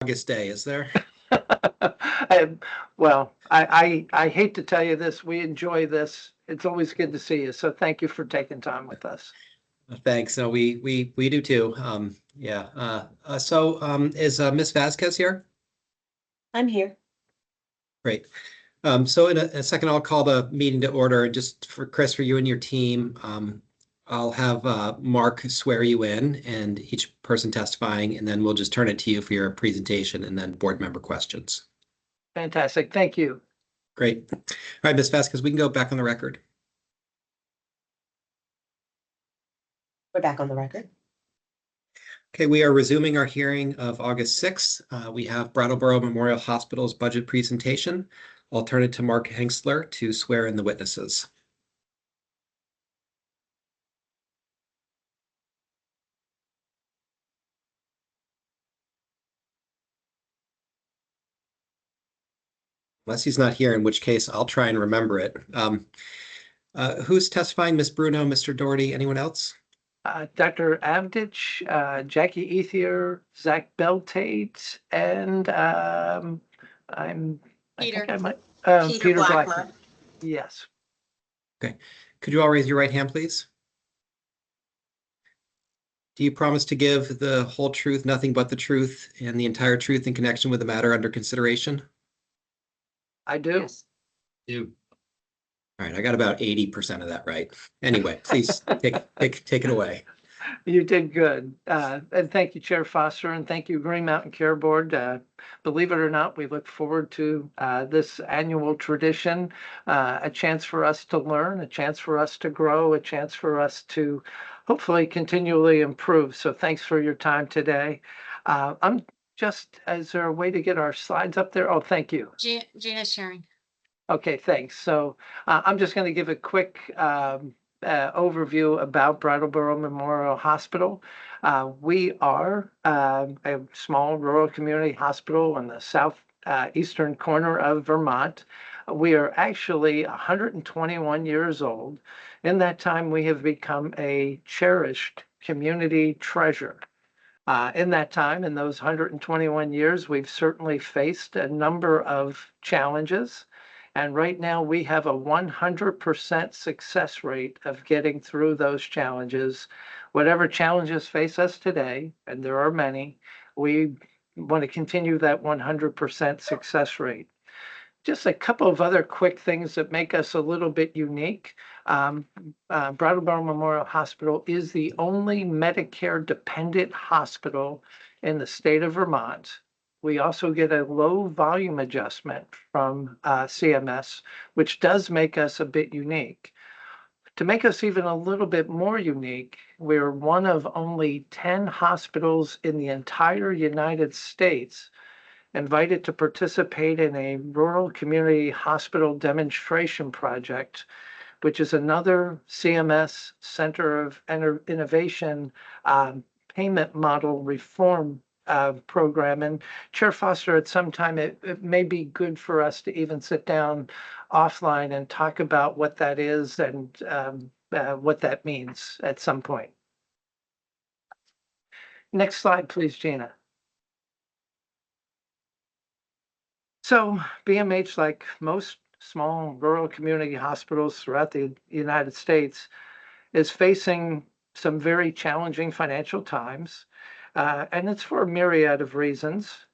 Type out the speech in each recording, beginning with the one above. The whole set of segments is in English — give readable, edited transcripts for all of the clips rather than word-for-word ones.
August day, is there? I hate to tell you this. We enjoy this. It's always good to see you. So thank you for taking time with us. Thanks. No, we do too. Yeah. Is Miss Vasquez here? I'm here. Great. So in a second, I'll call the meeting to order. Just for Chris, for you and your team, I'll have Mark swear you in and each person testifying, and then we'll just turn it to you for your presentation and then board member questions. Fantastic. Thank you. Great. All right, Ms. Vasquez, we can go back on the record. We're back on the record. Okay, we are resuming our hearing of August 6th. We have Brattleboro Memorial Hospital's budget presentation. I'll turn it to Mark Hengsler to swear in the witnesses. Unless he's not here, in which case I'll try and remember it. Who's testifying? Ms. Bruno, Mr. Doherty, anyone else? Dr. Avdich, Jackie Ethier, Zach Beltate, and Peter Blackmer. Yes. Okay. Could you all raise your right hand, please? Do you promise to give the whole truth, nothing but the truth, and the entire truth in connection with the matter under consideration? I do. Yes. Do. All right, I got about 80% of that right. Anyway, please take it away. You did good. And thank you, Chair Foster, and thank you, Green Mountain Care Board. Believe it or not, we look forward to this annual tradition, a chance for us to learn, a chance for us to grow, a chance for us to hopefully continually improve. So thanks for your time today. Is there a way to get our slides up there? Oh, thank you. Gina's sharing. Okay, thanks. So I'm just going to give a quick overview about Brattleboro Memorial Hospital. We are a small rural community hospital in the southeastern corner of Vermont. We are actually 121 years old. In that time, we have become a cherished community treasure. In that time, in those 121 years, we've certainly faced a number of challenges. And right now we have a 100% success rate of getting through those challenges. Whatever challenges face us today, and there are many, we want to continue that 100% success rate. Just a couple of other quick things that make us a little bit unique. Brattleboro Memorial Hospital is the only Medicare dependent hospital in the state of Vermont. We also get a low volume adjustment from CMS, which does make us a bit unique. To make us even a little bit more unique, we're one of only 10 hospitals in the entire United States invited to participate in a rural community hospital demonstration project, which is another CMS Center of Innovation payment model reform program. And Chair Foster, at some time, it may be good for us to even sit down offline and talk about what that is and what that means at some point. Next slide, please, Gina. So BMH, like most small rural community hospitals throughout the United States, is facing some very challenging financial times. And it's for a myriad of reasons.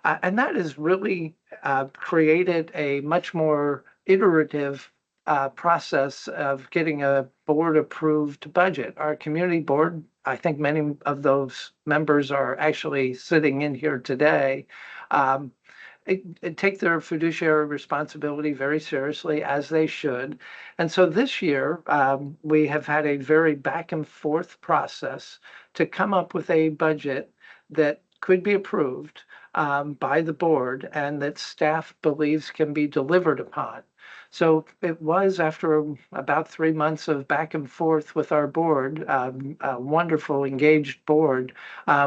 And that has really created a much more iterative process of getting a board-approved budget. Our community board, I think many of those members are actually sitting in here today, take their fiduciary responsibility very seriously, as they should. And so this year, we have had a very back and forth process to come up with a budget that could be approved by the board and that staff believes can be delivered upon. So it was, after about 3 months of back and forth with our board, a wonderful, engaged board,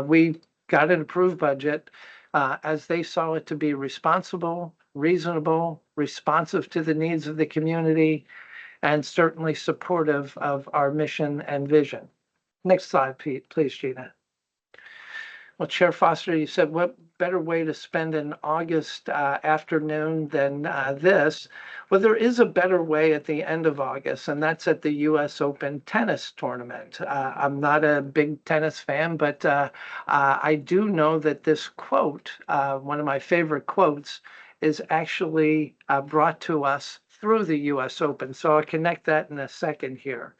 we got an approved budget as they saw it to be responsible, reasonable, responsive to the needs of the community, and certainly supportive of our mission and vision. Next slide, please, Gina. Well, Chair Foster, you said, what better way to spend an August afternoon than this? Well, there is a better way at the end of August, and that's at the U.S. Open tennis tournament. I'm not a big tennis fan, but I do know that this quote, one of my favorite quotes, is actually brought to us through the U.S. Open. So I'll connect that in a second here.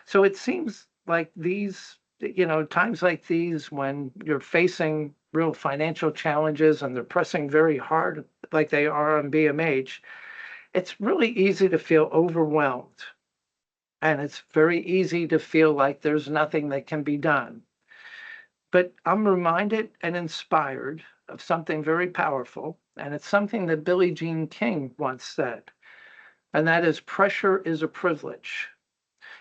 So it seems like these, times like these when you're facing real financial challenges and they're pressing very hard like they are on BMH, it's really easy to feel overwhelmed. And it's very easy to feel like there's nothing that can be done. But I'm reminded and inspired of something very powerful, and it's something that Billie Jean King once said, and that is pressure is a privilege.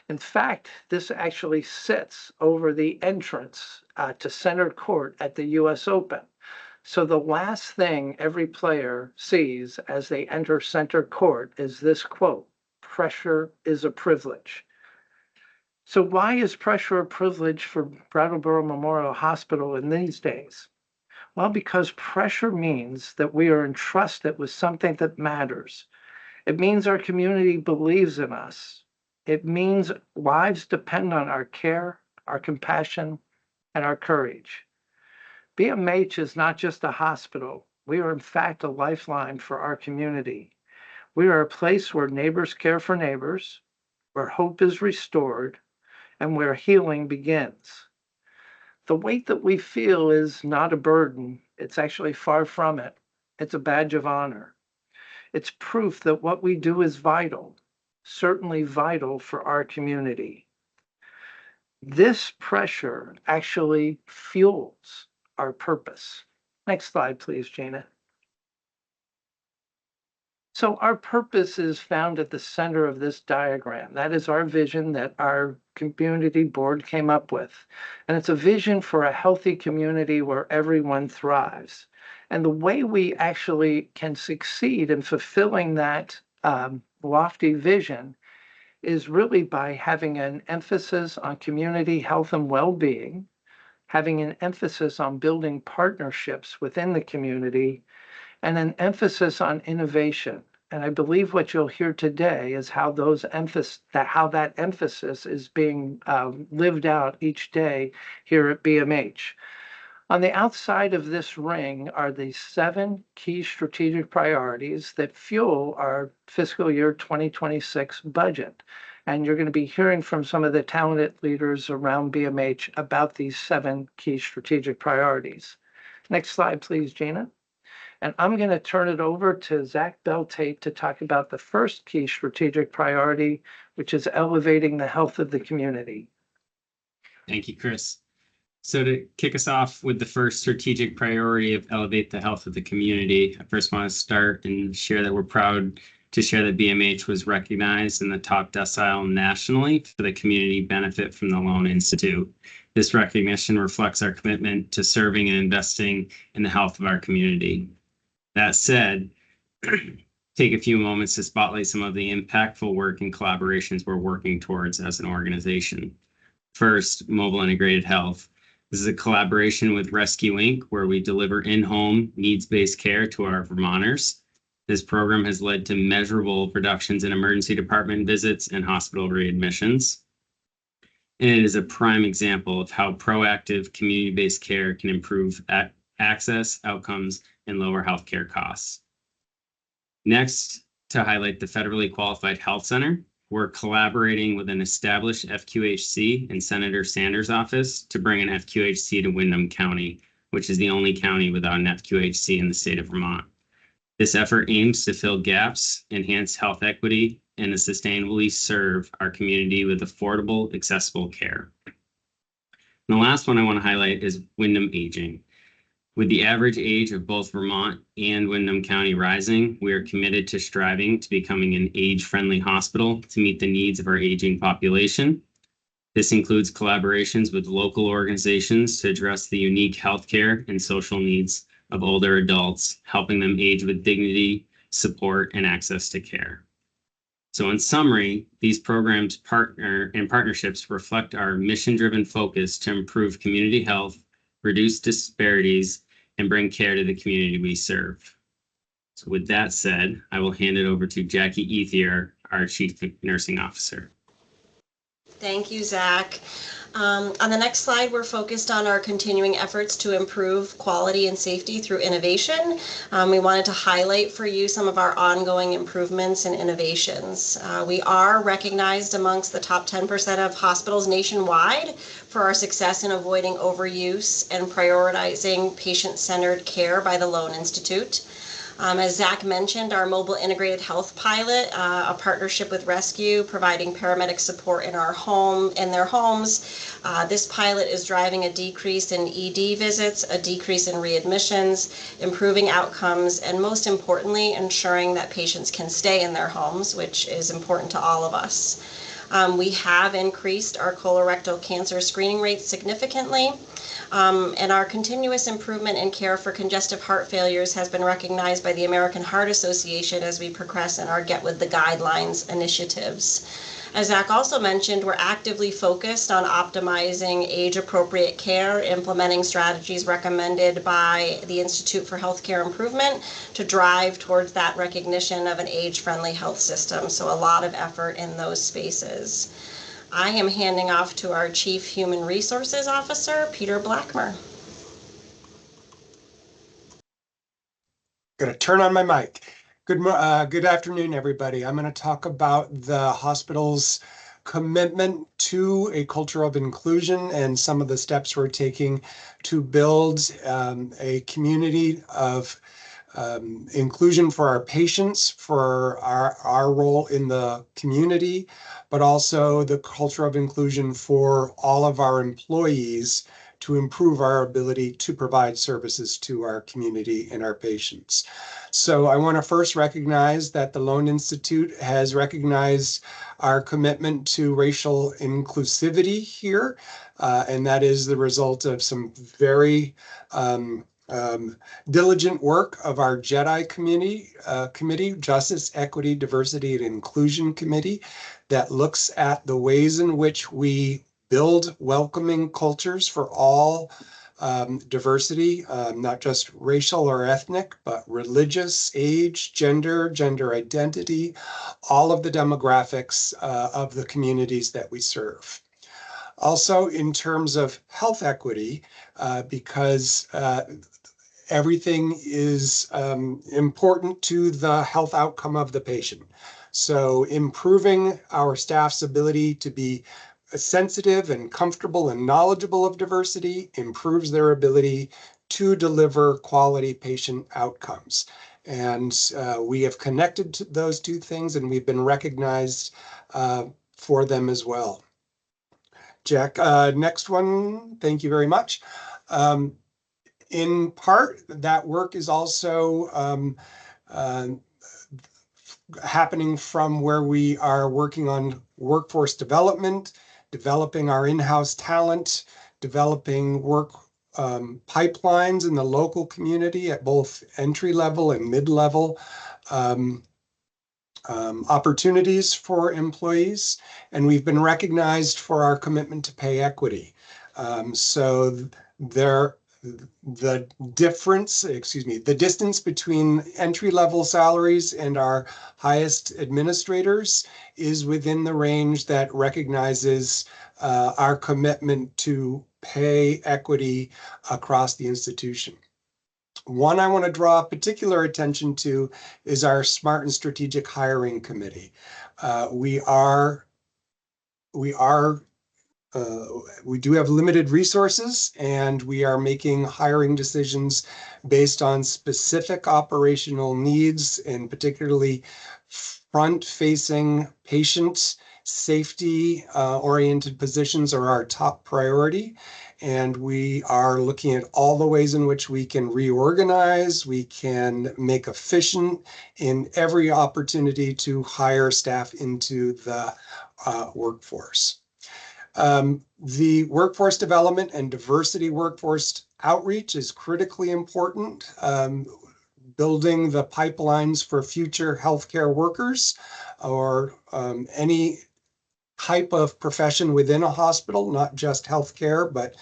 In fact, this actually sits over the entrance to center court at the U.S. Open. So the last thing every player sees as they enter center court is this quote, pressure is a privilege. So why is pressure a privilege for Brattleboro Memorial Hospital in these days? Well, because pressure means that we are entrusted with something that matters. It means our community believes in us. It means lives depend on our care, our compassion, and our courage. BMH is not just a hospital. We are, in fact, a lifeline for our community. We are a place where neighbors care for neighbors, where hope is restored, and where healing begins. The weight that we feel is not a burden. It's actually far from it. It's a badge of honor. It's proof that what we do is vital, certainly vital for our community. This pressure actually fuels our purpose. Next slide, please, Jana. So our purpose is found at the center of this diagram. That is our vision that our community board came up with. And it's a vision for a healthy community where everyone thrives. And the way we actually can succeed in fulfilling that lofty vision is really by having an emphasis on community health and well-being, having an emphasis on building partnerships within the community, and an emphasis on innovation. And I believe what you'll hear today is how that emphasis is being lived out each day here at BMH. On the outside of this ring are the 7 key strategic priorities that fuel our fiscal year 2026 budget. And you're going to be hearing from some of the talented leaders around BMH about these 7 key strategic priorities. Next slide, please, Gina. And I'm going to turn it over to Zach Bell-Tate to talk about the first key strategic priority, which is elevating the health of the community. Thank you, Chris. So to kick us off with the first strategic priority of elevate the health of the community, I first want to start and share that we're proud to share that BMH was recognized in the top decile nationally for the community benefit from the Loan Institute. This recognition reflects our commitment to serving and investing in the health of our community. That said, take a few moments to spotlight some of the impactful work and collaborations we're working towards as an organization. First, Mobile Integrated Health. This is a collaboration with Rescue Inc., where we deliver in-home needs-based care to our Vermonters. This program has led to measurable reductions in emergency department visits and hospital readmissions. And it is a prime example of how proactive community-based care can improve access, outcomes, and lower healthcare costs. Next, to highlight the Federally Qualified Health Center, we're collaborating with an established FQHC in Senator Sanders' office to bring an FQHC to Windham County, which is the only county without an FQHC in the state of Vermont. This effort aims to fill gaps, enhance health equity, and to sustainably serve our community with affordable, accessible care. And the last one I want to highlight is Windham Aging. With the average age of both Vermont and Windham County rising, we are committed to striving to becoming an age-friendly hospital to meet the needs of our aging population. This includes collaborations with local organizations to address the unique healthcare and social needs of older adults, helping them age with dignity, support, and access to care. So in summary, these programs and partnerships reflect our mission-driven focus to improve community health, reduce disparities, and bring care to the community we serve. So with that said, I will hand it over to Jackie Ethier, our Chief Nursing Officer. Thank you, Zach. On the next slide, we're focused on our continuing efforts to improve quality and safety through innovation. We wanted to highlight for you some of our ongoing improvements and innovations. We are recognized amongst the top 10% of hospitals nationwide for our success in avoiding overuse and prioritizing patient-centered care by the Loan Institute. As Zach mentioned, our mobile integrated health pilot, a partnership with Rescue, providing paramedic support in their homes. This pilot is driving a decrease in ED visits, a decrease in readmissions, improving outcomes, and most importantly, ensuring that patients can stay in their homes, which is important to all of us. We have increased our colorectal cancer screening rates significantly. And our continuous improvement in care for congestive heart failures has been recognized by the American Heart Association as we progress in our Get With the Guidelines initiatives. As Zach also mentioned, we're actively focused on optimizing age-appropriate care, implementing strategies recommended by the Institute for Healthcare Improvement to drive towards that recognition of an age-friendly health system. So a lot of effort in those spaces. I am handing off to our Chief Human Resources Officer, Peter Blackmer. Going to turn on my mic. Good afternoon, everybody. I'm going to talk about the hospital's commitment to a culture of inclusion and some of the steps we're taking to build a community of inclusion for our patients, for our role in the community, but also the culture of inclusion for all of our employees to improve our ability to provide services to our community and our patients. So I want to first recognize that the Loan Institute has recognized our commitment to racial inclusivity here, and that is the result of some very diligent work of our JEDI committee, Justice, Equity, Diversity, and Inclusion Committee, that looks at the ways in which we build welcoming cultures for all diversity, not just racial or ethnic, but religious, age, gender identity, all of the demographics of the communities that we serve. Also, in terms of health equity, because everything is important to the health outcome of the patient. So improving our staff's ability to be sensitive and comfortable and knowledgeable of diversity improves their ability to deliver quality patient outcomes. And we have connected to those two things, and we've been recognized for them as well. Jack, next one. Thank you very much. In part, that work is also happening from where we are working on workforce development, developing our in-house talent, developing work pipelines in the local community at both entry-level and mid-level opportunities for employees. And we've been recognized for our commitment to pay equity. So the distance between entry-level salaries and our highest administrators is within the range that recognizes our commitment to pay equity across the institution. One I want to draw particular attention to is our Smart and Strategic Hiring Committee. We do have limited resources, and we are making hiring decisions based on specific operational needs, and particularly front-facing patient safety oriented positions are our top priority. And we are looking at all the ways in which we can reorganize, we can make efficient in every opportunity to hire staff into the workforce. The workforce development and diversity workforce outreach is critically important. Building the pipelines for future healthcare workers or any type of profession within a hospital, not just healthcare, but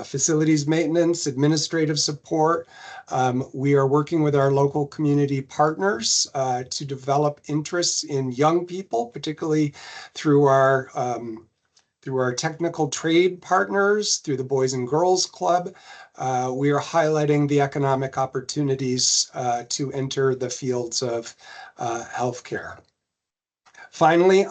facilities maintenance, administrative support. We are working with our local community partners to develop interests in young people, particularly through our technical trade partners, through the Boys and Girls Club. We are highlighting the economic opportunities to enter the fields of healthcare. Finally,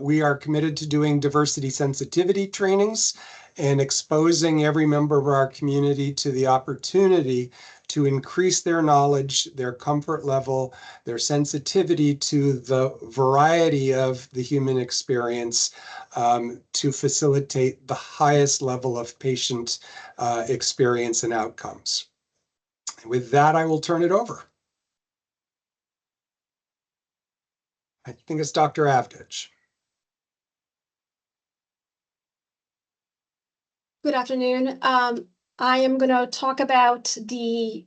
we are committed to doing diversity sensitivity trainings and exposing every member of our community to the opportunity to increase their knowledge, their comfort level, their sensitivity to the variety of the human experience, to facilitate the highest level of patient experience and outcomes. With that, I will turn it over. I think it's Dr. Avdich. Good afternoon. I am going to talk about the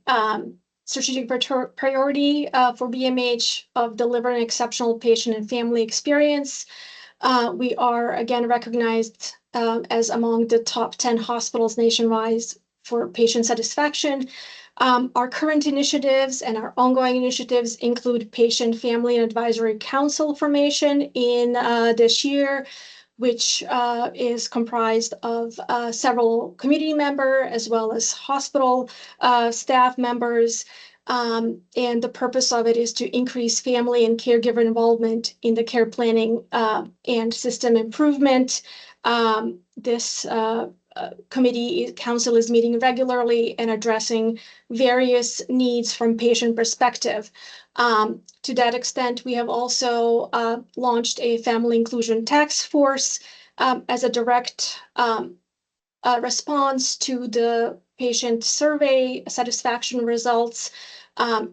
strategic priority for BMH of delivering exceptional patient and family experience. We are again recognized as among the top 10 hospitals nationwide for patient satisfaction. Our current initiatives and our ongoing initiatives include patient, family, and advisory council formation in this year, which is comprised of several community members as well as hospital staff members. And the purpose of it is to increase family and caregiver involvement in the care planning and system improvement. This committee council is meeting regularly and addressing various needs from patient perspective. To that extent, we have also launched a family inclusion task force as a direct response to the patient survey satisfaction results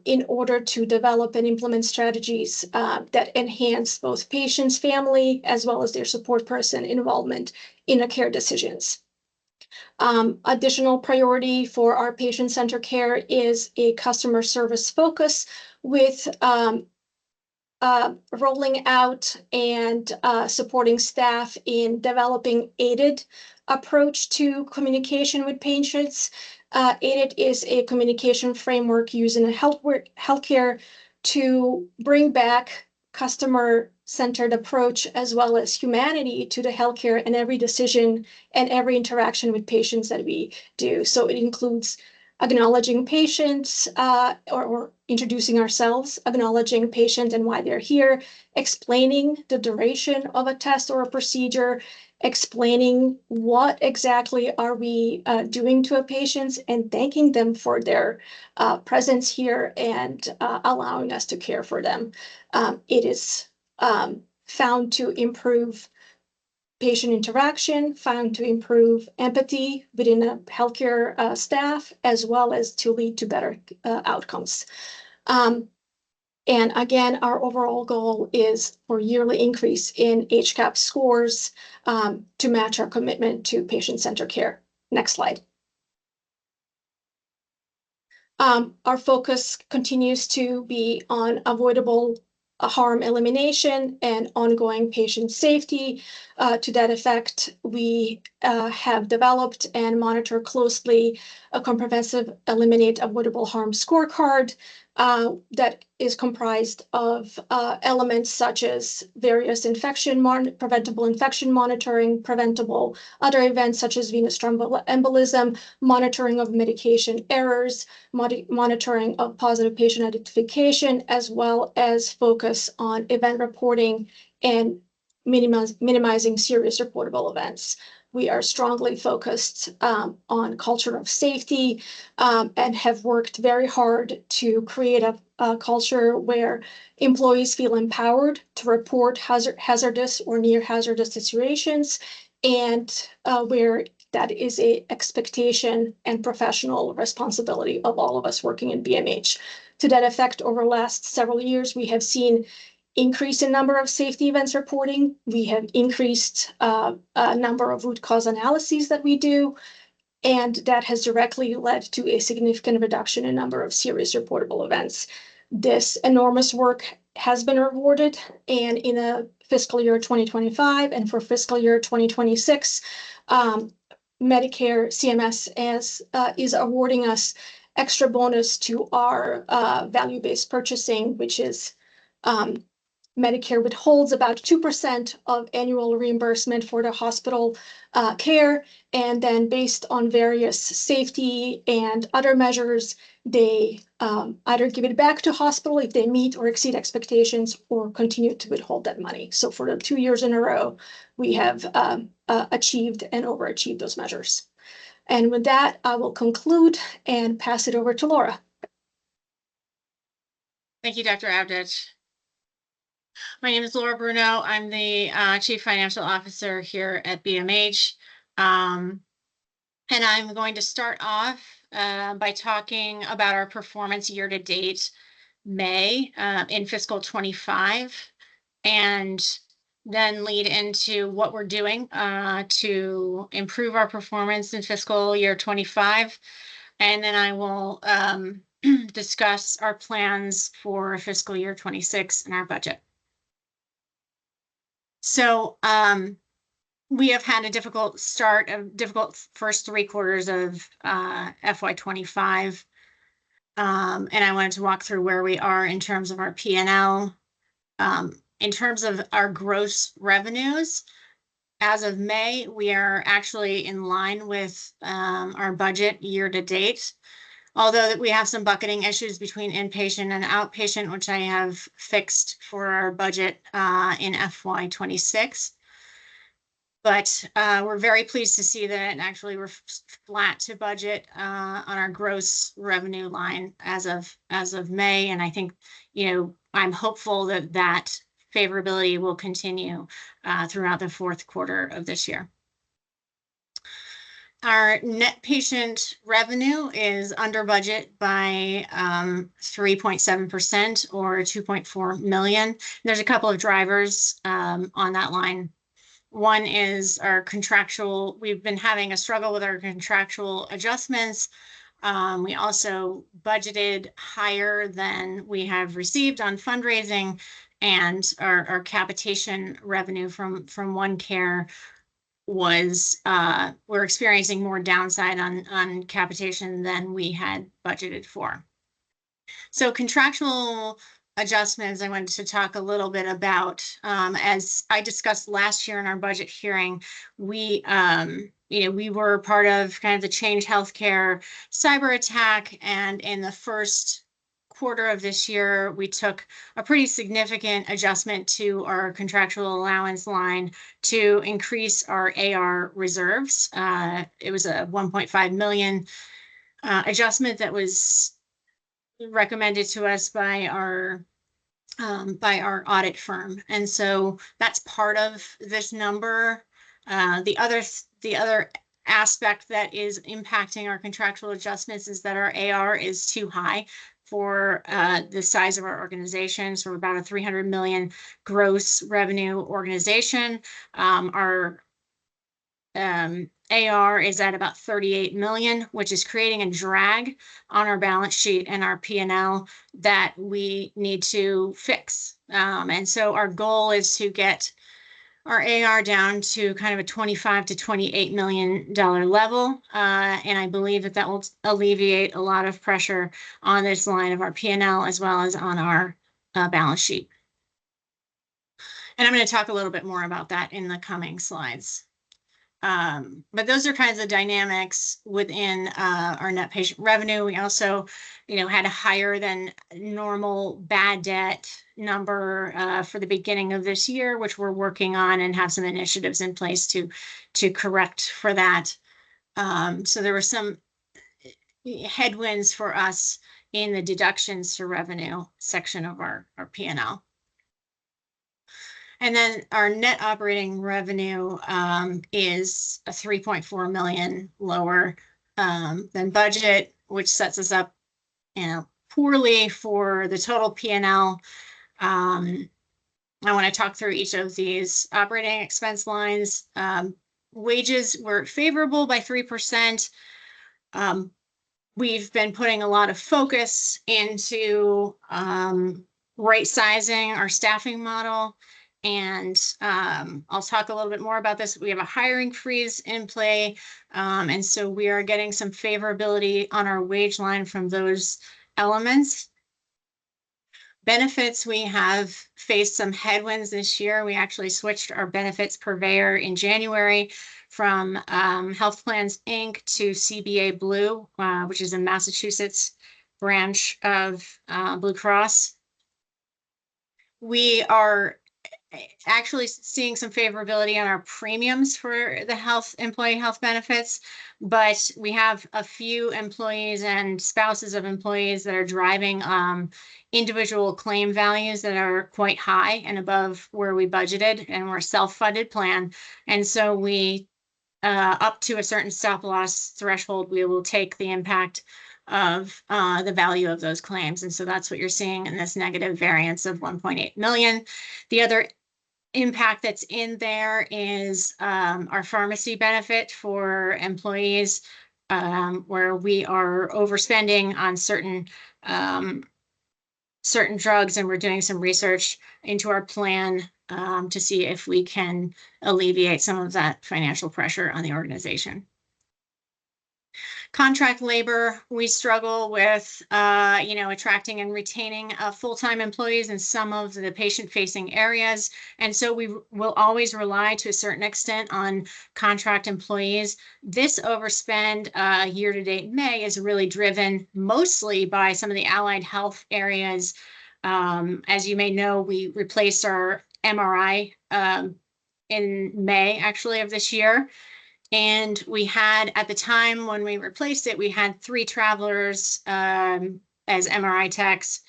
in order to develop and implement strategies that enhance both patients, family, as well as their support person involvement in the care decisions. Additional priority for our patient-centered care is a customer service focus with rolling out and supporting staff in developing aided approach to communication with patients. Aided is a communication framework used in healthcare to bring back customer-centered approach as well as humanity to the healthcare and every decision and every interaction with patients that we do. So it includes acknowledging patients or introducing ourselves, acknowledging patient and why they're here, explaining the duration of a test or a procedure, explaining what exactly are we doing to a patient and thanking them for their presence here and allowing us to care for them. It is found to improve patient interaction, found to improve empathy within a healthcare staff, as well as to lead to better outcomes. And again, our overall goal is for yearly increase in HCAHPS scores to match our commitment to patient-centered care. Next slide. Our focus continues to be on avoidable harm elimination and ongoing patient safety. To that effect, we have developed and monitor closely a comprehensive Eliminate Avoidable Harm scorecard that is comprised of elements such as various preventable infection monitoring, preventable other events such as venous thromboembolism, monitoring of medication errors, monitoring of positive patient identification, as well as focus on event reporting and minimizing serious reportable events. We are strongly focused on culture of safety and have worked very hard to create a culture where employees feel empowered to report hazardous or near hazardous situations, and where that is an expectation and professional responsibility of all of us working in BMH. To that effect, over the last several years, we have seen increase in number of safety events reporting. We have increased a number of root cause analyses that we do, and that has directly led to a significant reduction in number of serious reportable events. This enormous work has been rewarded, and in a fiscal year 2025, and for fiscal year 2026, Medicare CMS is awarding us extra bonus to our value-based purchasing, which is Medicare withholds about 2% of annual reimbursement for the hospital care, and then based on various safety and other measures, they either give it back to hospital if they meet or exceed expectations, or continue to withhold that money. So for the 2 years in a row, we have achieved and overachieved those measures. And with that, I will conclude and pass it over to Laura. Thank you, Dr. Avdich. My name is Laura Bruno. I'm the Chief Financial Officer here at BMH. And I'm going to start off by talking about our performance year to date, May in fiscal 25, and then lead into what we're doing to improve our performance in fiscal year 25. And then I will discuss our plans for fiscal year 26 and our budget. So we have had a difficult first 3 quarters of FY25. And I wanted to walk through where we are in terms of our P&L. In terms of our gross revenues, as of May, we are actually in line with our budget year to date. Although we have some bucketing issues between inpatient and outpatient, which I have fixed for our budget in FY26. But we're very pleased to see that actually we're flat to budget on our gross revenue line as of May. And I think, I'm hopeful that that favorability will continue throughout the 4th quarter of this year. Our net patient revenue is under budget by 3.7% or $2.4 million. There's a couple of drivers on that line. One is our contractual. We've been having a struggle with our contractual adjustments. We also budgeted higher than we have received on fundraising, and our capitation revenue from OneCare was we're experiencing more downside on capitation than we had budgeted for. So contractual adjustments, I wanted to talk a little bit about. As I discussed last year in our budget hearing, we were part of kind of the Change Healthcare cyber attack, and in the first quarter of this year, we took a pretty significant adjustment to our contractual allowance line to increase our AR reserves. It was a $1.5 million adjustment that was recommended to us by our audit firm, and so that's part of this number. The other aspect that is impacting our contractual adjustments is that our AR is too high for the size of our organization. So we're about a $300 million gross revenue organization. Our AR is at about 38 million, which is creating a drag on our balance sheet and our P&L that we need to fix. And so our goal is to get our AR down to kind of a $25 to $28 million level. And I believe that will alleviate a lot of pressure on this line of our P&L as well as on our balance sheet. And I'm going to talk a little bit more about that in the coming slides. But those are kinds of dynamics within our net patient revenue. We also, had a higher than normal bad debt number for the beginning of this year, which we're working on and have some initiatives in place to correct for that. So there were some headwinds for us in the deductions to revenue section of our P&L. And then our net operating revenue is a 3.4 million lower than budget, which sets us up, poorly for the total P&L. I want to talk through each of these operating expense lines. Wages were favorable by 3%. We've been putting a lot of focus into right sizing our staffing model. And I'll talk a little bit more about this. We have a hiring freeze in play. And so we are getting some favorability on our wage line from those elements. Benefits, we have faced some headwinds this year. We actually switched our benefits purveyor in January from Health Plans Inc. to CBA Blue, which is a Massachusetts branch of Blue Cross. We are actually seeing some favorability on our premiums for the employee health benefits, but we have a few employees and spouses of employees that are driving individual claim values that are quite high and above where we budgeted, and we're a self-funded plan. And so we, up to a certain stop loss threshold, we will take the impact of the value of those claims. And so that's what you're seeing in this negative variance of 1.8 million. The other impact that's in there is our pharmacy benefit for employees, where we are overspending on certain drugs, and we're doing some research into our plan to see if we can alleviate some of that financial pressure on the organization. Contract labor, we struggle with, attracting and retaining full-time employees in some of the patient-facing areas. And so we will always rely to a certain extent on contract employees. This overspend year-to-date May is really driven mostly by some of the allied health areas. As you may know, we replaced our MRI in May, actually, of this year. And we had, at the time when we replaced it, we had 3 travelers as MRI techs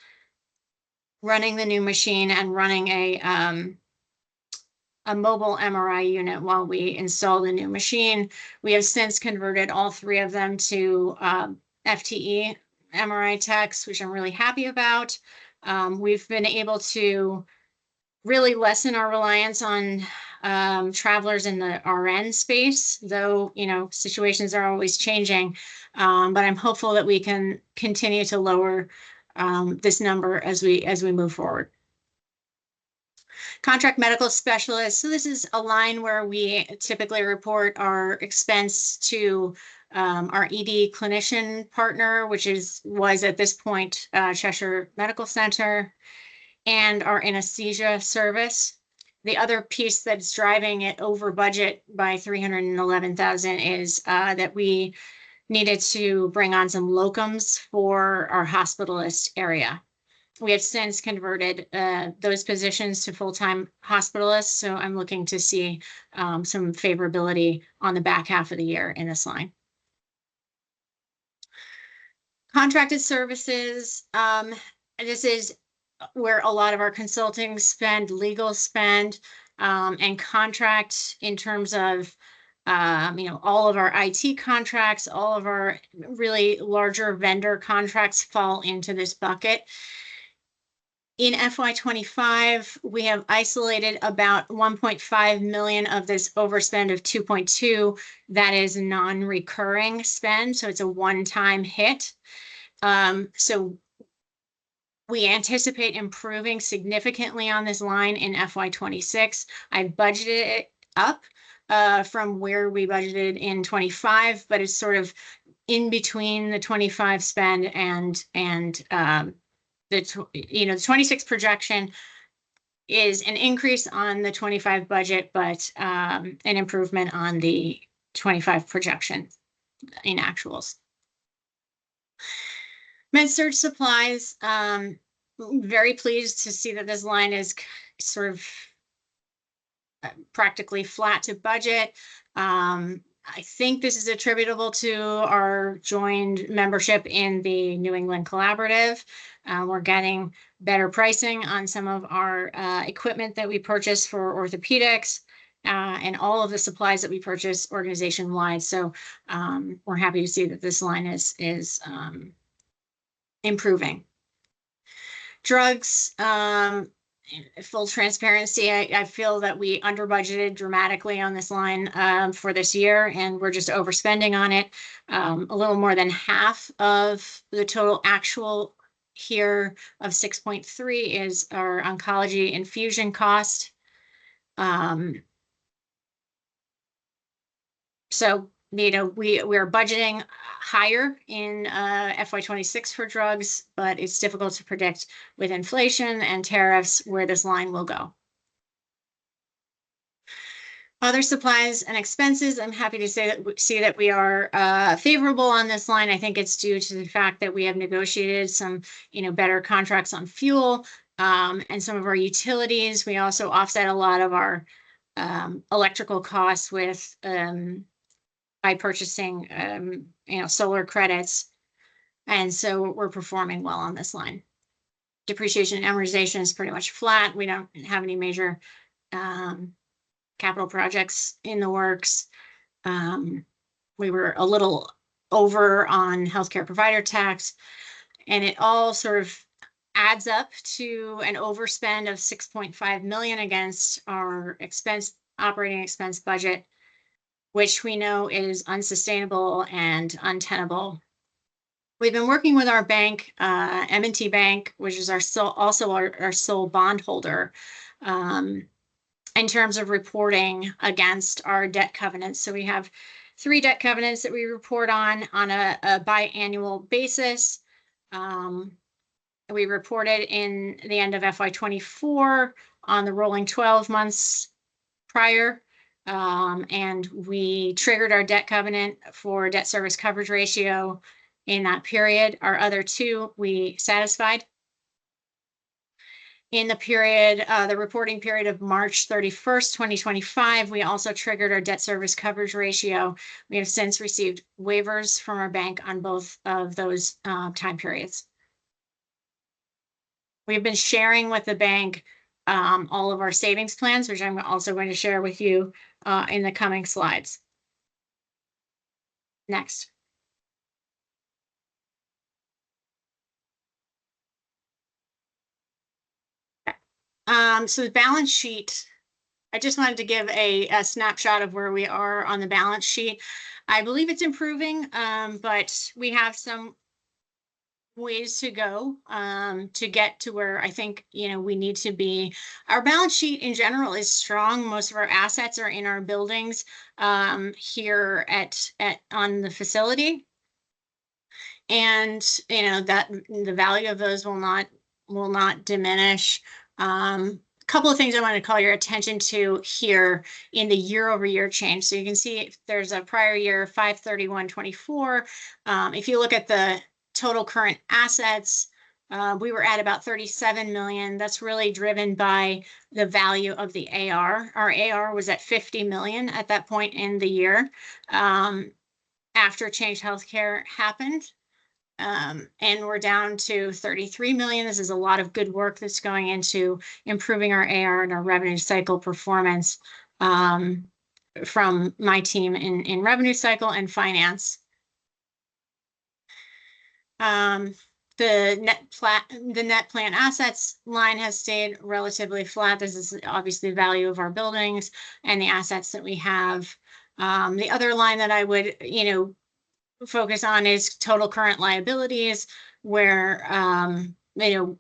running the new machine and running a mobile MRI unit while we install the new machine. We have since converted all 3 of them to FTE MRI techs, which I'm really happy about. We've been able to really lessen our reliance on travelers in the RN space, though, situations are always changing. But I'm hopeful that we can continue to lower this number as we move forward. Contract medical specialists. So this is a line where we typically report our expense to our ED clinician partner, which was at this point Cheshire Medical Center, and our anesthesia service. The other piece that's driving it over budget by 311,000 is that we needed to bring on some locums for our hospitalist area. We have since converted those positions to full-time hospitalists, so I'm looking to see some favorability on the back half of the year in this line. Contracted services, this is where a lot of our consulting spend, legal spend, and contract in terms of, all of our IT contracts, all of our really larger vendor contracts fall into this bucket. In FY25, we have isolated about 1.5 million of this overspend of 2.2. That is non-recurring spend, so it's a one-time hit. So we anticipate improving significantly on this line in FY26. I budgeted it up from where we budgeted in 25, but it's sort of in between the 25 spend and the 26 projection is an increase on the 25 budget, but an improvement on the 25 projection in actuals. Med-surg supplies, very pleased to see that this line is sort of practically flat to budget. I think this is attributable to our joined membership in the New England Collaborative. We're getting better pricing on some of our equipment that we purchase for orthopedics and all of the supplies that we purchase organization-wide. So we're happy to see that this line is improving. Drugs, full transparency, I feel that we under budgeted dramatically on this line for this year, and we're just overspending on it. A little more than half of the total actual here of 6.3 is our oncology infusion cost. So, you know, we're budgeting higher in FY26 for drugs, but it's difficult to predict with inflation and tariffs where this line will go. Other supplies and expenses, I'm happy to see that we are favorable on this line. I think it's due to the fact that we have negotiated some, you know, better contracts on fuel and some of our utilities. We also offset a lot of our electrical costs with by purchasing, you know, solar credits. And so we're performing well on this line. Depreciation and amortization is pretty much flat. We don't have any major capital projects in the works. We were a little over on healthcare provider tax, and it all sort of adds up to an overspend of 6.5 million against our operating expense budget, which we know is unsustainable and untenable. We've been working with our bank, M&T Bank, which is our sole bondholder, in terms of reporting against our debt covenants. So we have 3 debt covenants that we report on a biannual basis. We reported in the end of FY24 on the rolling 12 months prior. And we triggered our debt covenant for debt service coverage ratio in that period. Our other 2 we satisfied. In the period, the reporting period of March 31st, 2025, we also triggered our debt service coverage ratio. We have since received waivers from our bank on both of those time periods. We've been sharing with the bank all of our savings plans, which I'm also going to share with you in the coming slides. Next. So the balance sheet, I just wanted to give a snapshot of where we are on the balance sheet. I believe it's improving, but we have some ways to go to get to where I think, you know, we need to be. Our balance sheet in general is strong. Most of our assets are in our buildings here on the facility. And, you know, that the value of those will not diminish. Couple of things I want to call your attention to here in the year-over-year change. So you can see there's a prior year 5/31/24. If you look at the total current assets, we were at about 37 million. That's really driven by the value of the AR. Our AR was at 50 million at that point in the year after Change Healthcare happened. And we're down to 33 million. This is a lot of good work that's going into improving our AR and our revenue cycle performance from my team in revenue cycle and finance. The net plan assets line has stayed relatively flat. This is obviously the value of our buildings and the assets that we have. The other line that I would, you know, focus on is total current liabilities, where you know,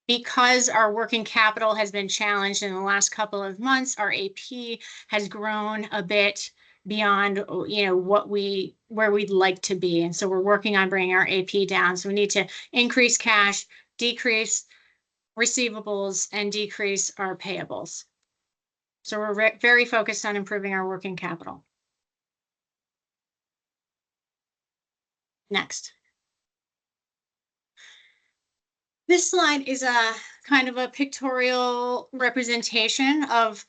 because our working capital has been challenged in the last couple of months, our AP has grown a bit beyond, you know, where we'd like to be, and so we're working on bringing our AP down. So we need to increase cash, decrease receivables, and decrease our payables. So we're very focused on improving our working capital. Next. This slide is a kind of a pictorial representation of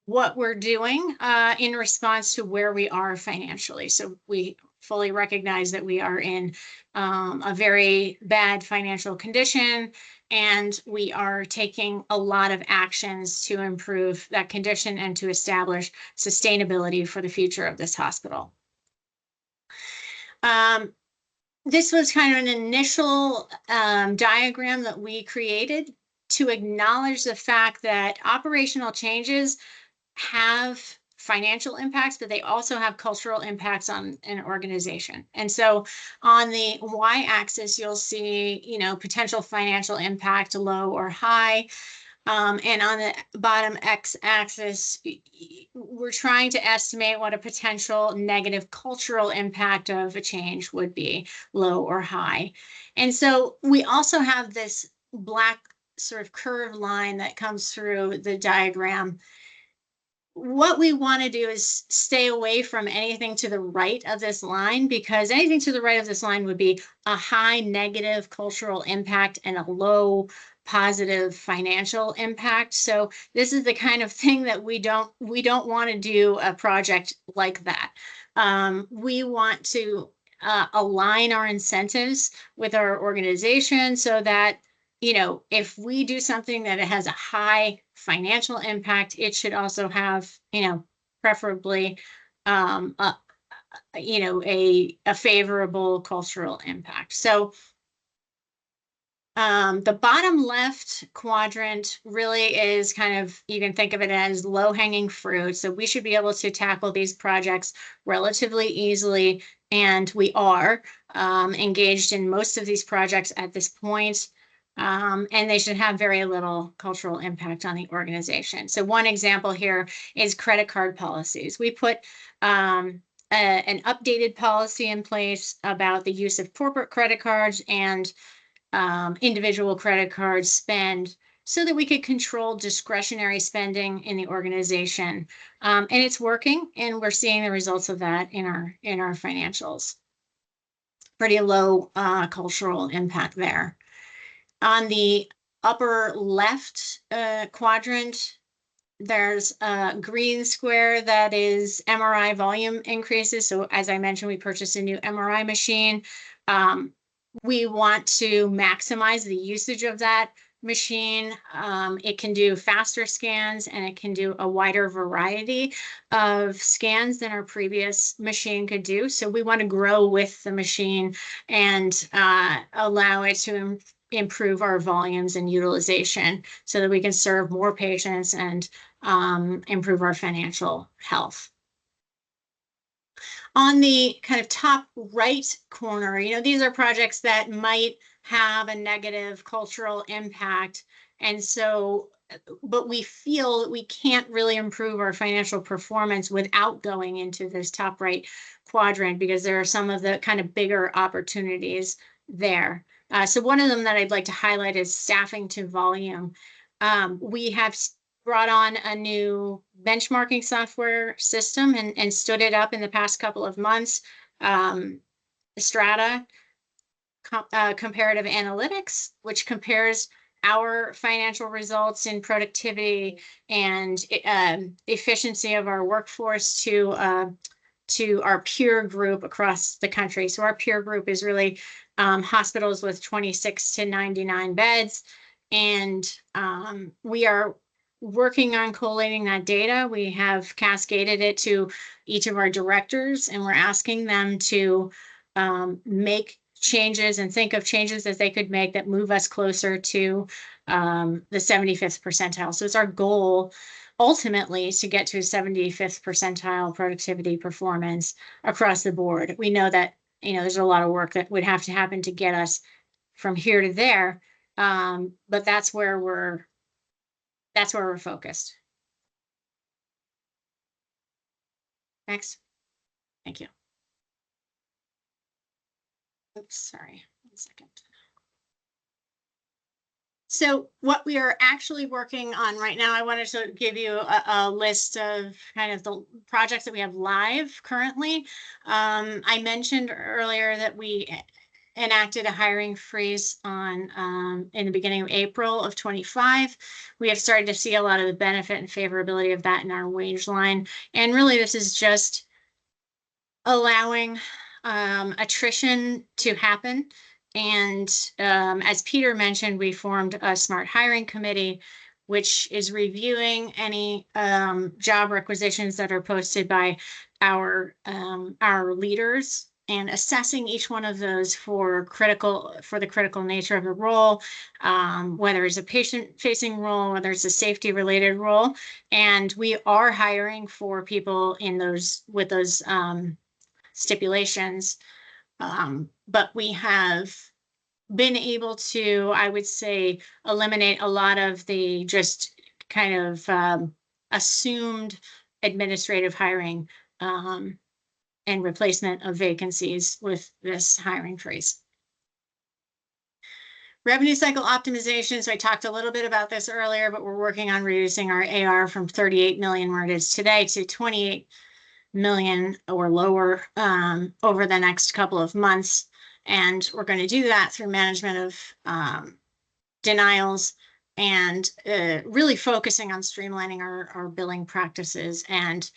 what we're doing in response to where we are financially. So we fully recognize that we are in a very bad financial condition, and we are taking a lot of actions to improve that condition and to establish sustainability for the future of this hospital. This was kind of an initial diagram that we created to acknowledge the fact that operational changes have financial impacts, but they also have cultural impacts on an organization. And so on the y-axis, you'll see, you know, potential financial impact, low or high. And on the bottom x-axis, we're trying to estimate what a potential negative cultural impact of a change would be, low or high. And so we also have this black sort of curved line that comes through the diagram. What we want to do is stay away from anything to the right of this line, because anything to the right of this line would be a high negative cultural impact and a low positive financial impact. So this is the kind of thing that we don't want to do a project like that. We want to align our incentives with our organization so that, you know, if we do something that it has a high financial impact, it should also have, you know, preferably, you know, a favorable cultural impact. So the bottom left quadrant really is kind of, you can think of it as low-hanging fruit. So we should be able to tackle these projects relatively easily, and we are engaged in most of these projects at this point. And they should have very little cultural impact on the organization. So one example here is credit card policies. We put an updated policy in place about the use of corporate credit cards and individual credit card spend so that we could control discretionary spending in the organization. And it's working, and we're seeing the results of that in our financials. Pretty low cultural impact there. On the upper left quadrant, there's a green square that is MRI volume increases. So as I mentioned, we purchased a new MRI machine. We want to maximize the usage of that machine. It can do faster scans, and it can do a wider variety of scans than our previous machine could do. So we want to grow with the machine and allow it to improve our volumes and utilization so that we can serve more patients and improve our financial health. On the kind of top right corner, you know, these are projects that might have a negative cultural impact. And so, but we feel that we can't really improve our financial performance without going into this top right quadrant, because there are some of the kind of bigger opportunities there. So one of them that I'd like to highlight is staffing to volume. We have brought on a new benchmarking software system and stood it up in the past couple of months. Strata Comparative Analytics, which compares our financial results in productivity and efficiency of our workforce to our peer group across the country. So our peer group is really hospitals with 26 to 99 beds. And we are working on collating that data. We have cascaded it to each of our directors, and we're asking them to make changes and think of changes that they could make that move us closer to the 75th percentile. So it's our goal ultimately to get to a 75th percentile productivity performance across the board. We know that, you know, there's a lot of work that would have to happen to get us from here to there. But that's where we're focused. Next. Thank you. Oops, sorry, 1 second. So what we are actually working on right now, I wanted to give you a list of kind of the projects that we have live currently. I mentioned earlier that we enacted a hiring freeze on in the beginning of April of 25. We have started to see a lot of the benefit and favorability of that in our wage line. And really, this is just allowing attrition to happen. And as Peter mentioned, we formed a smart hiring committee, which is reviewing any job requisitions that are posted by our leaders and assessing each one of those for the critical nature of the role, whether it's a patient-facing role, whether it's a safety-related role. And we are hiring for people in those with those stipulations. But we have been able to, I would say, eliminate a lot of the just kind of assumed administrative hiring and replacement of vacancies with this hiring freeze. Revenue cycle optimization. So I talked a little bit about this earlier, but we're working on reducing our AR from 38 million where it is today to 28 million or lower over the next couple of months. And we're going to do that through management of denials and really focusing on streamlining our billing practices and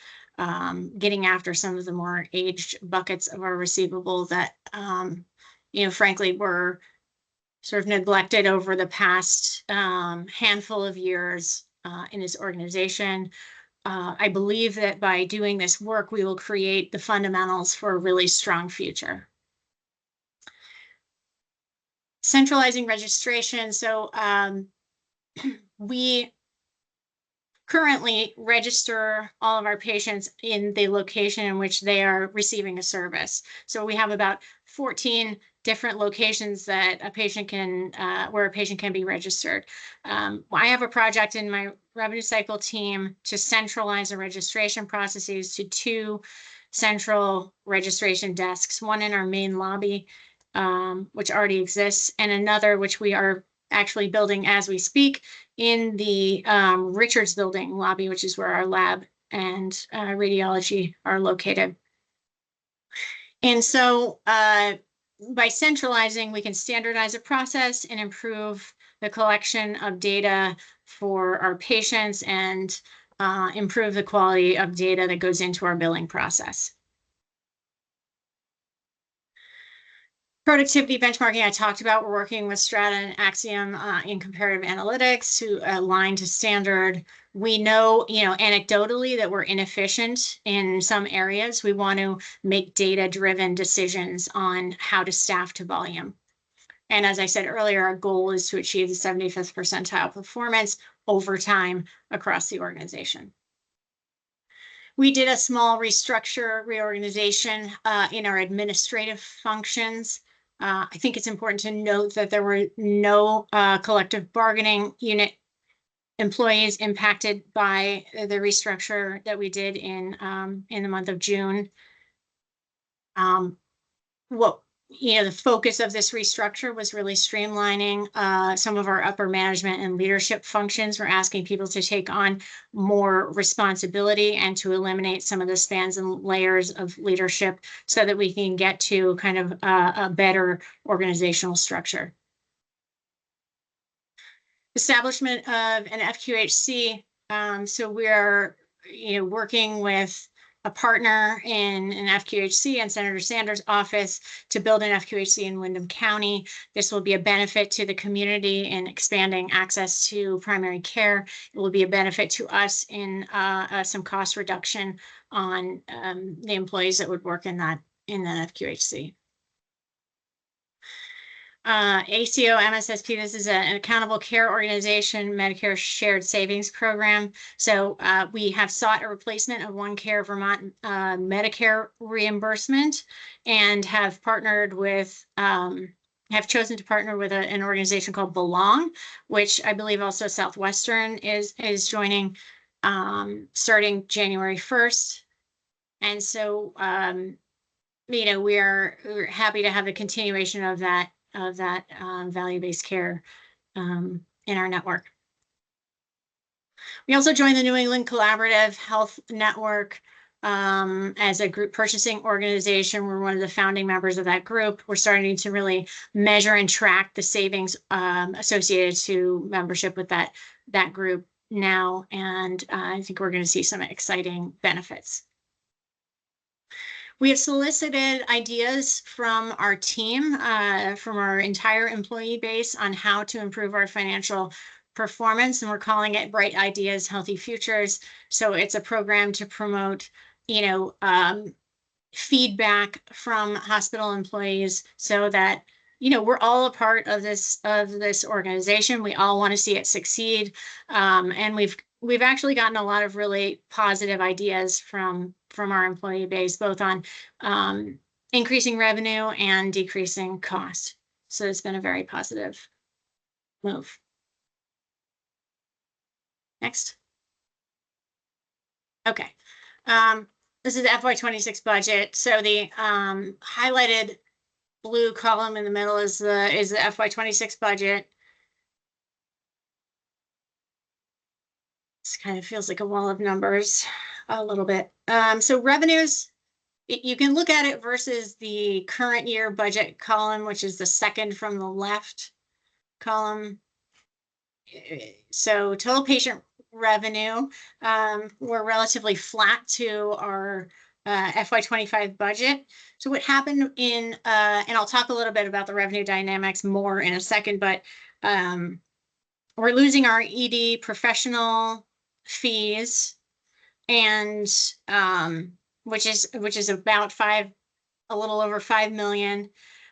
getting after some of the more aged buckets of our receivable that, frankly, were sort of neglected over the past handful of years in this organization. I believe that by doing this work, we will create the fundamentals for a really strong future. Centralizing registration. So we currently register all of our patients in the location in which they are receiving a service. So we have about 14 different locations that a patient can, where a patient can be registered. I have a project in my revenue cycle team to centralize the registration processes to 2 central registration desks, one in our main lobby, which already exists, and another which we are actually building as we speak in the Richards building lobby, which is where our lab and radiology are located. And so by centralizing, we can standardize a process and improve the collection of data for our patients and improve the quality of data that goes into our billing process. Productivity benchmarking I talked about. We're working with Strata and Axiom in comparative analytics to align to standard. We know, anecdotally that we're inefficient in some areas. We want to make data-driven decisions on how to staff to volume. And as I said earlier, our goal is to achieve the 75th percentile performance over time across the organization. We did a small reorganization in our administrative functions. I think it's important to note that there were no collective bargaining unit employees impacted by the restructure that we did in the month of June. The focus of this restructure was really streamlining some of our upper management and leadership functions. We're asking people to take on more responsibility and to eliminate some of the spans and layers of leadership so that we can get to kind of a better organizational structure. Establishment of an FQHC. So we're working with a partner in an FQHC and Senator Sanders' office to build an FQHC in Windham County. This will be a benefit to the community in expanding access to primary care. It will be a benefit to us in some cost reduction on the employees that would work in that FQHC. ACO MSSP, this is an accountable care organization, Medicare shared savings program. So we have sought a replacement of OneCare Vermont Medicare reimbursement and have partnered with, have chosen to partner with an organization called Belong, which I believe also Southwestern is joining starting January 1st. And so, we're happy to have the continuation of that value-based care in our network. We also joined the New England Collaborative Health Network as a group purchasing organization. We're one of the founding members of that group. We're starting to really measure and track the savings associated to membership with that group now, and I think we're going to see some exciting benefits. We have solicited ideas from our team, from our entire employee base on how to improve our financial performance, and we're calling it Bright Ideas, Healthy Futures. So it's a program to promote, feedback from hospital employees so that, we're all a part of this organization. We all want to see it succeed. And we've actually gotten a lot of really positive ideas from our employee base, both on increasing revenue and decreasing cost. So it's been a very positive move. Next. Okay. This is the FY26 budget. So the highlighted blue column in the middle is the FY26 budget. This kind of feels like a wall of numbers a little bit. So revenues, you can look at it versus the current year budget column, which is the second from the left column. So total patient revenue, we're relatively flat to our FY25 budget. So what happened in, and I'll talk a little bit about the revenue dynamics more in a second, but we're losing our ED professional fees, and which is about a little over 5 million.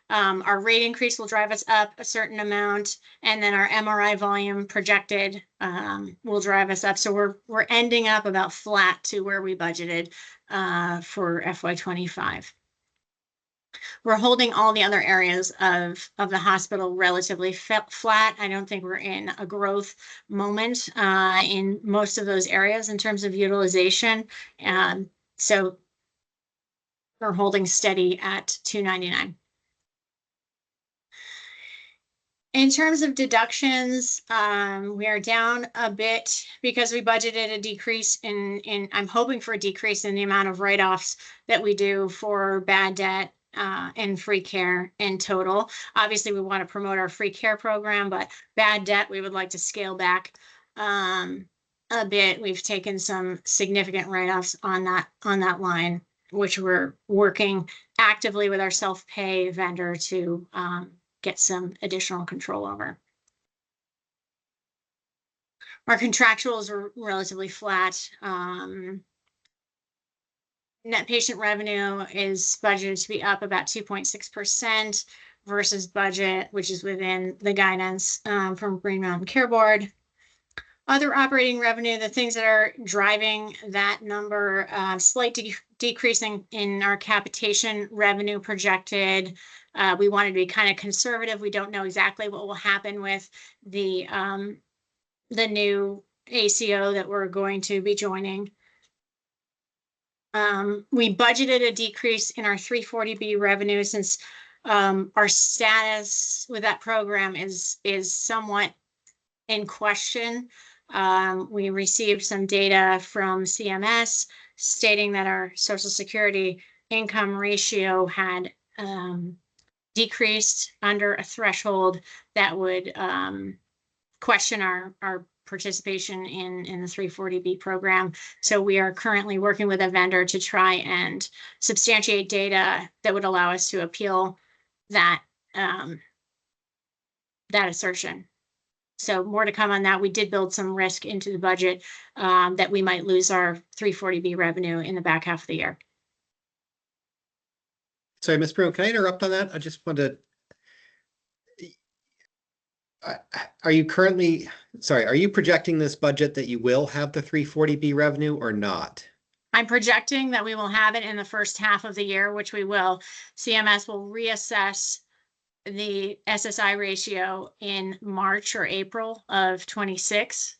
Our rate increase will drive us up a certain amount, and then our MRI volume projected will drive us up. So we're ending up about flat to where we budgeted for FY25. We're holding all the other areas of the hospital relatively flat. I don't think we're in a growth moment in most of those areas in terms of utilization. So we're holding steady at $299. In terms of deductions, we are down a bit because we budgeted a decrease in I'm hoping for a decrease in the amount of write-offs that we do for bad debt and free care in total. Obviously, we want to promote our free care program, but bad debt, we would like to scale back a bit. We've taken some significant write-offs on that line, which we're working actively with our self-pay vendor to get some additional control over. Our contractuals are relatively flat. Net patient revenue is budgeted to be up about 2.6% versus budget, which is within the guidance from Green Mountain Care Board. Other operating revenue, the things that are driving that number, slight decrease in our capitation revenue projected. We wanted to be kind of conservative. We don't know exactly what will happen with the new ACO that we're going to be joining. We budgeted a decrease in our 340B revenue since our status with that program is somewhat in question. We received some data from CMS stating that our Social Security income ratio had decreased under a threshold that would question our participation in the 340B program. So we are currently working with a vendor to try and substantiate data that would allow us to appeal that assertion. So more to come on that. We did build some risk into the budget that we might lose our 340B revenue in the back half of the year. Sorry, Ms. Broom, can I interrupt on that? I just wanted to, are you projecting this budget that you will have the 340B revenue or not? I'm projecting that we will have it in the first half of the year, which we will. CMS will reassess the SSI ratio in March or April of 26.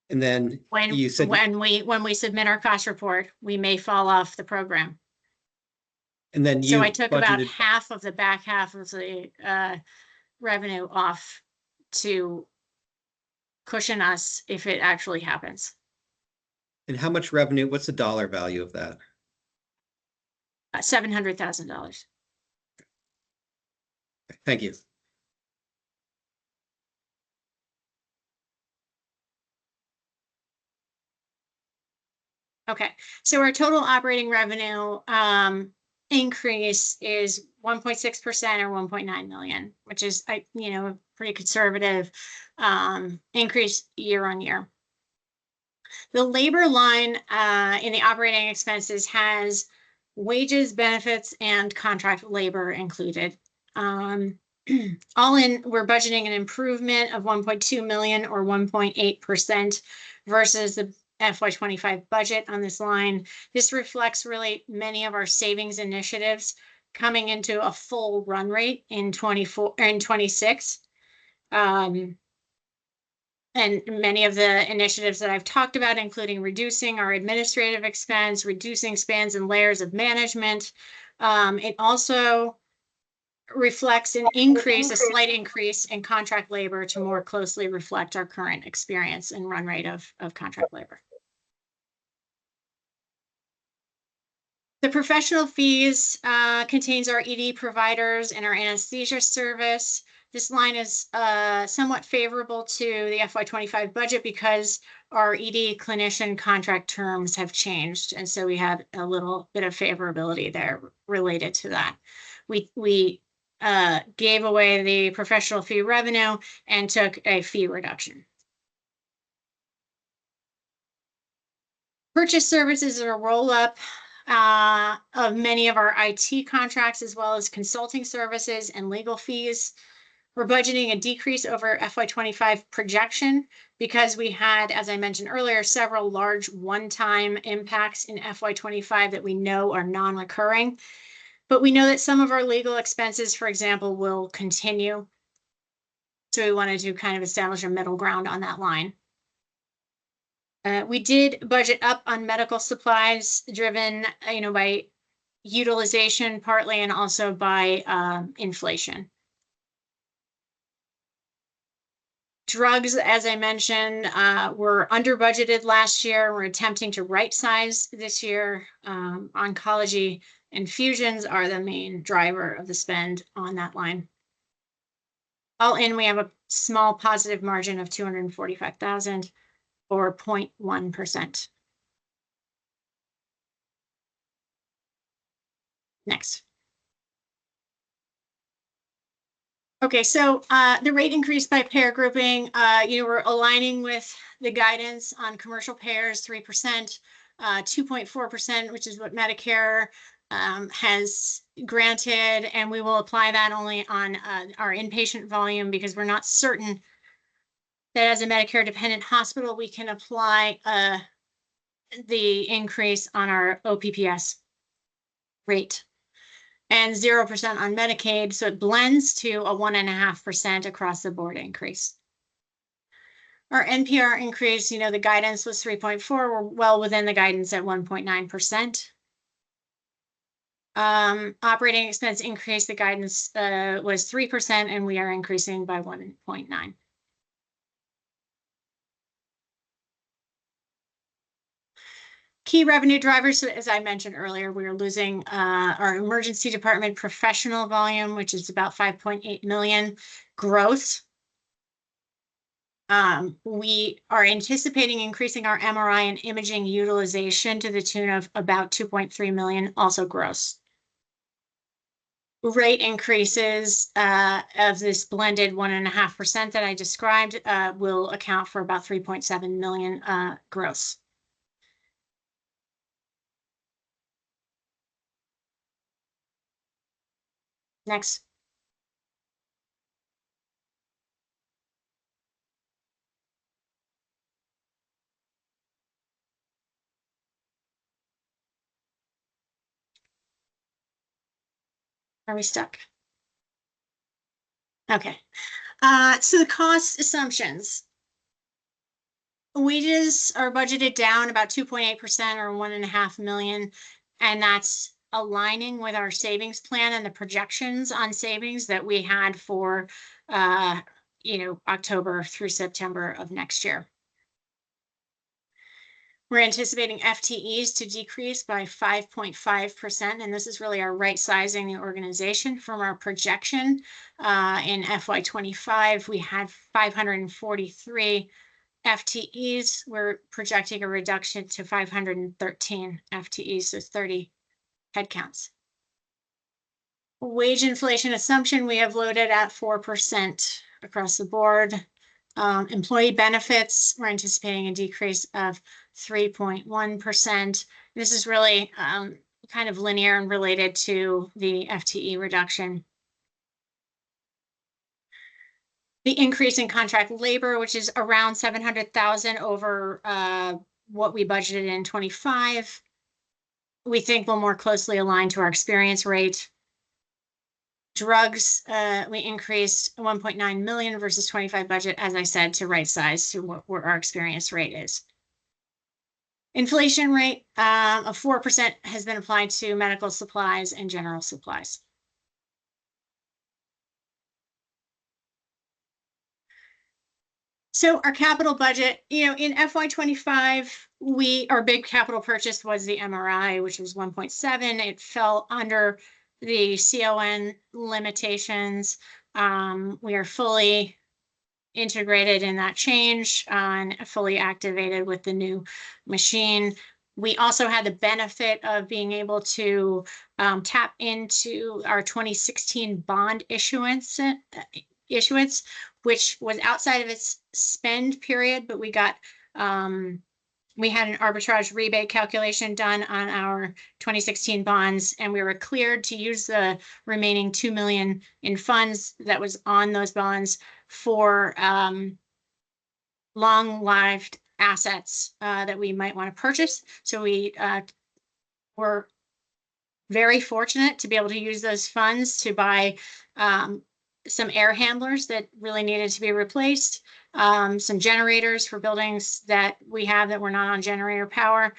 And then you said when we submit our cost report, we may fall off the program. And then so I took about half of the back half of the revenue off to cushion us if it actually happens. And how much revenue? What's the dollar value of that? $700,000. Thank you. Okay, so our total operating revenue increase is 1.6% or 1.9 million, which is a pretty conservative increase year on year. The labor line in the operating expenses has wages, benefits, and contract labor included. All in, we're budgeting an improvement of 1.2 million or 1.8% versus the FY25 budget on this line. This reflects really many of our savings initiatives coming into a full run rate in 24 and 26. And many of the initiatives that I've talked about, including reducing our administrative expense, reducing spans and layers of management. It also reflects an increase, a slight increase in contract labor to more closely reflect our current experience and run rate of contract labor. The professional fees contains our ED providers and our anesthesia service. This line is somewhat favorable to the FY25 budget because our ED clinician contract terms have changed. And so we had a little bit of favorability there related to that. We gave away the professional fee revenue and took a fee reduction. Purchase services are a roll-up of many of our IT contracts, as well as consulting services and legal fees. We're budgeting a decrease over FY25 projection because we had, as I mentioned earlier, several large one-time impacts in FY25 that we know are non-recurring. But we know that some of our legal expenses, for example, will continue. So we wanted to kind of establish a middle ground on that line. We did budget up on medical supplies driven, by utilization partly and also by inflation. Drugs, as I mentioned, were under budgeted last year. We're attempting to right size this year. Oncology infusions are the main driver of the spend on that line. All in, we have a small positive margin of $245,000 or 0.1%. Next. Okay, so the rate increase by payer grouping, we're aligning with the guidance on commercial payers, 3%, 2.4%, which is what Medicare has granted, and we will apply that only on our inpatient volume because we're not certain that as a Medicare dependent hospital, we can apply the increase on our OPPS rate. And 0% on Medicaid, so it blends to a 1.5% across the board increase. Our NPR increase, the guidance was 3.4. We're well within the guidance at 1.9%. Operating expense increase, the guidance was 3%, and we are increasing by 1.9%. Key revenue drivers, as I mentioned earlier, we are losing our emergency department professional volume, which is about 5.8 million growth. We are anticipating increasing our MRI and imaging utilization to the tune of about 2.3 million, also gross. Rate increases of this blended 1.5% that I described will account for about 3.7 million gross. Next. Are we stuck? Okay. So the cost assumptions. Wages are budgeted down about 2.8% or 1.5 million, and that's aligning with our savings plan and the projections on savings that we had for, October through September of next year. We're anticipating FTEs to decrease by 5.5%, and this is really our right sizing the organization from our projection. In FY25, we had 543 FTEs. We're projecting a reduction to 513 FTEs, so 30 headcounts. Wage inflation assumption we have loaded at 4% across the board. Employee benefits, we're anticipating a decrease of 3.1%. This is really kind of linear and related to the FTE reduction. The increase in contract labor, which is around 700,000 over what we budgeted in 25, we think will more closely align to our experience rate. Drugs, we increased 1.9 million versus 25 budget, as I said, to right size to what our experience rate is. Inflation rate of 4% has been applied to medical supplies and general supplies. So our capital budget, in FY25, our big capital purchase was the MRI, which was 1.7. It fell under the CON limitations. We are fully integrated in that change and fully activated with the new machine. We also had the benefit of being able to tap into our 2016 bond issuance, which was outside of its spend period, but we got we had an arbitrage rebate calculation done on our 2016 bonds, and we were cleared to use the remaining 2 million in funds that was on those bonds for long-lived assets that we might want to purchase. So we were very fortunate to be able to use those funds to buy some air handlers that really needed to be replaced, some generators for buildings that we have that were not on generator power.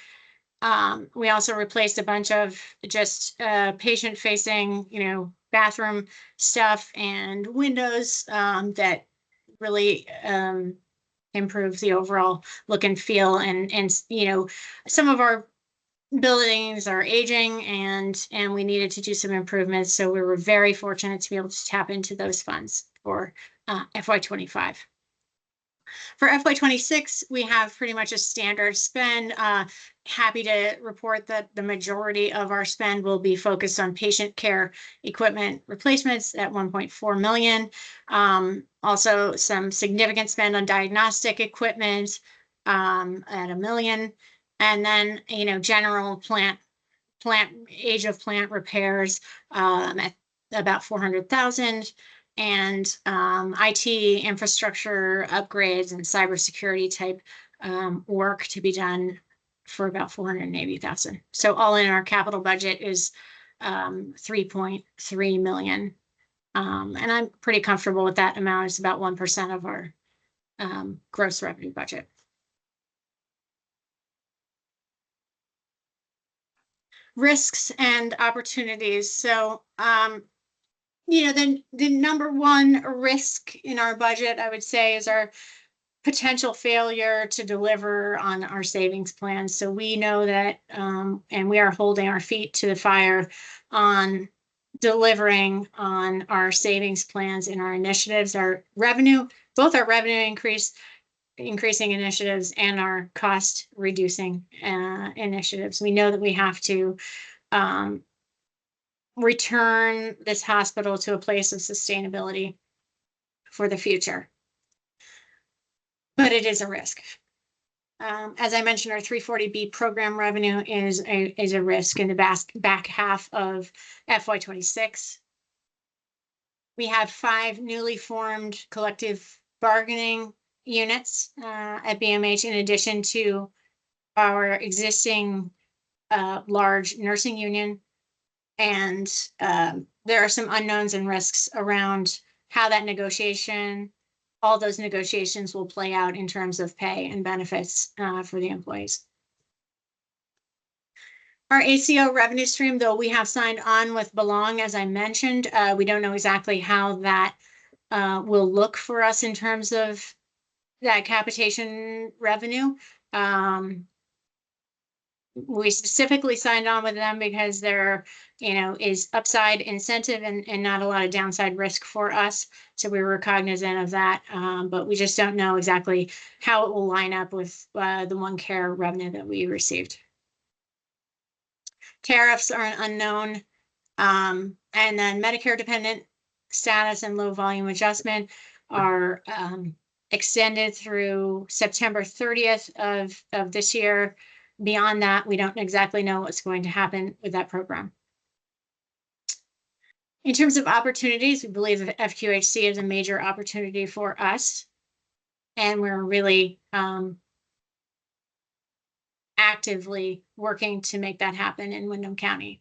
We also replaced a bunch of just patient-facing, bathroom stuff and windows that really improve the overall look and feel. And some of our buildings are aging and we needed to do some improvements. So we were very fortunate to be able to tap into those funds for FY25. For FY26, we have pretty much a standard spend. Happy to report that the majority of our spend will be focused on patient care equipment replacements at 1.4 million. Also some significant spend on diagnostic equipment at $1 million. And then, general plant age of plant repairs at about 400,000, and IT infrastructure upgrades and cybersecurity type work to be done for about 480,000. So all in, our capital budget is 3.3 million. And I'm pretty comfortable with that amount. It's about 1% of our gross revenue budget. Risks and opportunities. So, the number one risk in our budget, I would say, is our potential failure to deliver on our savings plan. So we know that, and we are holding our feet to the fire on delivering on our savings plans and our initiatives, our revenue, both our revenue increasing initiatives and our cost reducing initiatives. We know that we have to return this hospital to a place of sustainability for the future. But it is a risk. As I mentioned, our 340B program revenue is a risk in the back half of FY26. We have 5 newly formed collective bargaining units at BMH, in addition to our existing large nursing union. And there are some unknowns and risks around how that all those negotiations will play out in terms of pay and benefits for the employees. Our ACO revenue stream, though we have signed on with Belong, as I mentioned, we don't know exactly how that will look for us in terms of that capitation revenue. We specifically signed on with them because there, is upside incentive and not a lot of downside risk for us. So we were cognizant of that, but we just don't know exactly how it will line up with the OneCare revenue that we received. Tariffs are an unknown, and then Medicare dependent status and low volume adjustment are extended through September 30th of this year. Beyond that, we don't exactly know what's going to happen with that program. In terms of opportunities, we believe that FQHC is a major opportunity for us, and we're really actively working to make that happen in Windham County.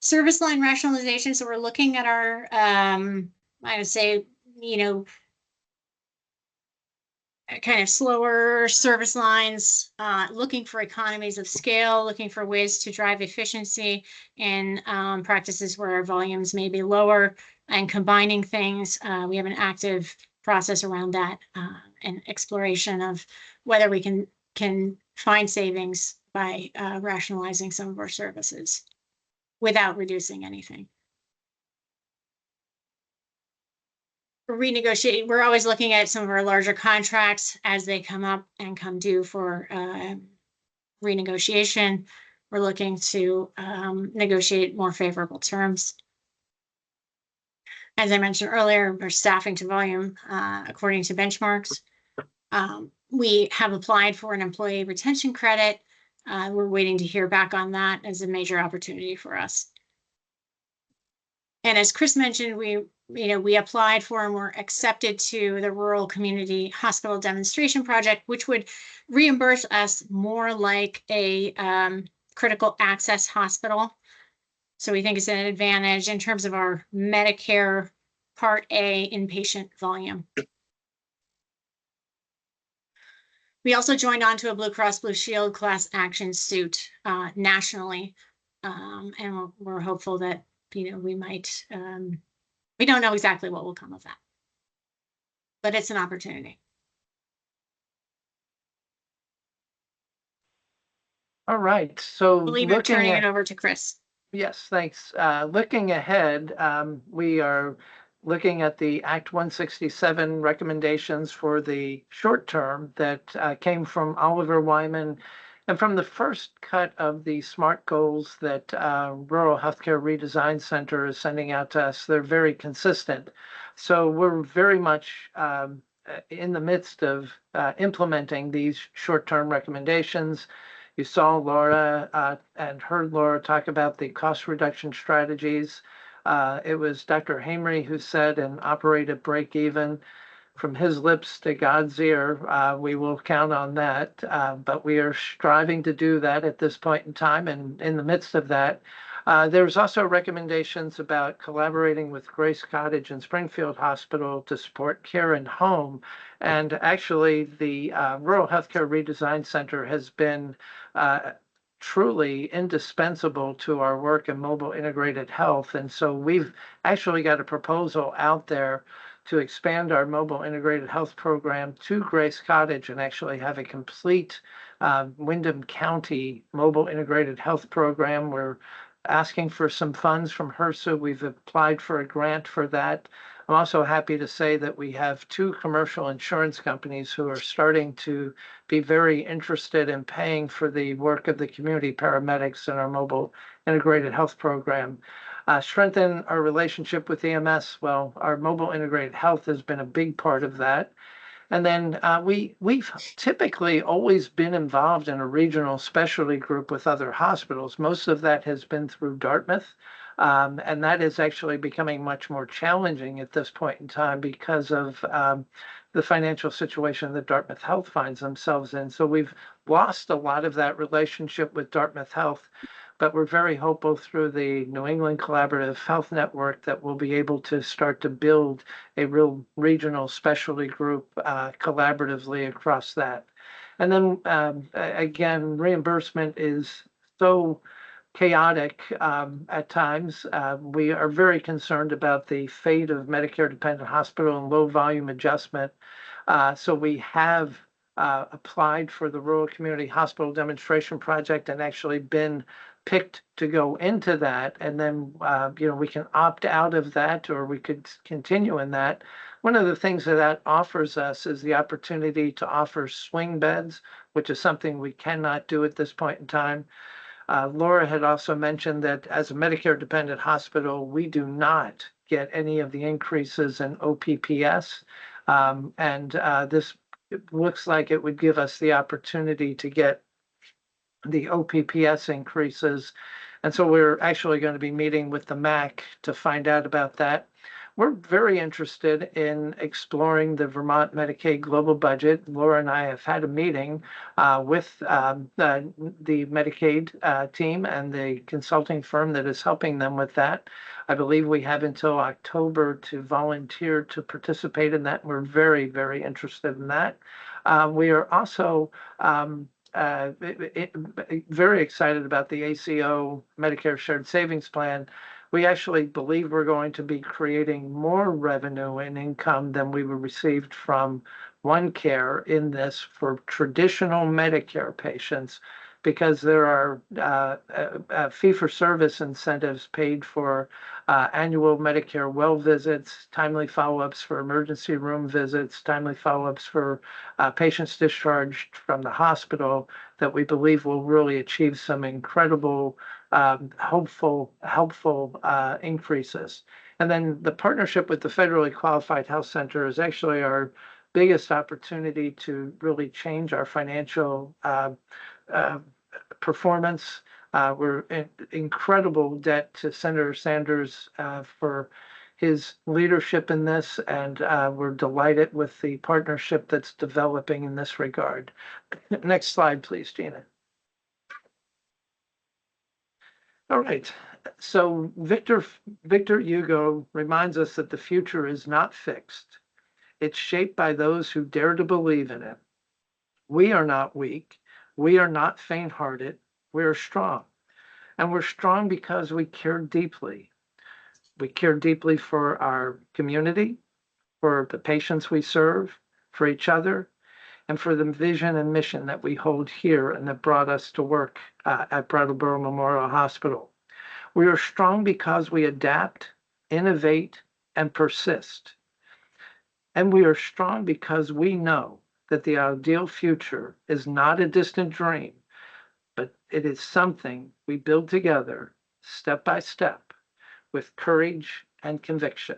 Service line rationalization. So we're looking at our, I would say, kind of slower service lines, looking for economies of scale, looking for ways to drive efficiency in practices where our volumes may be lower, and combining things. We have an active process around that and exploration of whether we can find savings by rationalizing some of our services without reducing anything. Renegotiate. We're always looking at some of our larger contracts as they come up and come due for renegotiation. We're looking to negotiate more favorable terms. As I mentioned earlier, we're staffing to volume according to benchmarks. We have applied for an employee retention credit. We're waiting to hear back on that as a major opportunity for us. And as Chris mentioned, we applied for and were accepted to the Rural Community Hospital Demonstration Project, which would reimburse us more like a critical access hospital. So we think it's an advantage in terms of our Medicare Part A inpatient volume. We also joined on to a Blue Cross Blue Shield class action suit nationally. And we're hopeful that we might, we don't know exactly what will come of that, but it's an opportunity. All right, so I believe I'm turning it over to Chris. Yes, thanks. Looking ahead, we are looking at the Act 167 recommendations for the short term that came from Oliver Wyman and from the first cut of the SMART goals that Rural Healthcare Redesign Center is sending out to us. They're very consistent. So we're very much in the midst of implementing these short-term recommendations. You saw Laura and heard Laura talk about the cost reduction strategies. It was Dr. Hamery who said and operate at break even. From his lips to God's ear, we will count on that. But we are striving to do that at this point in time. And in the midst of that, there's also recommendations about collaborating with Grace Cottage and Springfield Hospital to support care in home. And actually, the Rural Healthcare Redesign Center has been truly indispensable to our work in mobile integrated health. And so we've actually got a proposal out there to expand our mobile integrated health program to Grace Cottage and actually have a complete Windham County mobile integrated health program. We're asking for some funds from HRSA. We've applied for a grant for that. I'm also happy to say that we have 2 commercial insurance companies who are starting to be very interested in paying for the work of the community paramedics in our mobile integrated health program. Strengthen our relationship with EMS. Well, our mobile integrated health has been a big part of that. And then we've typically always been involved in a regional specialty group with other hospitals. Most of that has been through Dartmouth. And that is actually becoming much more challenging at this point in time because of the financial situation that Dartmouth Health finds themselves in. So we've lost a lot of that relationship with Dartmouth Health, but we're very hopeful through the New England Collaborative Health Network that we'll be able to start to build a real regional specialty group collaboratively across that. And then again, reimbursement is so chaotic at times. We are very concerned about the fate of Medicare dependent hospital and low volume adjustment. So we have applied for the Rural Community Hospital Demonstration Project and actually been picked to go into that. And then, we can opt out of that or we could continue in that. One of the things that offers us is the opportunity to offer swing beds, which is something we cannot do at this point in time. Laura had also mentioned that as a Medicare dependent hospital, we do not get any of the increases in OPPS. This looks like it would give us the opportunity to get the OPPS increases. And so we're actually going to be meeting with the MAC to find out about that. we're very interested in exploring the Vermont Medicaid global budget. Laura and I have had a meeting with the Medicaid team and the consulting firm that is helping them with that. I believe we have until October to volunteer to participate in that. We're very, very interested in that. We are also very excited about the ACO Medicare Shared Savings Plan. We actually believe we're going to be creating more revenue and income than we received from OneCare in this for traditional Medicare patients, because there are fee-for-service incentives paid for annual Medicare well visits, timely follow-ups for emergency room visits, timely follow-ups for patients discharged from the hospital, that we believe will really achieve some incredible helpful increases. And then the partnership with the Federally Qualified Health Center is actually our biggest opportunity to really change our financial performance. We're in incredible debt to Senator Sanders for his leadership in this, and we're delighted with the partnership that's developing in this regard. Next slide, please, Gina. All right. So Victor Hugo reminds us that the future is not fixed. It's shaped by those who dare to believe in it. We are not weak. We are not faint-hearted. We are strong. And we're strong because we care deeply. We care deeply for our community, for the patients we serve, for each other, and for the vision and mission that we hold here and that brought us to work at Brattleboro Memorial Hospital. We are strong because we adapt, innovate, and persist. And we are strong because we know that the ideal future is not a distant dream, but it is something we build together, step by step, with courage and conviction.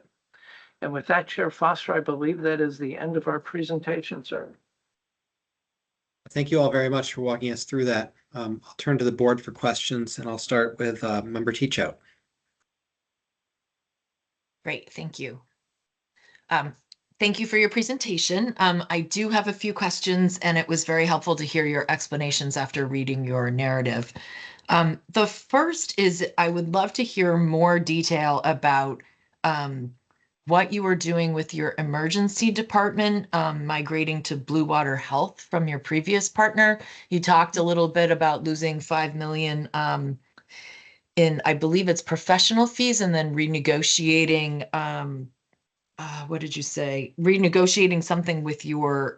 And with that, Chair Foster, I believe that is the end of our presentation, sir. Thank you all very much for walking us through that. I'll turn to the board for questions, and I'll start with Member Teachout. Great, thank you. Thank you for your presentation. I do have a few questions, and it was very helpful to hear your explanations after reading your narrative. The first is I would love to hear more detail about what you were doing with your emergency department, migrating to Blue Water Health from your previous partner. You talked a little bit about losing $5 million in, I believe it's professional fees, and then renegotiating, what did you say? Renegotiating something with your,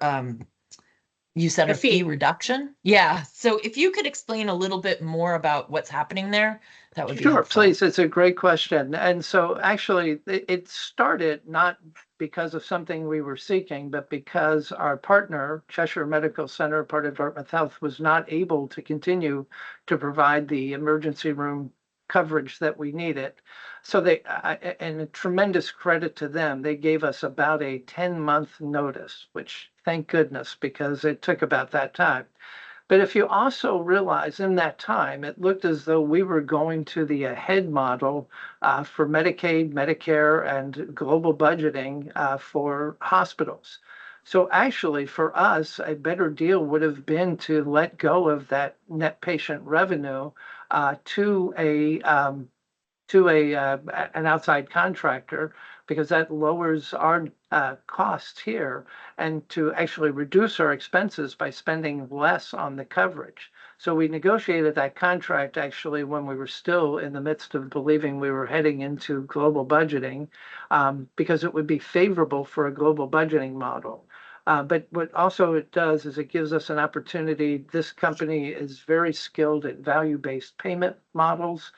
you said a fee reduction? Yeah. So if you could explain a little bit more about what's happening there, that would be helpful. Sure, please. It's a great question. And so actually it started not because of something we were seeking, but because our partner, Cheshire Medical Center, part of Dartmouth Health, was not able to continue to provide the emergency room coverage that we needed. So they, and a tremendous credit to them, they gave us about a 10-month notice, which thank goodness, because it took about that time. But if you also realize in that time, it looked as though we were going to the ahead model for Medicaid, Medicare, and global budgeting for hospitals. So actually, for us, a better deal would have been to let go of that net patient revenue to an outside contractor, because that lowers our costs here, and to actually reduce our expenses by spending less on the coverage. So we negotiated that contract actually when we were still in the midst of believing we were heading into global budgeting, because it would be favorable for a global budgeting model. But what also it does is it gives us an opportunity. This company is very skilled at value-based payment models,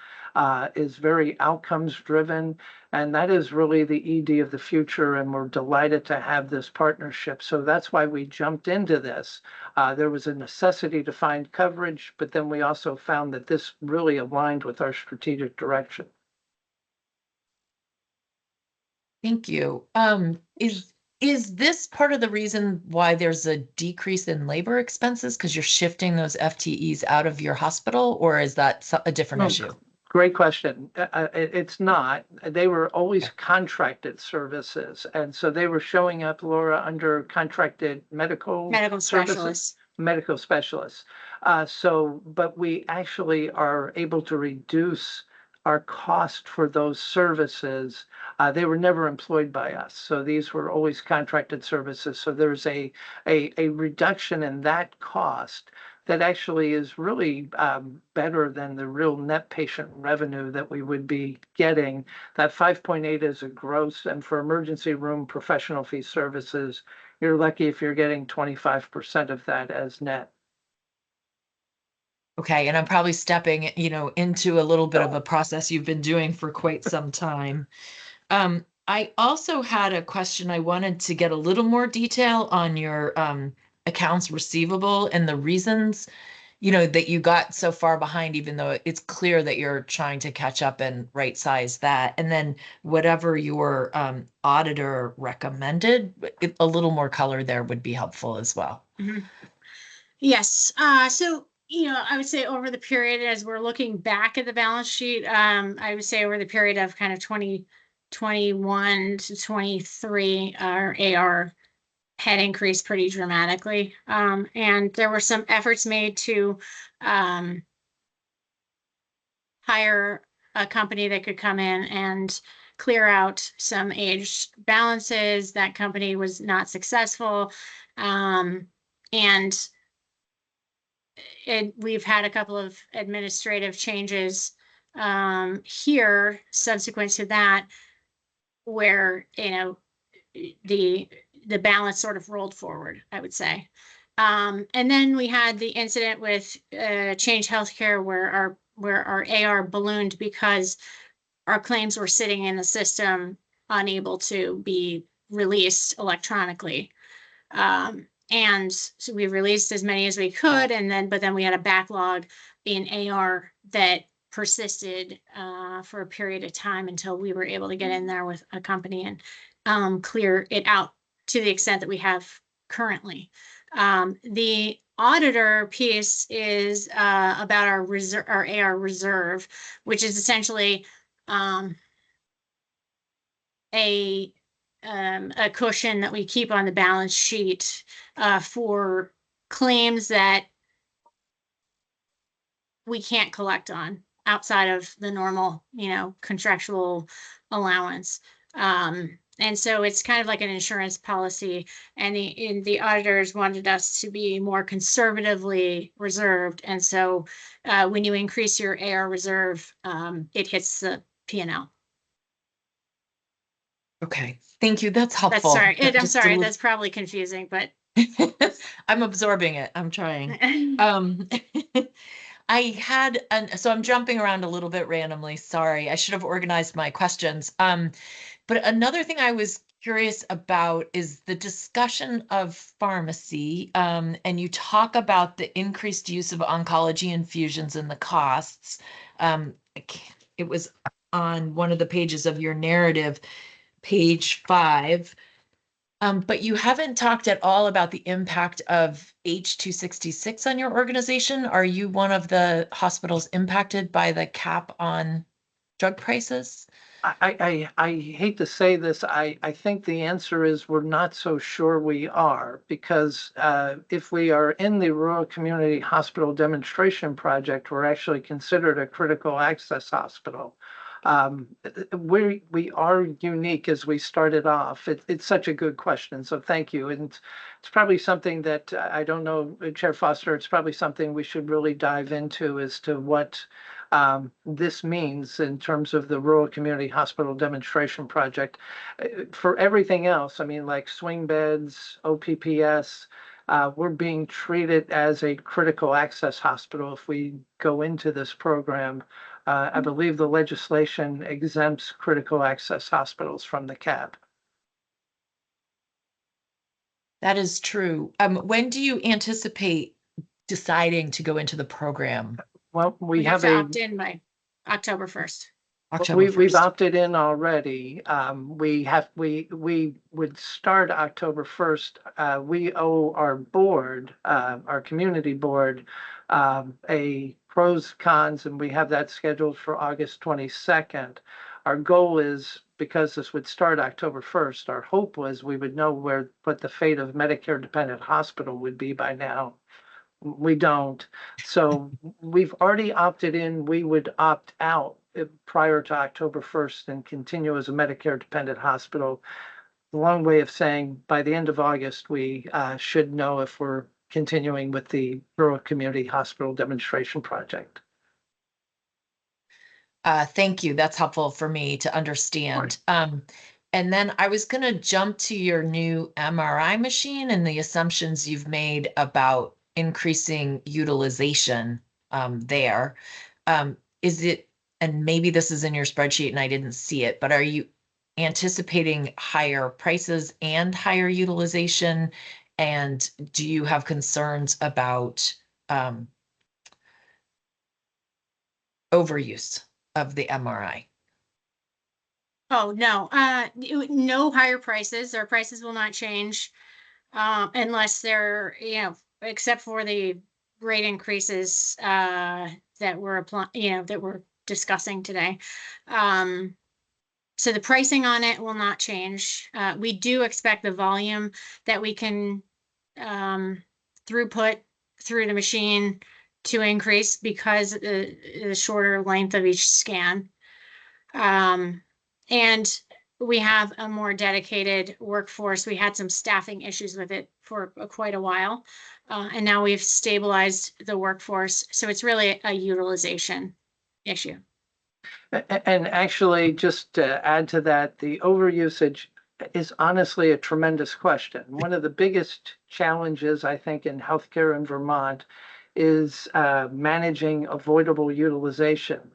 is very outcomes driven, and that is really the ED of the future, and we're delighted to have this partnership. So that's why we jumped into this. There was a necessity to find coverage, but then we also found that this really aligned with our strategic direction. Thank you. Is this part of the reason why there's a decrease in labor expenses, because you're shifting those FTEs out of your hospital, or is that a different issue? Great question. It's not. They were always contracted services. And so they were showing up, Laura, under contracted medical Medical services, specialists. medical specialists. But we actually are able to reduce our cost for those services. They were never employed by us. So these were always contracted services. So there's a reduction in that cost that actually is really better than the real net patient revenue that we would be getting. That 5.8 is a gross, and for emergency room professional fee services, you're lucky if you're getting 25% of that as net. Okay, and I'm probably stepping, into a little bit of a process you've been doing for quite some time. I also had a question. I wanted to get a little more detail on your accounts receivable and the reasons, that you got so far behind, even though it's clear that you're trying to catch up and right size that. And then whatever your auditor recommended, a little more color there would be helpful as well. Mhm. Yes, so, I would say over the period, as we're looking back at the balance sheet, I would say over the period of kind of 2021 to 23, our AR had increased pretty dramatically. And there were some efforts made to hire a company that could come in and clear out some aged balances. That company was not successful. And we've had a couple of administrative changes here subsequent to that, where the balance sort of rolled forward, I would say. And then we had the incident with Change Healthcare, where our AR ballooned because our claims were sitting in the system, unable to be released electronically. And so we released as many as we could, but then we had a backlog in AR that persisted for a period of time until we were able to get in there with a company and clear it out to the extent that we have currently. The auditor piece is about our AR reserve, which is essentially a cushion that we keep on the balance sheet for claims that we can't collect on outside of the normal, contractual allowance. And so it's kind of like an insurance policy, and the auditors wanted us to be more conservatively reserved. And so when you increase your AR reserve, it hits the P&L. Okay, thank you. That's helpful. I'm sorry, that's probably confusing, but I'm absorbing it. I'm trying. So I'm jumping around a little bit randomly. Sorry, I should have organized my questions. But another thing I was curious about is the discussion of pharmacy. And you talk about the increased use of oncology infusions and the costs. It was on one of the pages of your narrative, page 5. But you haven't talked at all about the impact of H266 on your organization. Are you one of the hospitals impacted by the cap on drug prices? I hate to say this. I think the answer is we're not so sure we are, because if we are in the Rural Community Hospital Demonstration Project, we're actually considered a critical access hospital. We are unique as we started off. It's such a good question, so thank you. And it's probably something that I don't know, Chair Foster, it's probably something we should really dive into as to what this means in terms of the Rural Community Hospital Demonstration Project. For everything else, I mean, like swing beds, OPPS, we're being treated as a critical access hospital if we go into this program. I believe the legislation exempts critical access hospitals from the cap. That is true. When do you anticipate deciding to go into the program? Well, we have to opt in by October 1st. We've opted in already. We would start October 1st. We owe our board, our community board, a pros, cons, and we have that scheduled for August 22nd. Our goal is, because this would start October 1st, our hope was we would know what the fate of Medicare dependent hospital would be by now. We don't. So we've already opted in. We would opt out prior to October 1st and continue as a Medicare dependent hospital. A long way of saying by the end of August, we should know if we're continuing with the Rural Community Hospital Demonstration Project. Thank you. That's helpful for me to understand. And then I was going to jump to your new MRI machine and the assumptions you've made about increasing utilization there. Is it, and maybe this is in your spreadsheet and I didn't see it, but are you anticipating higher prices and higher utilization? And do you have concerns about overuse of the MRI? Oh, no, no higher prices. Our prices will not change unless they're, except for the rate increases that we're applying, that we're discussing today. So the pricing on it will not change. We do expect the volume that we can throughput through the machine to increase because the shorter length of each scan. And we have a more dedicated workforce. We had some staffing issues with it for quite a while. And now we've stabilized the workforce. So it's really a utilization issue. And actually, just to add to that, the overusage is honestly a tremendous question. One of the biggest challenges, I think, in healthcare in Vermont is managing avoidable utilization.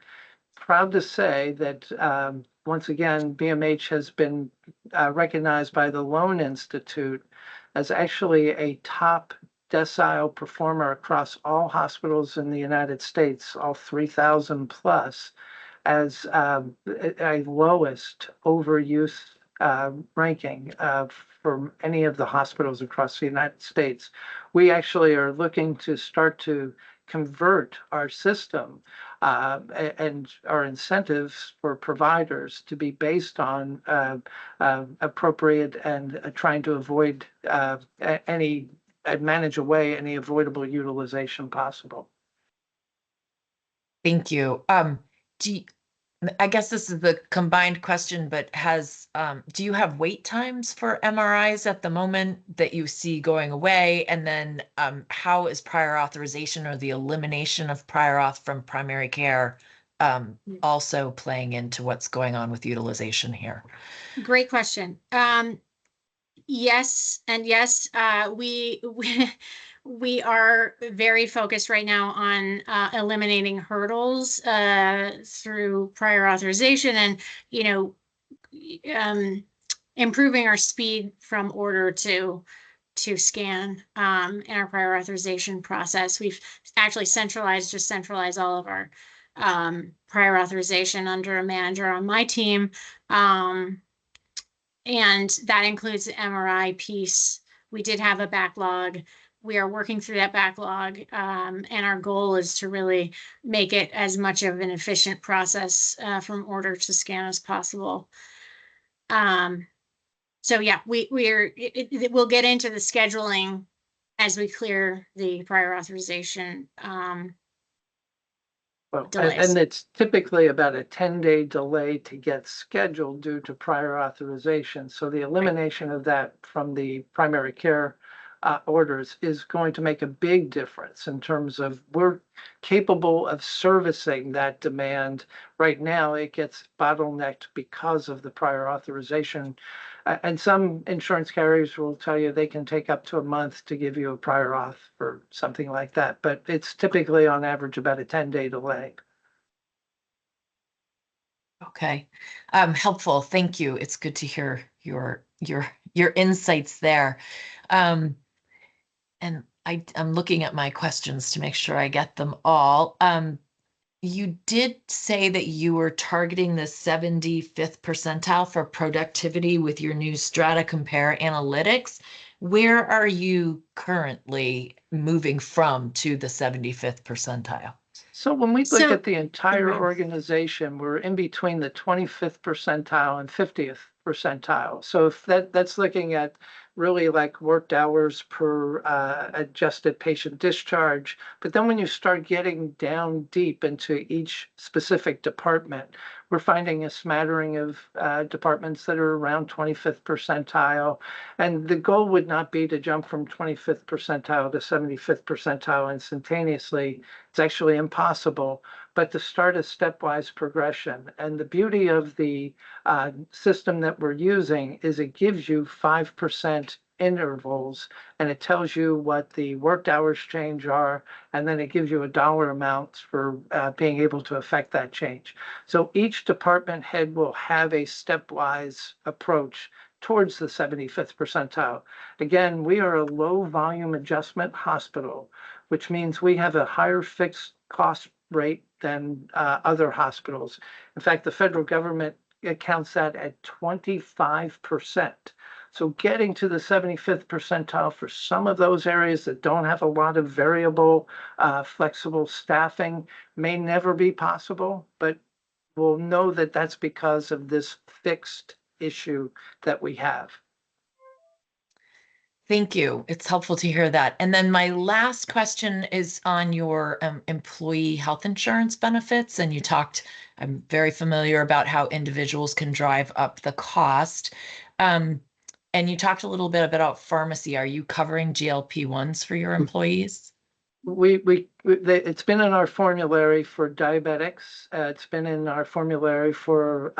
Proud to say that once again, BMH has been recognized by the Loan Institute as actually a top decile performer across all hospitals in the United States, all 3,000 plus, as a lowest overuse ranking for any of the hospitals across the United States. We actually are looking to start to convert our system and our incentives for providers to be based on appropriate and trying to avoid any and manage away any avoidable utilization possible. Thank you. I guess this is the combined question, but do you have wait times for MRIs at the moment that you see going away? And then how is prior authorization or the elimination of prior auth from primary care also playing into what's going on with utilization here? Great question. Yes, and yes, we are very focused right now on eliminating hurdles through prior authorization and, improving our speed from order to scan in our prior authorization process. We've actually centralized all of our prior authorization under a manager on my team. And that includes the MRI piece. We did have a backlog. We are working through that backlog. And our goal is to really make it as much of an efficient process from order to scan as possible. So yeah, we'll get into the scheduling as we clear the prior authorization delays. And it's typically about a 10-day delay to get scheduled due to prior authorization. So the elimination of that from the primary care orders is going to make a big difference in terms of we're capable of servicing that demand. Right now, it gets bottlenecked because of the prior authorization. And some insurance carriers will tell you they can take up to a month to give you a prior auth for something like that. But it's typically on average about a 10-day delay. Okay, helpful. Thank you. It's good to hear your insights there. And I'm looking at my questions to make sure I get them all. You did say that you were targeting the 75th percentile for productivity with your new Strata Compare analytics. Where are you currently moving from to the 75th percentile? So when we look So- at the entire Mhm. organization, we're in between the 25th percentile and 50th percentile. So if that's looking at really like worked hours per adjusted patient discharge. But then when you start getting down deep into each specific department, we're finding a smattering of departments that are around 25th percentile. And the goal would not be to jump from 25th percentile to 75th percentile instantaneously. It's actually impossible, but to start a stepwise progression. And the beauty of the system that we're using is it gives you 5% intervals, and it tells you what the worked hours change are, and then it gives you a dollar amount for being able to affect that change. So each department head will have a stepwise approach towards the 75th percentile. Again, we are a low volume adjustment hospital, which means we have a higher fixed cost rate than other hospitals. In fact, the federal government counts that at 25%. So getting to the 75th percentile for some of those areas that don't have a lot of variable, flexible staffing may never be possible, but we'll know that that's because of this fixed issue that we have. Thank you. It's helpful to hear that. And then my last question is on your employee health insurance benefits. And you talked, I'm very familiar about how individuals can drive up the cost. And you talked a little bit about pharmacy. Are you covering GLP-1s for your employees? It's been in our formulary for diabetics. It's been in our formulary for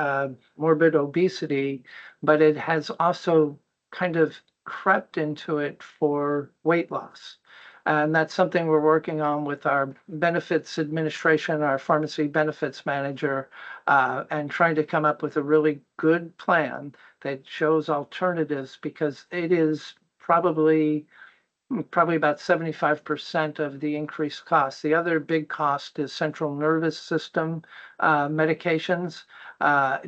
morbid obesity, but it has also kind of crept into it for weight loss. And that's something we're working on with our benefits administration, our pharmacy benefits manager, and trying to come up with a really good plan that shows alternatives, because it is probably about 75% of the increased cost. The other big cost is central nervous system medications.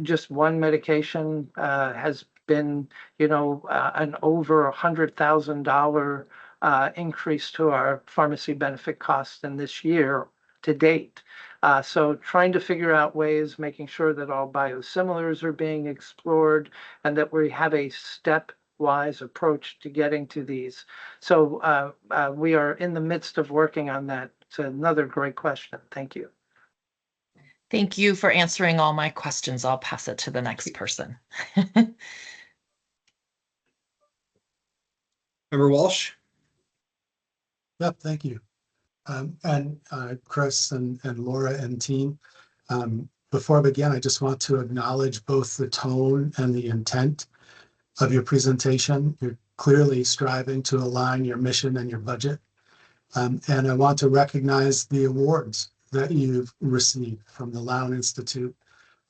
Just one medication has been, an over $100,000 increase to our pharmacy benefit costs in this year to date. So trying to figure out ways, making sure that all biosimilars are being explored and that we have a stepwise approach to getting to these. So we are in the midst of working on that. It's another great question. Thank you. Thank you for answering all my questions. I'll pass it to the next person. Member Walsh? Yep, thank you. And Chris and Laura and team, before I begin, I just want to acknowledge both the tone and the intent of your presentation. You're clearly striving to align your mission and your budget. And I want to recognize the awards that you've received from the Lown Institute.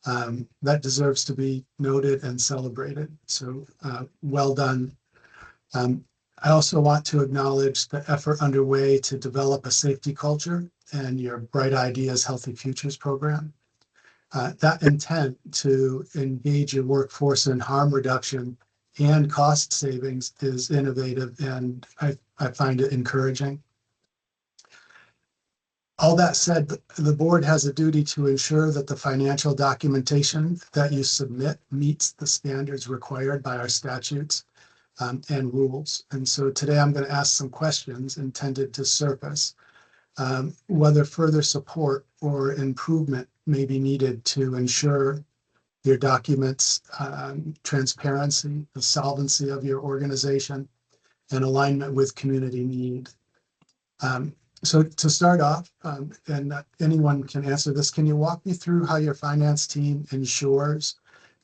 That deserves to be noted and celebrated. So well done. I also want to acknowledge the effort underway to develop a safety culture and your Bright Ideas Healthy Futures program. That intent to engage your workforce in harm reduction and cost savings is innovative, and I find it encouraging. All that said, the board has a duty to ensure that the financial documentation that you submit meets the standards required by our statutes and rules. And so today I'm going to ask some questions intended to surface whether further support or improvement may be needed to ensure your documents' transparency, the solvency of your organization, and alignment with community need. So to start off, and anyone can answer this, can you walk me through how your finance team ensures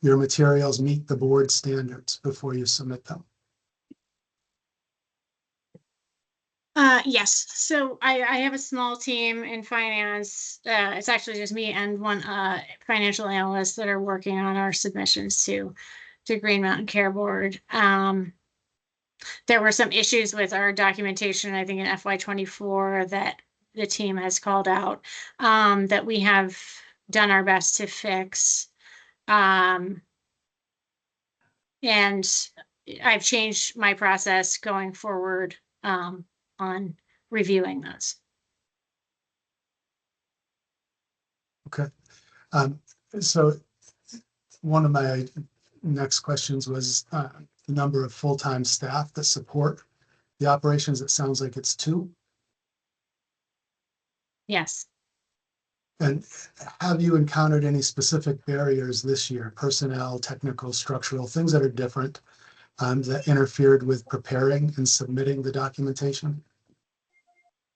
your materials meet the board standards before you submit them? Yes, so I have a small team in finance. It's actually just me and one financial analyst that are working on our submissions to Green Mountain Care Board. There were some issues with our documentation, I think in FY24, that the team has called out, that we have done our best to fix. And I've changed my process going forward on reviewing those. So one of my next questions was the number of full-time staff that support the operations. It sounds like it's 2. Yes. And have you encountered any specific barriers this year, personnel, technical, structural, things that are different that interfered with preparing and submitting the documentation?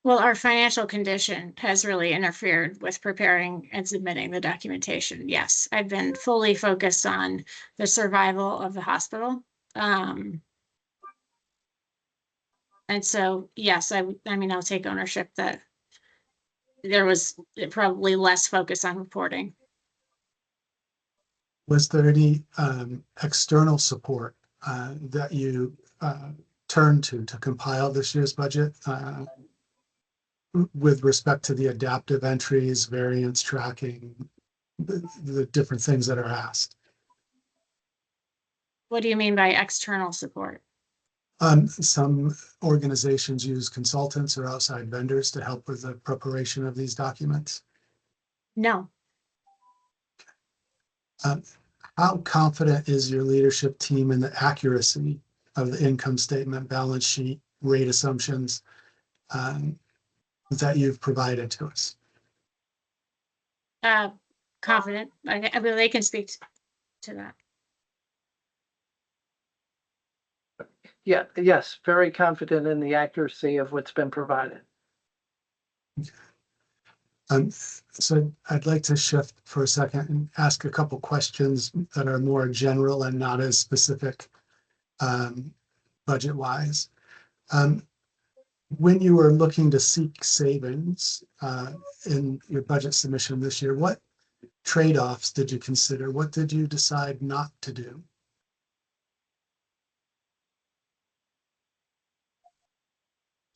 Well, our financial condition has really interfered with preparing and submitting the documentation. Yes, I've been fully focused on the survival of the hospital. And so, yes, I mean, I'll take ownership that there was probably less focus on reporting. Was there any external support that you turned to compile this year's budget with respect to the adaptive entries, variance tracking, the different things that are asked? What do you mean by external support? Some organizations use consultants or outside vendors to help with the preparation of these documents. No. How confident is your leadership team in the accuracy of the income statement, balance sheet, rate assumptions that you've provided to us? Confident. I mean, they can speak to that. Yeah, yes, very confident in the accuracy of what's been provided. So I'd like to shift for a second and ask a couple questions that are more general and not as specific budget-wise. When you were looking to seek savings in your budget submission this year, what trade-offs did you consider? What did you decide not to do?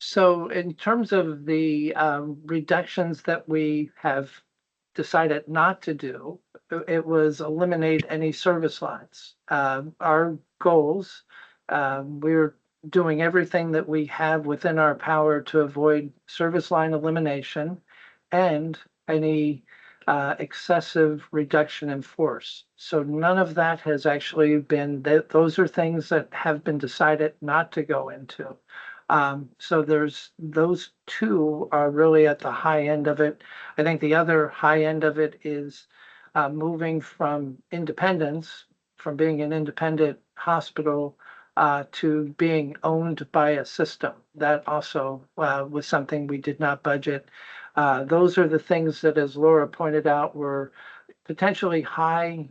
So in terms of the reductions that we have decided not to do, it was eliminate any service lines. Our goals, we're doing everything that we have within our power to avoid service line elimination and any excessive reduction in force. So none of that has actually been, those are things that have been decided not to go into. So there's those 2 are really at the high end of it. I think the other high end of it is moving from independence, from being an independent hospital to being owned by a system. That also was something we did not budget. Those are the things that, as Laura pointed out, were potentially high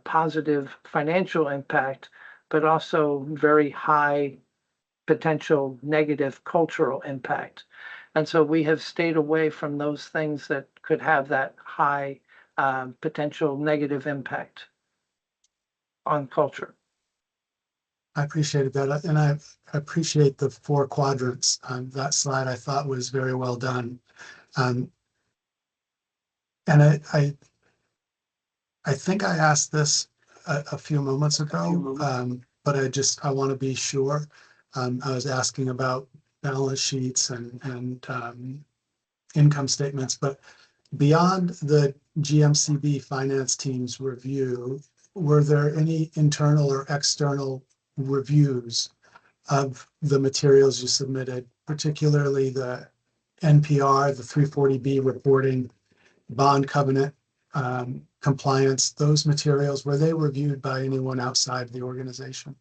positive financial impact, but also very high potential negative cultural impact. And so we have stayed away from those things that could have that high potential negative impact on culture. I appreciated that. And I appreciate the 4 quadrants. That slide I thought was very well done. And I think I asked this a few moments ago, but I want to be sure. I was asking about balance sheets and income statements, but beyond the GMCB finance team's review, were there any internal or external reviews of the materials you submitted, particularly the NPR, the 340B reporting, bond covenant compliance, those materials, were they reviewed by anyone outside the organization?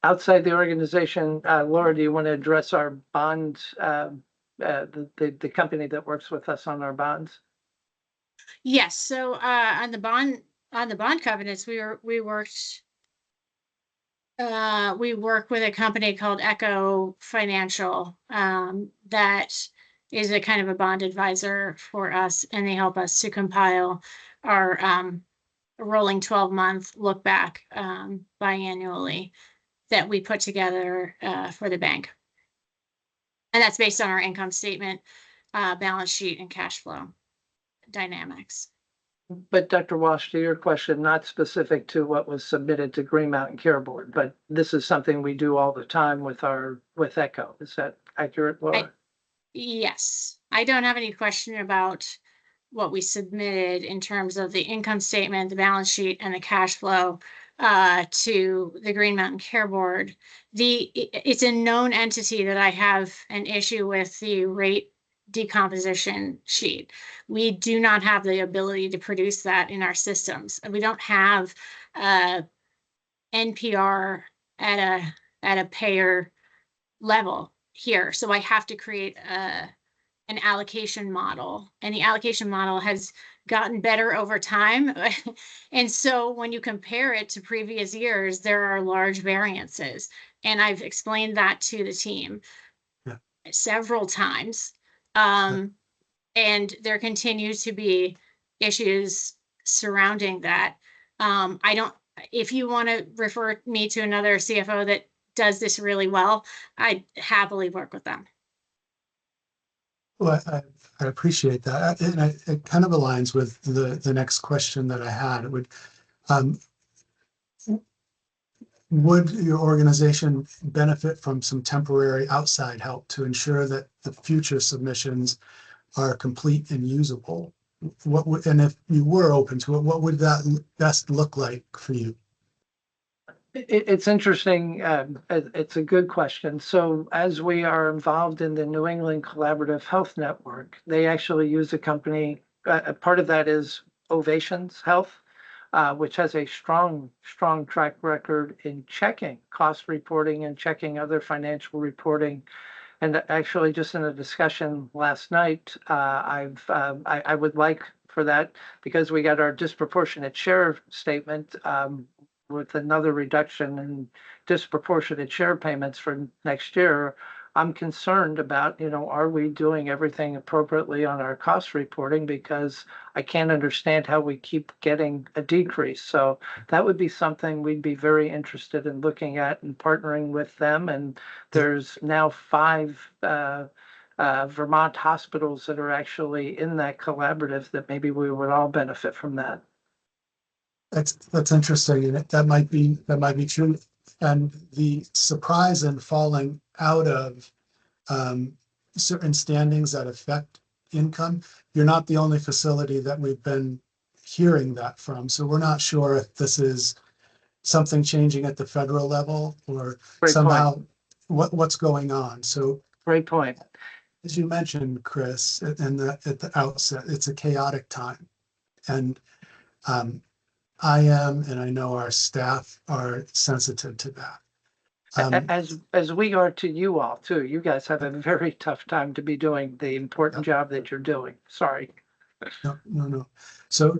Outside the organization, Laura, do you want to address our bonds, the company that works with us on our bonds? Yes. So on the bond covenants, we work with a company called Echo Financial that is a kind of a bond advisor for us, and they help us to compile our rolling 12-month look back biannually that we put together for the bank. And that's based on our income statement, balance sheet, and cash flow dynamics. But Dr. Walsh, to your question, not specific to what was submitted to Green Mountain Care Board, but this is something we do all the time with Echo. Is that accurate, Laura? Yes. I don't have any question about what we submitted in terms of the income statement, the balance sheet, and the cash flow to the Green Mountain Care Board. It's a known entity that I have an issue with the rate decomposition sheet. We do not have the ability to produce that in our systems. We don't have NPR at a payer level here. So I have to create an allocation model, and the allocation model has gotten better over time. And so when you compare it to previous years, there are large variances. And I've explained that to the team several times. And there continues to be issues surrounding that. If you want to refer me to another CFO that does this really well, I'd happily work with them. Well, I appreciate that. And it kind of aligns with the next question that I had. It would your organization benefit from some temporary outside help to ensure that the future submissions are complete and usable? And if you were open to it, what would that best look like for you? It's interesting. It's a good question. So as we are involved in the New England Collaborative Health Network, they actually use a company. Part of that is Ovations Health, which has a strong track record in checking cost reporting and checking other financial reporting. And actually, just in a discussion last night, I would like for that, because we got our disproportionate share statement with another reduction in disproportionate share payments for next year. I'm concerned about, are we doing everything appropriately on our cost reporting? Because I can't understand how we keep getting a decrease. So that would be something we'd be very interested in looking at and partnering with them. And there's now 5 Vermont hospitals that are actually in that collaborative that maybe we would all benefit from that. That's interesting, and that might be true. And the surprise in falling out of certain standings that affect income, you're not the only facility that we've been hearing that from. So we're not sure if this is something changing at the federal level or Great somehow point. what's going on. So Great point. as you mentioned, Chris, at the outset, it's a chaotic time, and I am, and I know our staff are sensitive to that. As we are to you all too. You guys have a very tough time to be doing the important job that you're doing. Sorry. No. So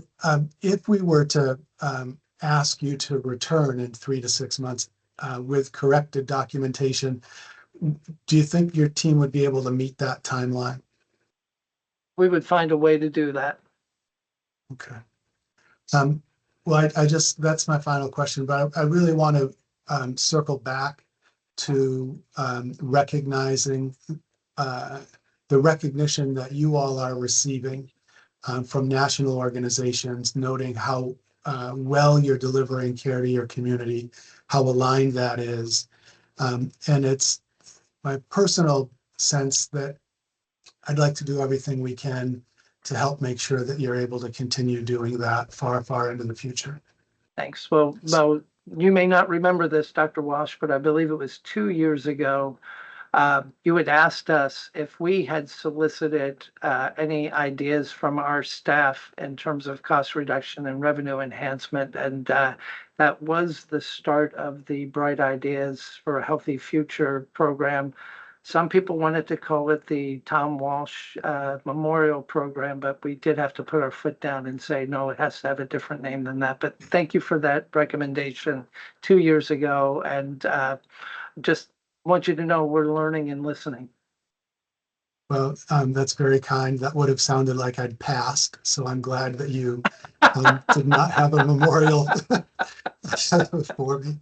if we were to ask you to return in 3 to 6 months with corrected documentation, do you think your team would be able to meet that timeline? We would find a way to do that. Okay. Well, I just, that's my final question, but I really want to circle back to recognizing the recognition that you all are receiving from national organizations, noting how well you're delivering care to your community, how aligned that is. And it's my personal sense that I'd like to do everything we can to help make sure that you're able to continue doing that far into the future. Thanks. Well, you may not remember this, Dr. Walsh, but I believe it was 2 years ago. You had asked us if we had solicited any ideas from our staff in terms of cost reduction and revenue enhancement. And that was the start of the Bright Ideas for a Healthy Future program. Some people wanted to call it the Tom Walsh Memorial Program, but we did have to put our foot down and say, no, it has to have a different name than that. But thank you for that recommendation 2 years ago. And just want you to know we're learning and listening. Well, that's very kind. That would have sounded like I'd passed. So I'm glad that you did not have a memorial for me.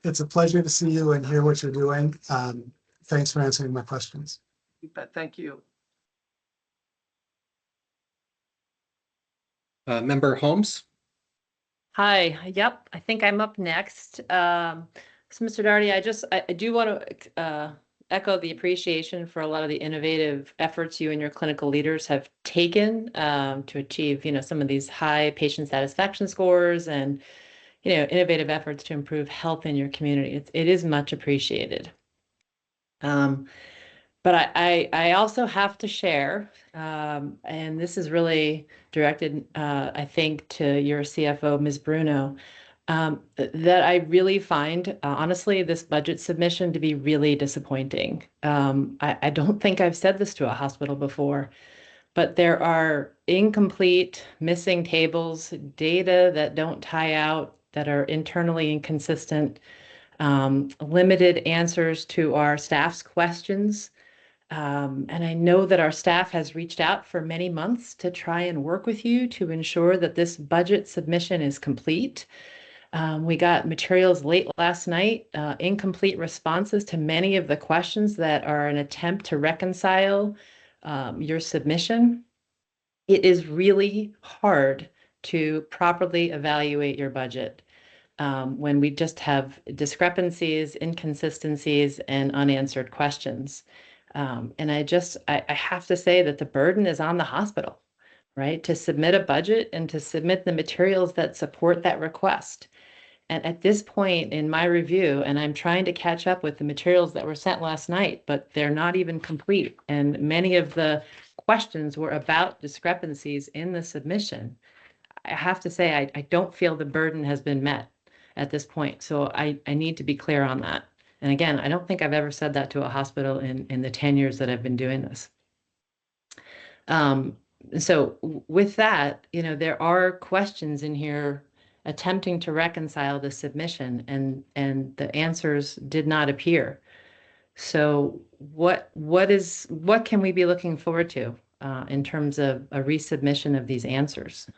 It's a pleasure to see you and hear what you're doing. Thanks for answering my questions. You bet. Thank you. Member Holmes? Hi, yep, I think I'm up next. So Mr. Darty, I do want to echo the appreciation for a lot of the innovative efforts you and your clinical leaders have taken to achieve, some of these high patient satisfaction scores and, innovative efforts to improve health in your community. It is much appreciated. But I also have to share, and this is really directed, I think, to your CFO, Ms. Bruno, that I really find, honestly, this budget submission to be really disappointing. I don't think I've said this to a hospital before, but there are incomplete, missing tables, data that don't tie out, that are internally inconsistent, limited answers to our staff's questions. And I know that our staff has reached out for many months to try and work with you to ensure that this budget submission is complete. We got materials late last night, incomplete responses to many of the questions that are an attempt to reconcile your submission. It is really hard to properly evaluate your budget when we just have discrepancies, inconsistencies, and unanswered questions. And I have to say that the burden is on the hospital, right? To submit a budget and to submit the materials that support that request. And at this point in my review, and I'm trying to catch up with the materials that were sent last night, but they're not even complete. And many of the questions were about discrepancies in the submission. I have to say, I don't feel the burden has been met at this point. So I need to be clear on that. And again, I don't think I've ever said that to a hospital in the 10 years that I've been doing this. So with that, there are questions in here attempting to reconcile the submission, and the answers did not appear. So what can we be looking forward to in terms of a resubmission of these answers?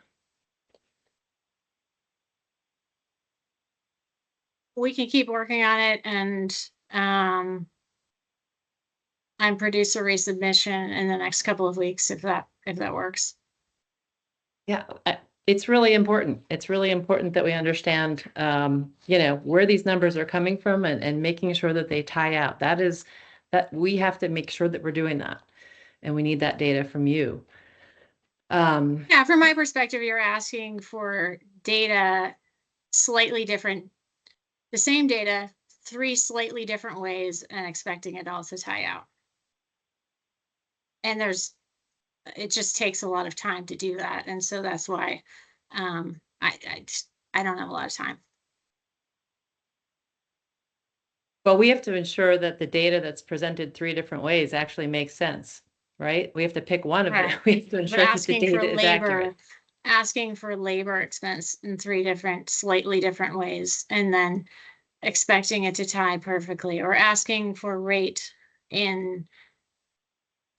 We can keep working on it and produce a resubmission in the next couple of weeks if that works. Yeah, it's really important. It's really important that we understand, where these numbers are coming from and making sure that they tie out. That we have to make sure that we're doing that, and we need that data from you. Yeah, from my perspective, you're asking for data slightly different, the same data, 3 slightly different ways, and expecting it all to tie out. And it just takes a lot of time to do that. And so that's why I don't have a lot of time. But we have to ensure that the data that's presented 3 different ways actually makes sense, right? We have to pick one of them. We have to ensure that the data is accurate. Asking for labor expense in 3 different, slightly different ways, and then expecting it to tie perfectly, or asking for rate in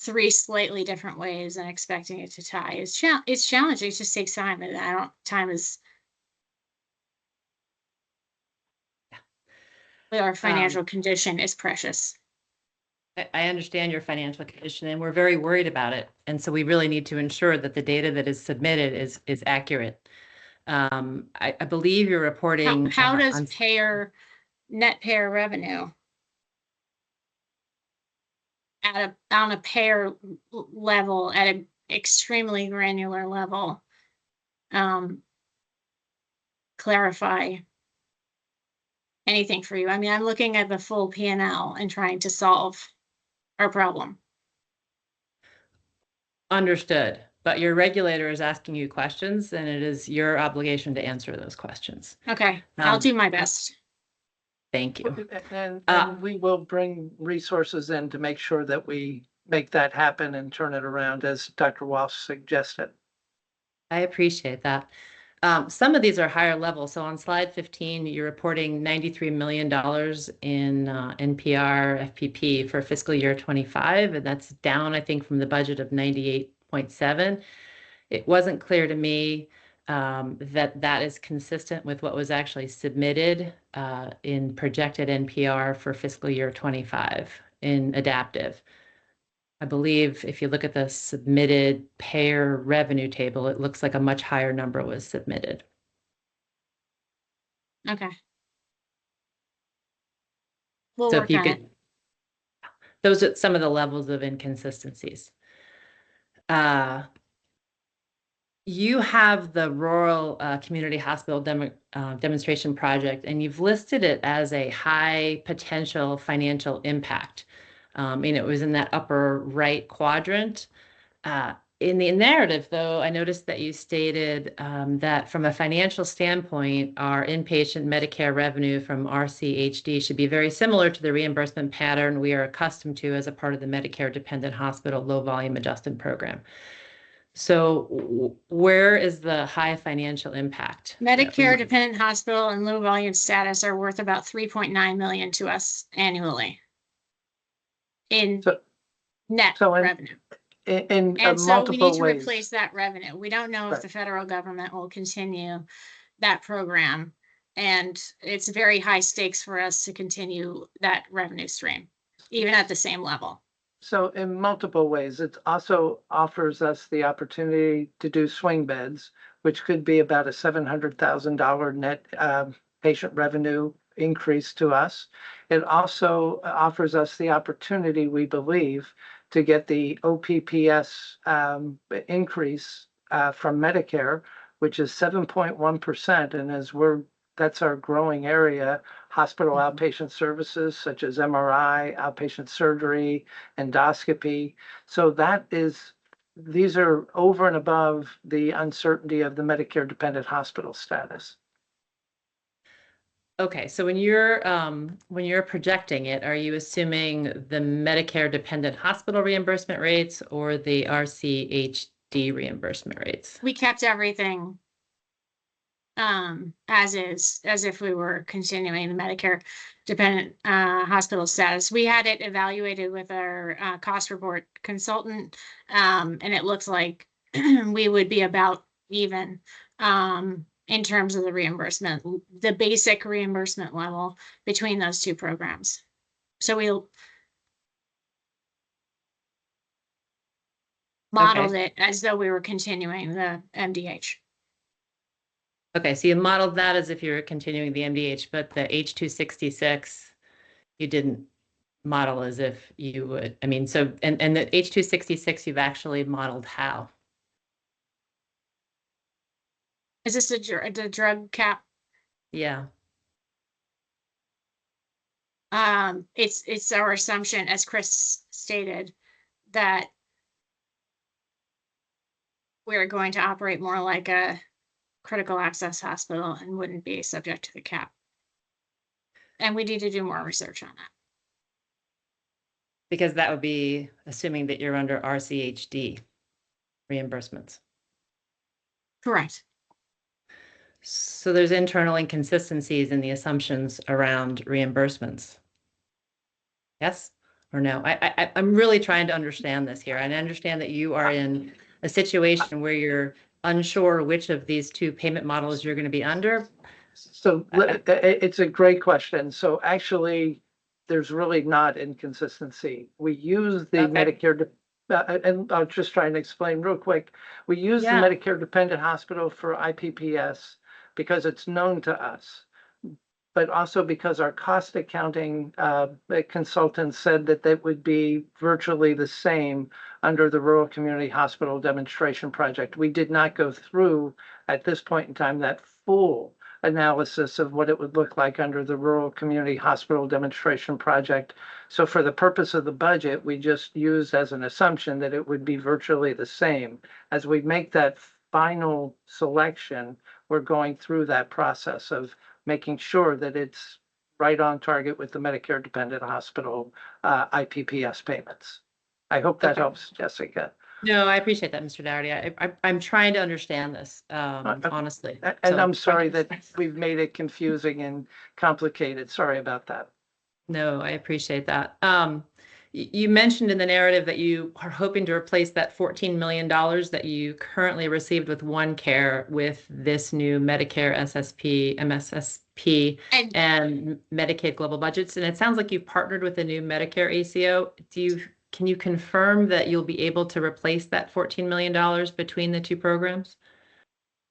3 slightly different ways and expecting it to tie it's challenging. It just takes time, and time is our financial condition is precious. I understand your financial condition, and we're very worried about it. And so we really need to ensure that the data that is submitted is accurate. I believe you're reporting. How does net payer revenue on a payer level, at an extremely granular level, clarify anything for you? I mean, I'm looking at the full P&L and trying to solve our problem. Understood. But your regulator is asking you questions, and it is your obligation to answer those questions. Okay, I'll do my best. Thank you. And we will bring resources in to make sure that we make that happen and turn it around, as Dr. Walsh suggested. I appreciate that. Some of these are higher level. So on slide 15, you're reporting $93 million in NPR FPP for fiscal year 25, and that's down, I think, from the budget of 98.7. It wasn't clear to me that is consistent with what was actually submitted in projected NPR for fiscal year 25 in adaptive. I believe if you look at the submitted payer revenue table, it looks like a much higher number was submitted. Okay. We'll So work on it. those are some of the levels of inconsistencies. You have the rural community hospital demonstration project, and you've listed it as a high potential financial impact. And it was in that upper right quadrant. In the narrative, though, I noticed that you stated that from a financial standpoint, our inpatient Medicare revenue from RCHD should be very similar to the reimbursement pattern we are accustomed to as a part of the Medicare Dependent Hospital Low Volume Adjustment Program. So where is the high financial impact? Medicare dependent hospital and low volume status are worth about 3.9 million to us annually in net revenue. In And so we need multiple to ways. replace that revenue. We don't know if Right. the federal government will continue that program. And it's very high stakes for us to continue that revenue stream, even at the same level. So in multiple ways, it also offers us the opportunity to do swing beds, which could be about a $700,000 net patient revenue increase to us. It also offers us the opportunity, we believe, to get the OPPS increase from Medicare, which is 7.1%. And that's our growing area, hospital outpatient services such as MRI, outpatient surgery, endoscopy. So these are over and above the uncertainty of the Medicare dependent hospital status. Okay, so when you're projecting it, are you assuming the Medicare dependent hospital reimbursement rates or the RCHD reimbursement rates? We kept everything as is, as if we were continuing the Medicare dependent hospital status. We had it evaluated with our cost report consultant, and it looks like we would be about even in terms of the reimbursement, the basic reimbursement level between those two programs. So we'll modeled it as though we were continuing the MDH. Okay, so you modeled that as if you were continuing the MDH, but the H266, you didn't model as if you would. I mean, so, and the H266 you've actually modeled how? Is this the drug cap? Yeah. It's our assumption, as Chris stated, that we're going to operate more like a critical access hospital and wouldn't be subject to the cap. And we need to do more research on that. Because that would be assuming that you're under RCHD reimbursements. Correct. So there's internal inconsistencies in the assumptions around reimbursements. Yes or no? I'm really trying to understand this here. And I understand that you are in a situation where you're unsure which of these two payment models you're going to be under. So it's a great question. So actually, there's really not inconsistency. We use the Medicare, and I'll just try and explain real quick. We use the Medicare dependent hospital for IPPS because it's known to us, but also because our cost accounting consultant said that that would be virtually the same under the Rural Community Hospital Demonstration Project. We did not go through at this point in time that full analysis of what it would look like under the Rural Community Hospital Demonstration Project. So for the purpose of the budget, we just used as an assumption that it would be virtually the same. As we make that final selection, we're going through that process of making sure that it's right on target with the Medicare dependent hospital IPPS payments. I hope that helps, Jessica. No, I appreciate that, Mr. Dougherty. I'm trying to understand this, honestly. And I'm sorry that we've made it confusing and complicated. Sorry about that. No, I appreciate that. You mentioned in the narrative that you are hoping to replace that $14 million that you currently received with OneCare with this new Medicare SSP, MSSP, and Medicaid global budgets. And it sounds like you've partnered with a new Medicare ACO. Can you confirm that you'll be able to replace that $14 million between the two programs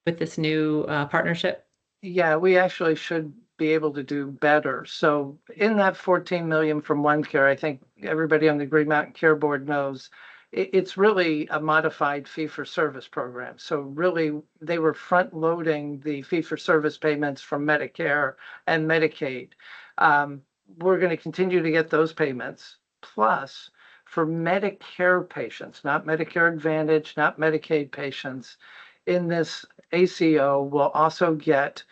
with this new partnership? Yeah, we actually should be able to do better. So in that 14 million from OneCare, I think everybody on the Green Mountain Care Board knows it's really a modified fee-for-service program. So really, they were front-loading the fee-for-service payments from Medicare and Medicaid. We're going to continue to get those payments. Plus, for Medicare patients, not Medicare Advantage, not Medicaid patients, in this ACO, we'll also get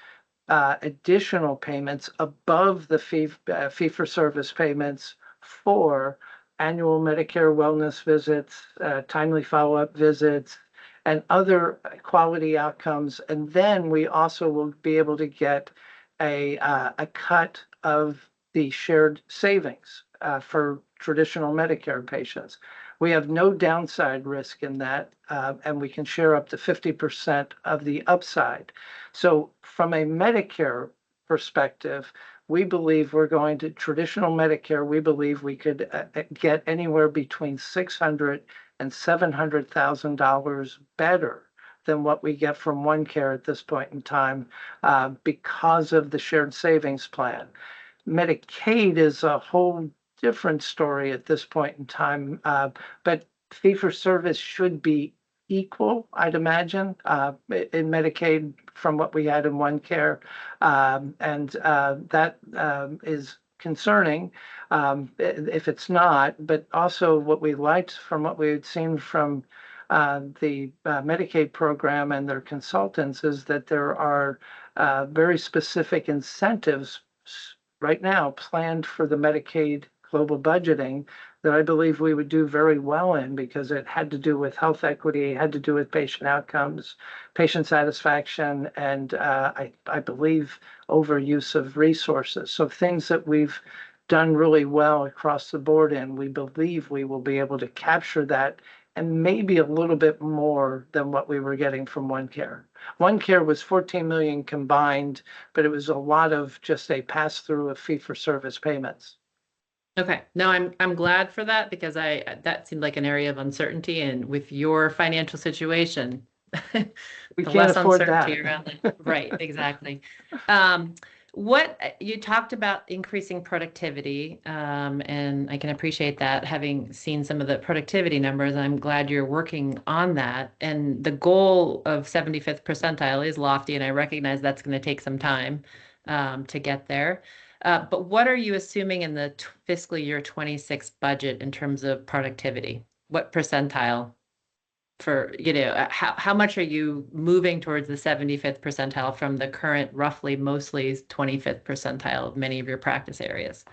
additional payments above the fee-for-service payments for annual Medicare wellness visits, timely follow-up visits, and other quality outcomes. And then we also will be able to get a cut of the shared savings for traditional Medicare patients. We have no downside risk in that, and we can share up to 50% of the upside. So from a Medicare perspective, we believe we're going to traditional Medicare. We believe we could get anywhere between $600,000 and $700,000 better than what we get from OneCare at this point in time because of the shared savings plan. Medicaid is a whole different story at this point in time, but fee-for-service should be equal, I'd imagine, in Medicaid from what we had in OneCare. And that is concerning if it's not, but also what we liked from what we had seen from the Medicaid program and their consultants is that there are very specific incentives right now planned for the Medicaid global budgeting that I believe we would do very well in because it had to do with health equity, it had to do with patient outcomes, patient satisfaction, and I believe overuse of resources. So things that we've done really well across the board in, we believe we will be able to capture that and maybe a little bit more than what we were getting from OneCare. OneCare was 14 million combined, but it was a lot of just a pass-through of fee-for-service payments. Okay, no, I'm glad for that because that seemed like an area of uncertainty, and with your financial situation, We the can't less afford uncertainty that. around it. Right, exactly. What you talked about increasing productivity, and I can appreciate that having seen some of the productivity numbers. I'm glad you're working on that. And the goal of 75th percentile is lofty, and I recognize that's going to take some time to get there. But what are you assuming in the fiscal year 26 budget in terms of productivity? What percentile for, how much are you moving towards the 75th percentile from the current roughly mostly 25th percentile of many of your practice areas?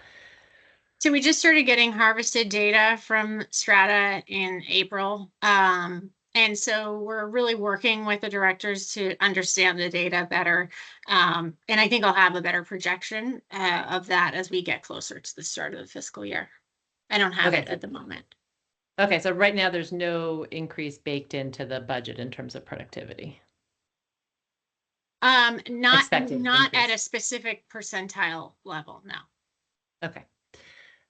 So we just started getting harvested data from Strata in April. And so we're really working with the directors to understand the data better. And I think I'll have a better projection of that as we get closer to the start of the fiscal year. I don't have it at the moment. Okay, so right now there's no increase baked into the budget in terms of productivity. Not at increase. a specific percentile level, no. Okay.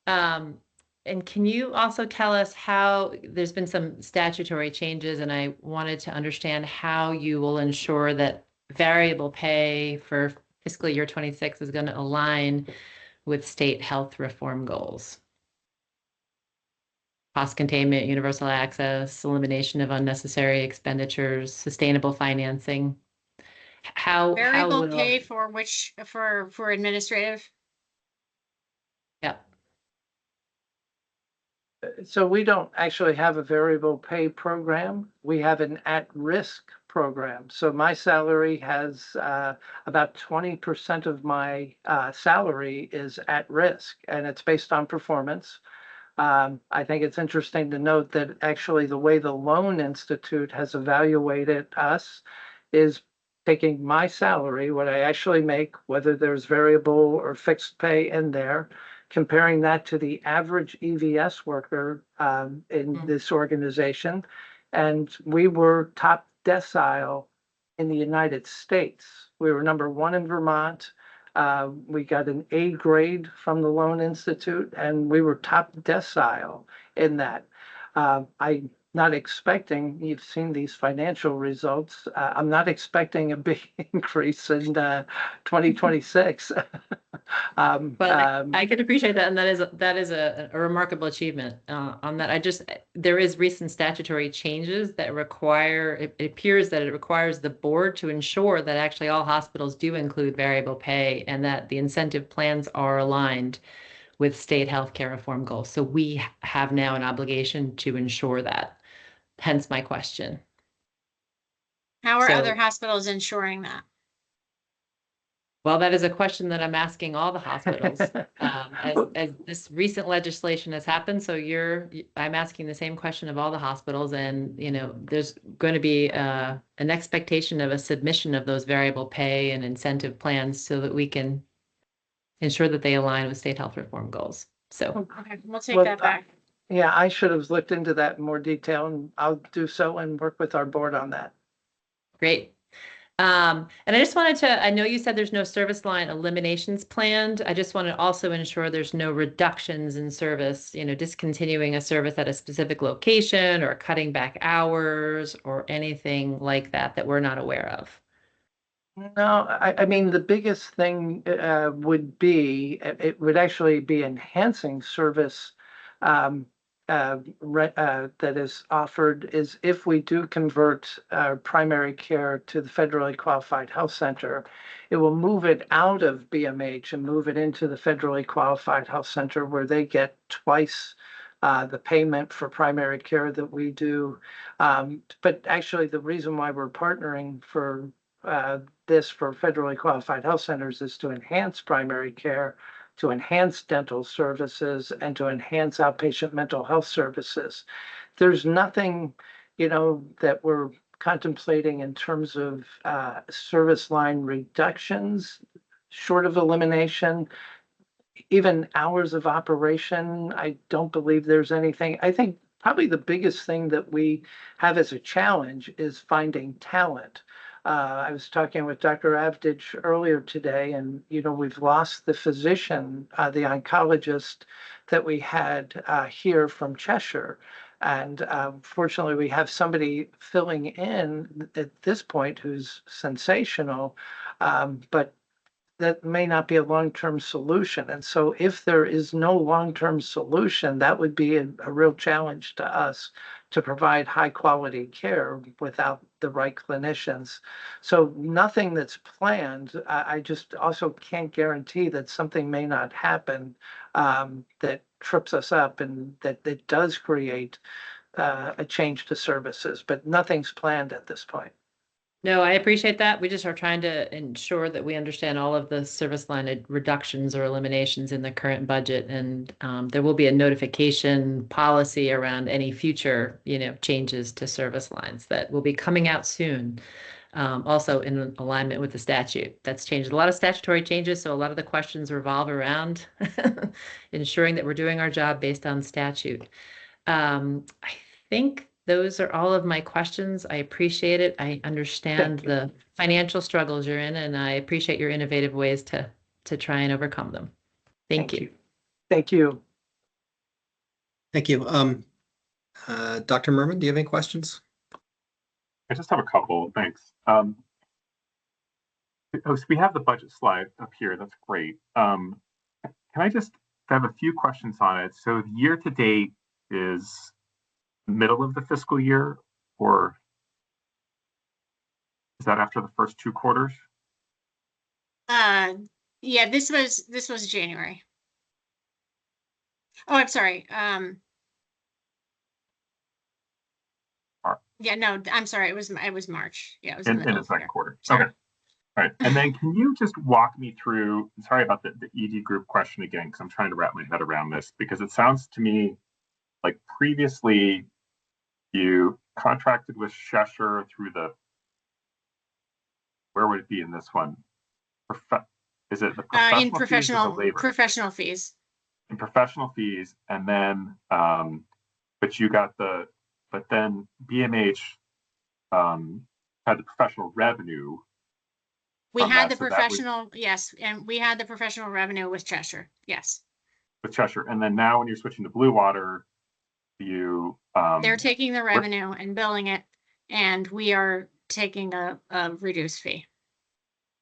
And can you also tell us how there's been some statutory changes, and I wanted to understand how you will ensure that variable pay for fiscal year 26 is going to align with state health reform goals? Cost containment, universal access, elimination of unnecessary expenditures, sustainable financing. Variable will pay for which for administrative? Yep. So we don't actually have a variable pay program. We have an at-risk program. So my salary has about 20% of my salary is at risk, and it's based on performance. I think it's interesting to note that actually the way the Loan Institute has evaluated us is taking my salary, what I actually make, whether there's variable or fixed pay in there, comparing that to the average EVS worker in this organization. And we were top decile in the United States. We were number one in Vermont. We got an A grade from the Loan Institute, and we were top decile in that. I not expecting, you've seen these financial results. I'm not expecting a big increase in 2026. But I can appreciate that, and that is a remarkable achievement on that. There is recent statutory changes that require, it appears that it requires the board to ensure that actually all hospitals do include variable pay and that the incentive plans are aligned with state healthcare reform goals. So we have now an obligation to ensure that, hence my question. How are So- other hospitals ensuring that? Well, that is a question that I'm asking all the hospitals as this recent legislation has happened. So I'm asking the same question of all the hospitals, and there's going to be an expectation of a submission of those variable pay and incentive plans so that we can ensure that they align with state health reform goals. So Okay, we'll take Well, that back. Yeah, I should have looked into that in more detail, and I'll do so and work with our board on that. great. And I just wanted to, I know you said there's no service line eliminations planned. I just want to also ensure there's no reductions in service, discontinuing a service at a specific location or cutting back hours or anything like that we're not aware of. No, I mean, the biggest thing would be, it would actually be enhancing service that is offered is if we do convert primary care to the federally qualified health center, it will move it out of BMH and move it into the federally qualified health center where they get twice the payment for primary care that we do. But actually, the reason why we're partnering for this for federally qualified health centers is to enhance primary care, to enhance dental services, and to enhance outpatient mental health services. There's nothing, that we're contemplating in terms of service line reductions, short of elimination. Even hours of operation, I don't believe there's anything. I think probably the biggest thing that we have as a challenge is finding talent. I was talking with Dr. Avdij earlier today, and we've lost the physician, the oncologist that we had here from Cheshire. And fortunately, we have somebody filling in at this point who's sensational, but that may not be a long-term solution. And so if there is no long-term solution, that would be a real challenge to us to provide high-quality care without the right clinicians. So nothing that's planned. I just also can't guarantee that something may not happen that trips us up and that does create a change to services, but nothing's planned at this point. No, I appreciate that. We just are trying to ensure that we understand all of the service line reductions or eliminations in the current budget. And there will be a notification policy around any future, changes to service lines that will be coming out soon. Also in alignment with the statute. That's changed. A lot of statutory changes. So a lot of the questions revolve around ensuring that we're doing our job based on statute. I think those are all of my questions. I appreciate it. I understand the financial struggles you're in, and I appreciate your innovative ways to try and overcome them. Thank you. Thank you. Thank you. Dr. Merman, do you have any questions? I just have a couple, thanks. So we have the budget slide up here, that's great. Can I just have a few questions on it? So the year to date is middle of the fiscal year, or is that after the first 2 quarters? Yeah, this was January. Oh, I'm sorry. Yeah, no, I'm sorry. It was March. Yeah, it was in the second quarter. Sorry. Okay. All right. And then can you just walk me through, sorry about the ED group question again, because I'm trying to wrap my head around this, because it sounds to me like previously you contracted with Cheshire through where would it be in this one? Is it the professional fees or the labor? Professional fees. In professional fees, and then but then BMH had the professional revenue. We had the professional, yes, and we had the professional revenue with Cheshire, yes. With Cheshire, and then now when you're switching to Blue Water, you, They're taking the revenue and billing it, and we are taking a reduced fee.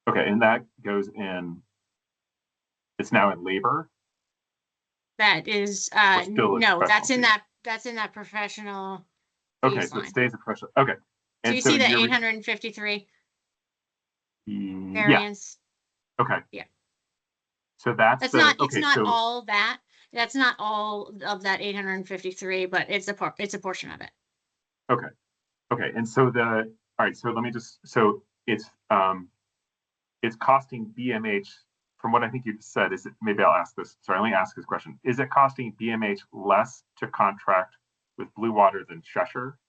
okay, and that goes in, it's now in labor? That is, Or still a no, that's in professional that professional Okay, fees so it line. stays a professional, okay. Do And you so see the you're 853 yeah, variance? okay. Yeah. So that's That's the, not, it's okay, not so, all that. That's not all of that 853, but it's a portion of it. okay, okay, and so all right, so let me just, so it's costing BMH, from what I think you said, is it, maybe I'll ask this, sorry, let me ask this question. Is it costing BMH less to contract with Blue Water than Cheshire?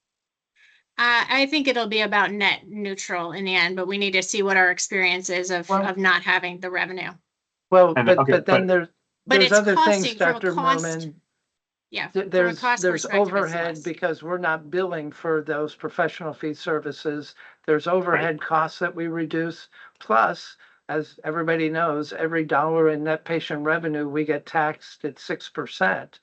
I think it'll be about net neutral in the end, but we need to see what our experience is of not having the revenue. Well, And but, okay, but then But there's it's other things, costing from a Dr. cost. Merman. Yeah, from a There's cost perspective, it's overhead less. because we're not billing for those professional fee services. There's overhead costs that we reduce. Plus, as everybody knows, every dollar in net patient revenue, we get taxed at 6%.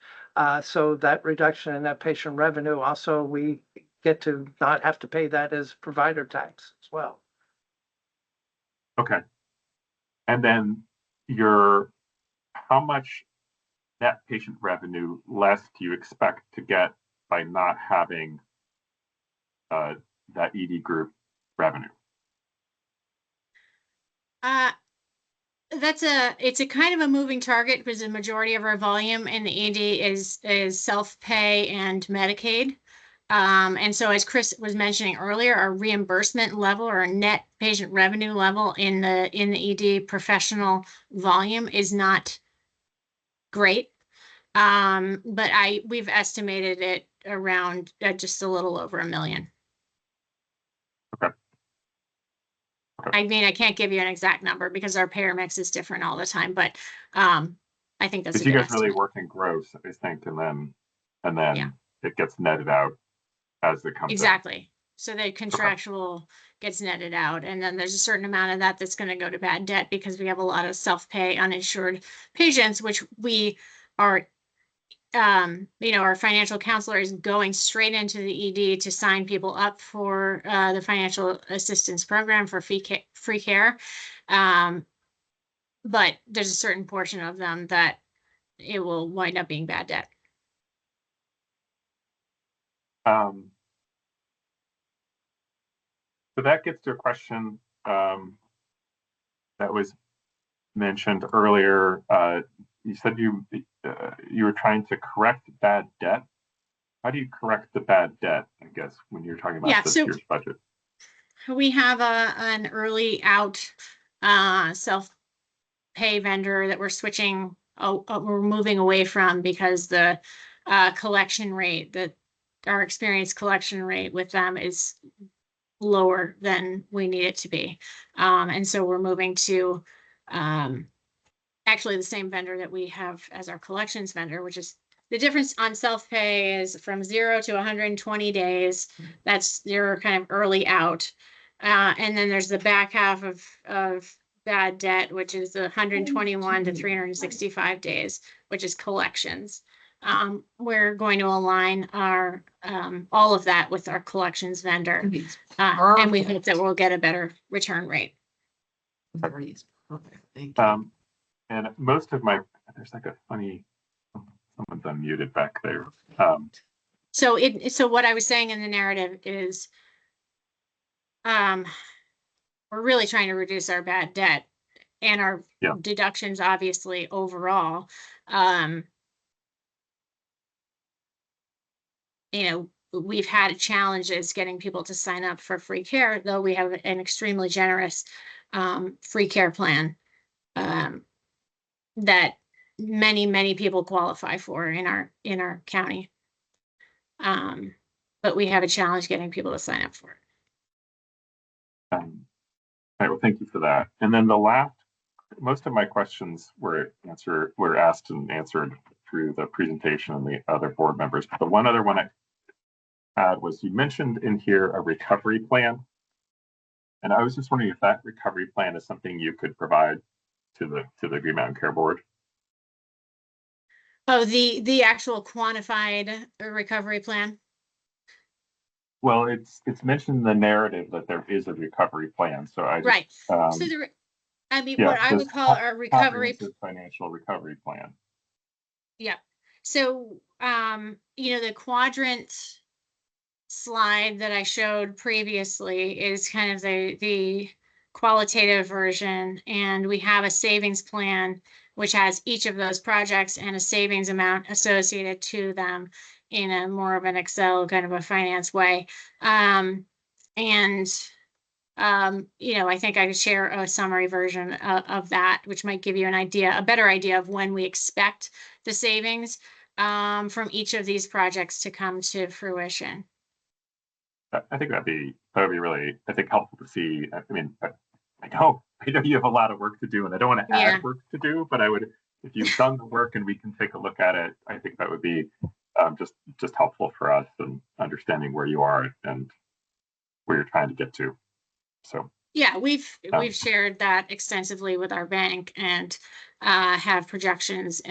So that reduction in net patient revenue, also we get to not have to pay that as provider tax as well. Okay. And then how much net patient revenue less do you expect to get by not having that ED group revenue? It's a kind of a moving target because the majority of our volume in the ED is self-pay and Medicaid. And so as Chris was mentioning earlier, our reimbursement level or net patient revenue level in the ED professional volume is not great. But we've estimated it around just a little over $1 million. Okay. I mean, I can't give you an exact number because our payer mix is different all the time, but I think that's a Because you good guys really estimate. work in gross, I think, and then it gets netted out as it comes out. Exactly. So the contractual gets netted out, and then there's a certain amount of that that's going to go to bad debt because we have a lot of self-pay uninsured patients, which we are, our financial counselor is going straight into the ED to sign people up for the financial assistance program for free care. But there's a certain portion of them that it will wind up being bad debt. So that gets to a question that was mentioned earlier. You said you were trying to correct bad debt. How do you correct the bad debt, I guess, when you're talking about this year's budget? We have an early out self-pay vendor that we're switching, we're moving away from because the collection rate, our experienced collection rate with them is lower than we need it to be. And so we're moving to actually the same vendor that we have as our collections vendor, which is the difference on self-pay is from 0 to 120 days. That's your kind of early out. And then there's the back half of bad debt, which is the 121 to 365 days, which is collections. We're going to align our all of that with our collections vendor, and we hope that we'll get a better return rate. Okay, thank you. And most of there's like a funny, someone's unmuted back there. So what I was saying in the narrative is, we're really trying to reduce our bad debt and our deductions, obviously, overall. We've had challenges getting people to sign up for free care, though we have an extremely generous free care plan that many people qualify for in our county. But we have a challenge getting people to sign up for it. All right, well, thank you for that. And then most of my questions were asked and answered through the presentation and the other board members. But the one other one I had was, you mentioned in here a recovery plan. And I was just wondering if that recovery plan is something you could provide to the Green Mountain Care Board. Oh, the actual quantified recovery plan? Well, it's mentioned in the narrative that there is a recovery plan, so I just, Right. So I mean, yeah, what I would call our recovery, comprehensive financial recovery plan. yeah. So, the quadrant slide that I showed previously is kind of the qualitative version, and we have a savings plan which has each of those projects and a savings amount associated to them in a more of an Excel kind of a finance way. And I think I could share a summary version of that, which might give you a better idea of when we expect the savings from each of these projects to come to fruition. I think that'd be really, I think, helpful to see. I mean, I know you have a lot of work to do, and I don't want to add work to do, but I would, if you've done the work and we can take a look at it, I think that would be just helpful for us and understanding where you are and where you're trying to get to. So yeah, we've shared that extensively with our bank and have projections,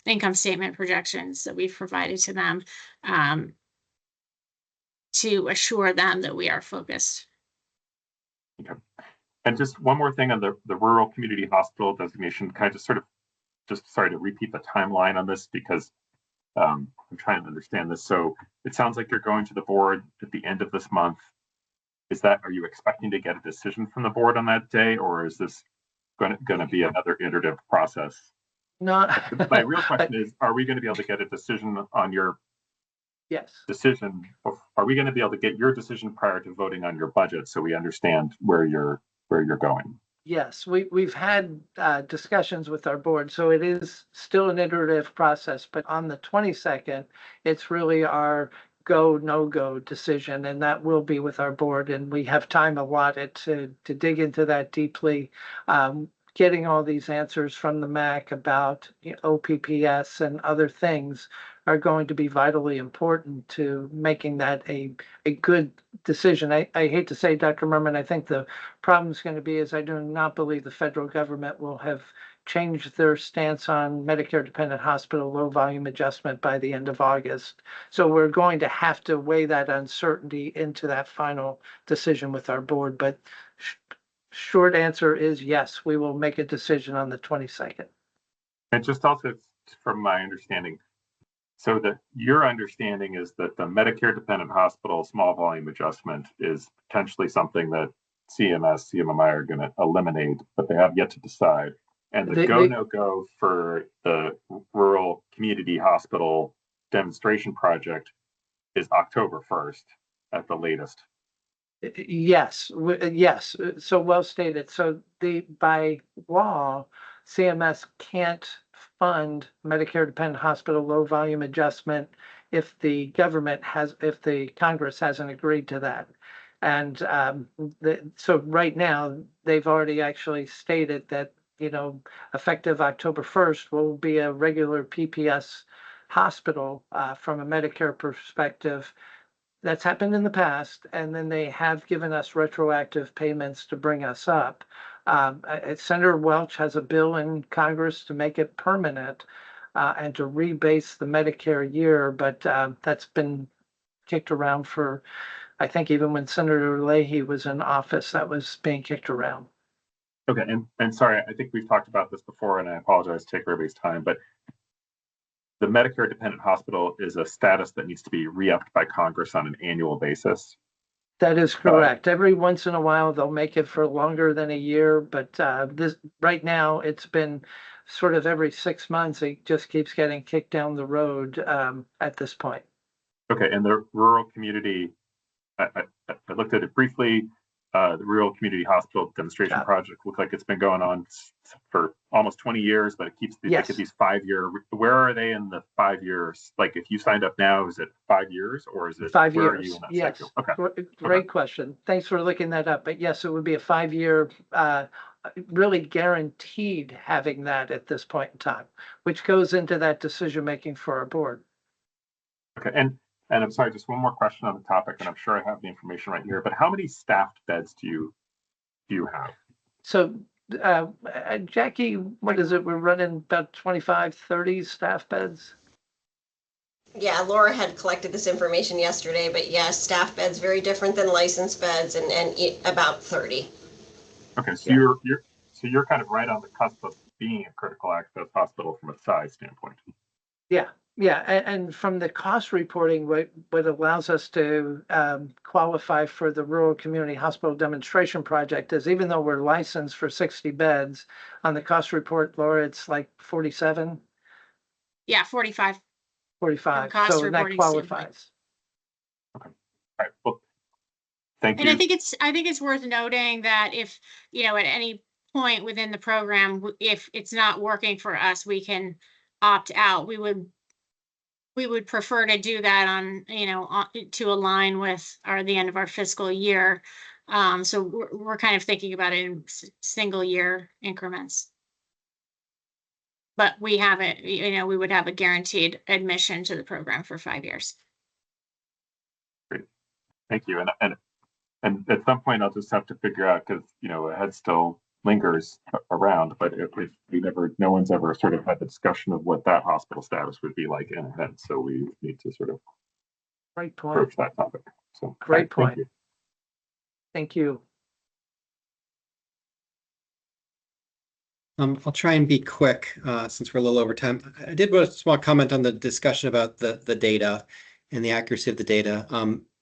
income statement projections that we've provided to them to assure them that we are focused. Okay. And just one more thing on the rural community hospital designation, kind of just sorry to repeat the timeline on this because I'm trying to understand this. So it sounds like you're going to the board at the end of this month. Are you expecting to get a decision from the board on that day, or is this going to be another iterative process? No. My real question is, are we going to be able to get a decision on your decision? Are we going to be able to get your decision prior to voting on your budget so we understand where you're going? Yes, we've had discussions with our board, so it is still an iterative process, but on the 22nd, it's really our go, no-go decision, and that will be with our board, and we have time allotted to dig into that deeply. Getting all these answers from the MAC about OPPS and other things are going to be vitally important to making that a good decision. I hate to say, Dr. Merman, I think the problem is going to be is I do not believe the federal government will have changed their stance on Medicare dependent hospital low volume adjustment by the end of August. So we're going to have to weigh that uncertainty into that final decision with our board. But short answer is yes, we will make a decision on the 22nd. And just also from my understanding, so that your understanding is that the Medicare dependent hospital small volume adjustment is potentially something that CMS, CMMI are going to eliminate, but they have yet to decide. And the no-go for the rural community hospital demonstration project is October 1st at the latest. Yes, yes. So well stated. So by law, CMS can't fund Medicare dependent hospital low volume adjustment if the Congress hasn't agreed to that. And so right now, they've already actually stated that, effective October 1st will be a regular PPS hospital from a Medicare perspective. That's happened in the past, and then they have given us retroactive payments to bring us up. Senator Welch has a bill in Congress to make it permanent and to rebase the Medicare year, but that's been kicked around for, I think even when Senator Leahy was in office, that was being kicked around. Okay, and sorry, I think we've talked about this before, and I apologize to take everybody's time, but the Medicare dependent hospital is a status that needs to be re-upped by Congress on an annual basis. That is correct. Every once in a while, they'll make it for longer than a year, but this right now it's been sort of every 6 months. It just keeps getting kicked down the road at this point. Okay, and the rural community, I looked at it briefly. The rural community hospital demonstration project looked like it's been going on for almost 20 years, but it keeps like these 5-year. Where are they in the 5 years? Like if you signed up now, is it 5 years or is it 5 where years? Are you in that Yes. cycle? Okay. Great question. Thanks for looking that up. But yes, it would be a 5-year, really guaranteed having that at this point in time, which goes into that decision making for our board. Okay, and I'm sorry, just one more question on the topic, and I'm sure I have the information right here, but how many staffed beds do you have? So Jackie, what is it? We're running about 25, 30 staff beds. Yeah, Laura had collected this information yesterday, but yes, staff beds very different than licensed beds, and about 30. Okay, so Yeah. you're kind of right on the cusp of being a critical access hospital from a size standpoint. Yeah, yeah, and from the cost reporting, what allows us to qualify for the Rural Community Hospital Demonstration Project is, even though we're licensed for 60 beds, on the cost report, Laura, it's like 47, Yeah, 45. 45. cost So that reporting standpoint. qualifies. All right, well, thank And you. I think it's worth noting that if, at any point within the program, if it's not working for us, we can opt out. We would prefer to do that to align with the end of our fiscal year. So we're kind of thinking about it in single year increments. But we have it, we would have a guaranteed admission to the program for 5 years. Great, thank you. And at some point, I'll just have to figure out, because a head still lingers around, but no one's ever sort of had the discussion of what that hospital status would be like in a head. So we need to sort of Great point. approach that topic. So Great point. Thank you. Thank you. I'll try and be quick since we're a little over time. I did want a small comment on the discussion about the data and the accuracy of the data.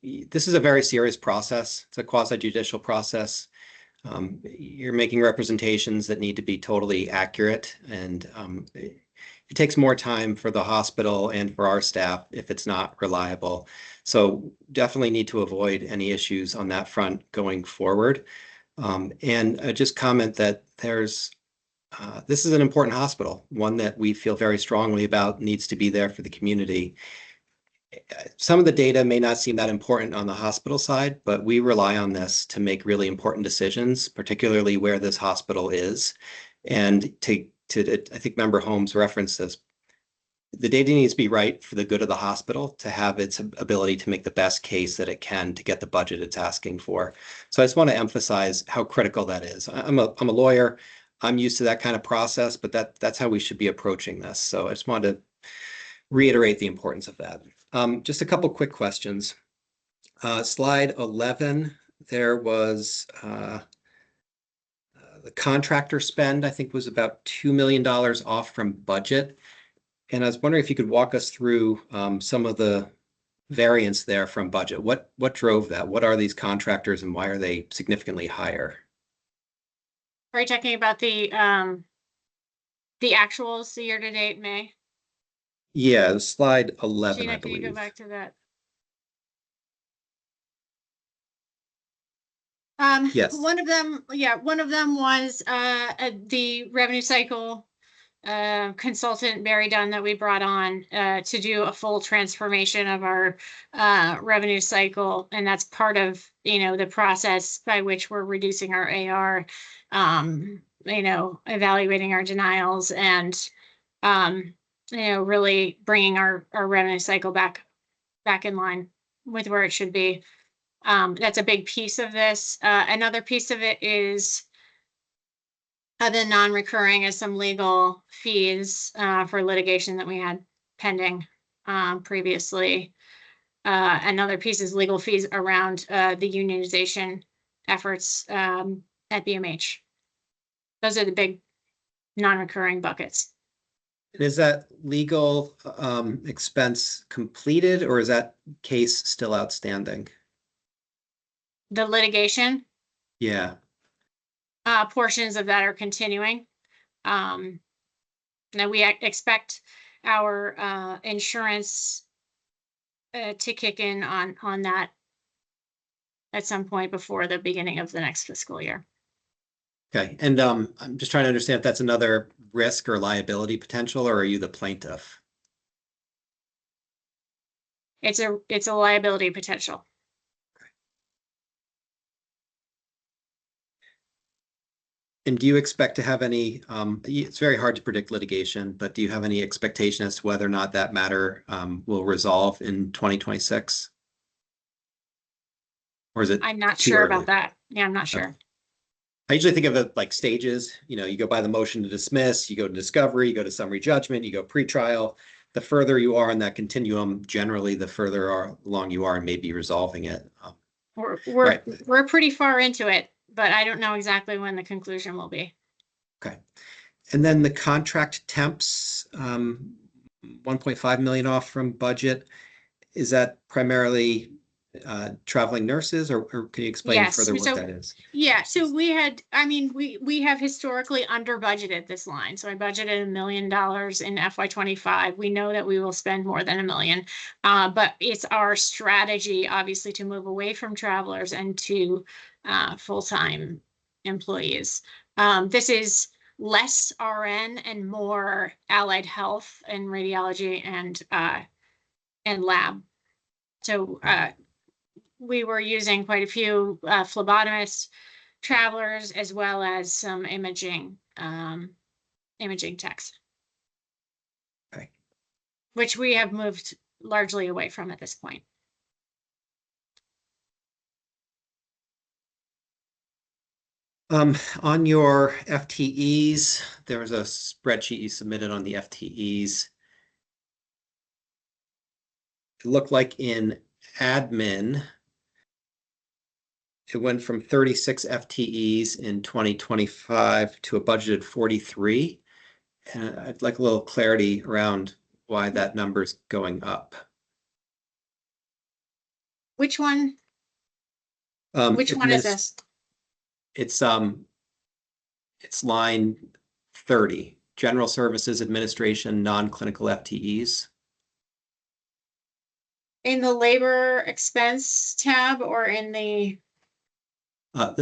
This is a very serious process. It's a quasi-judicial process. You're making representations that need to be totally accurate, and it takes more time for the hospital and for our staff if it's not reliable. So definitely need to avoid any issues on that front going forward. And just comment that this is an important hospital, one that we feel very strongly about needs to be there for the community. Some of the data may not seem that important on the hospital side, but we rely on this to make really important decisions, particularly where this hospital is. And I think Member Holmes referenced this. The data needs to be right for the good of the hospital to have its ability to make the best case that it can to get the budget it's asking for. So I just want to emphasize how critical that is. I'm a lawyer. I'm used to that kind of process, but that's how we should be approaching this. So I just wanted to reiterate the importance of that. Just a couple quick questions. Slide 11, there was the contractor spend, I think, was about $2 million off from budget. And I was wondering if you could walk us through some of the variance there from budget. What drove that? What are these contractors and why are they significantly higher? Are you talking about the actuals, the year-to-date May? Yeah, slide 11, Gina, I believe. can you go back to that? Yes. One of them was the revenue cycle consultant, Barry Dunn, that we brought on to do a full transformation of our revenue cycle. And that's part of, the process by which we're reducing our AR, evaluating our denials and, really bringing our revenue cycle back in line with where it should be. That's a big piece of this. Another piece of it is the non-recurring is some legal fees for litigation that we had pending previously. Another piece is legal fees around the unionization efforts at BMH. Those are the big non-recurring buckets. Is that legal expense completed, or is that case still outstanding? The litigation? Yeah. Portions of that are continuing. Now we expect our insurance to kick in on that at some point before the beginning of the next fiscal year. Okay, and I'm just trying to understand if that's another risk or liability potential, or are you the plaintiff? It's a liability potential. And do you expect to have any, it's very hard to predict litigation, but do you have any expectation as to whether or not that matter will resolve in 2026? Or is it I'm not too sure early? about that. Yeah, I'm not sure. I usually think of it like stages. You go by the motion to dismiss, you go to discovery, you go to summary judgment, you go pretrial. The further you are in that continuum, generally, the further along you are in maybe resolving it. We're pretty far into it, but I don't know exactly when the conclusion will be. Okay. And then the contract temps, 1.5 million off from budget. Is that primarily traveling nurses, or can you explain further what that is? Yeah, so we have historically under budgeted this line. So I budgeted $1 million in FY25. We know that we will spend more than $1 million, but it's our strategy, obviously, to move away from travelers and to full-time employees. This is less RN and more allied health and radiology and lab. So we were using quite a few phlebotomists, travelers, as well as some imaging techs. Okay. Which we have moved largely away from at this point. On your FTEs, there was a spreadsheet you submitted on the FTEs. It looked like in admin, it went from 36 FTEs in 2025 to a budgeted 43. And I'd like a little clarity around why that number's going up. Which one? Which one is this? It's line 30, General Services Administration, non-clinical FTEs. In the labor expense tab or in the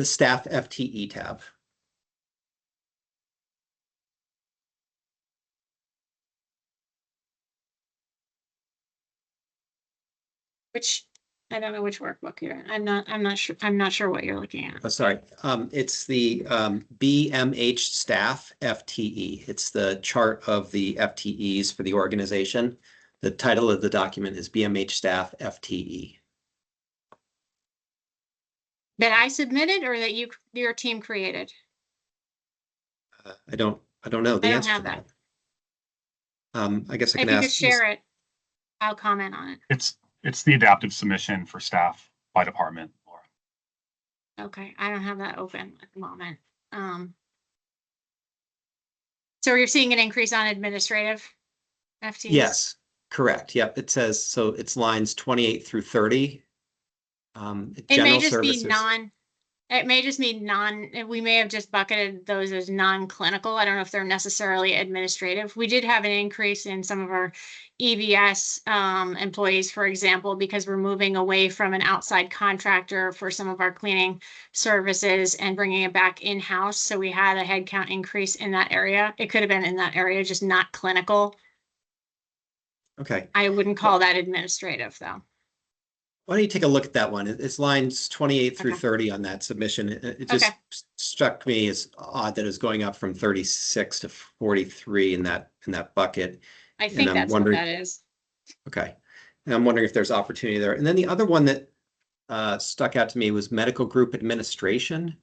staff FTE tab. Which I don't know which workbook you're in. I'm not sure what you're looking at. Oh, sorry. It's the BMH staff FTE. It's the chart of the FTEs for the organization. The title of the document is BMH staff FTE. That I submitted or that your team created? I don't know the answer have to that. that. I guess I can If you ask. could share it, I'll comment on it. It's the adaptive submission for staff by department, Laura. Okay, I don't have that open at the moment. So you're seeing an increase on administrative FTEs? Yes, correct. Yep, it says, so it's lines 28 through 30. It may just be it may just be we may have just bucketed those as non-clinical. I don't know if they're necessarily administrative. We did have an increase in some of our EVS employees, for example, because we're moving away from an outside contractor for some of our cleaning services and bringing it back in-house. So we had a headcount increase in that area. It could have been in that area, just not clinical. Okay. I wouldn't call that administrative, though. Why don't you take a look at that one? It's lines 28 through 30 on that submission. It just struck me as odd that it was going up from 36 to 43 in that bucket. I think that's what that is. Okay. And I'm wondering if there's opportunity there. And then the other one that stuck out to me was medical group administration.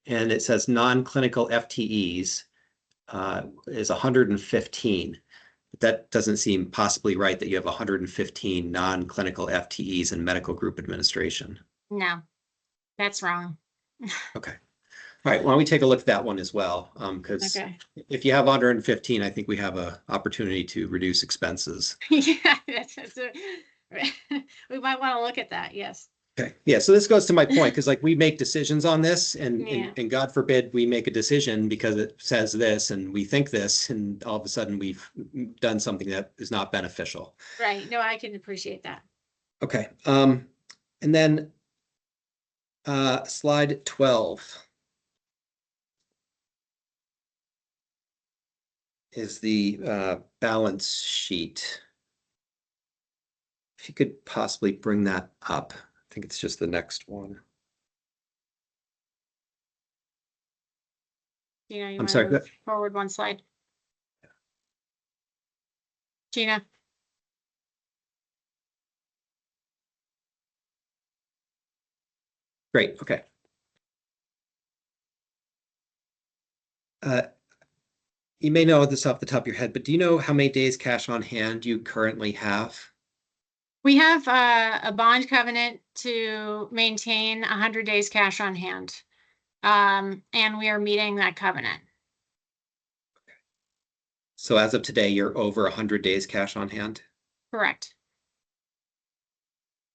And it says non-clinical FTEs is 115. But that doesn't seem possibly right that you have 115 non-clinical FTEs in medical group administration. No, that's wrong. Okay. All right. Why don't we take a look at that one as well? Because if you have 115, I think we have an opportunity to reduce expenses. Yeah, we might want to look at that. Yes. Okay. Yeah. So this goes to my point, because like we make decisions on this, and God forbid we make a decision because it says this and we think this, and all of a sudden we've done something that is not beneficial. Right. No, I can appreciate that. Okay. And then slide 12 is the balance sheet. If you could possibly bring that up. I think it's just the next one. Gina, I'm sorry. Move forward one slide. Gina. Great. Okay. You may know this off the top of your head, but do you know how many days cash on hand you currently have? We have a bond covenant to maintain 100 days cash on hand. And we are meeting that covenant. So as of today, you're over 100 days cash on hand? Correct.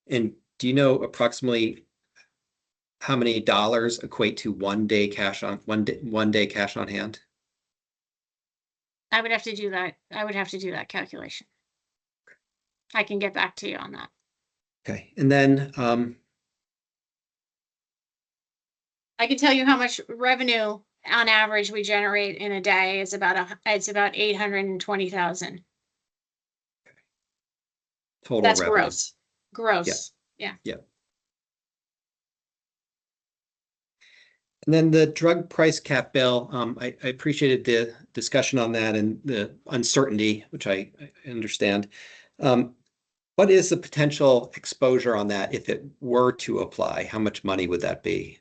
And do you know approximately how many dollars equate to one day cash on hand? I would have to do that. I would have to do that calculation. I can get back to you on that. Okay, and then I can tell you how much revenue on average we generate in a day. It's about 820,000. total That's revenue. gross. Gross. Yeah. And then the drug price cap bill, I appreciated the discussion on that and the uncertainty, which I understand. What is the potential exposure on that if it were to apply? How much money would that be?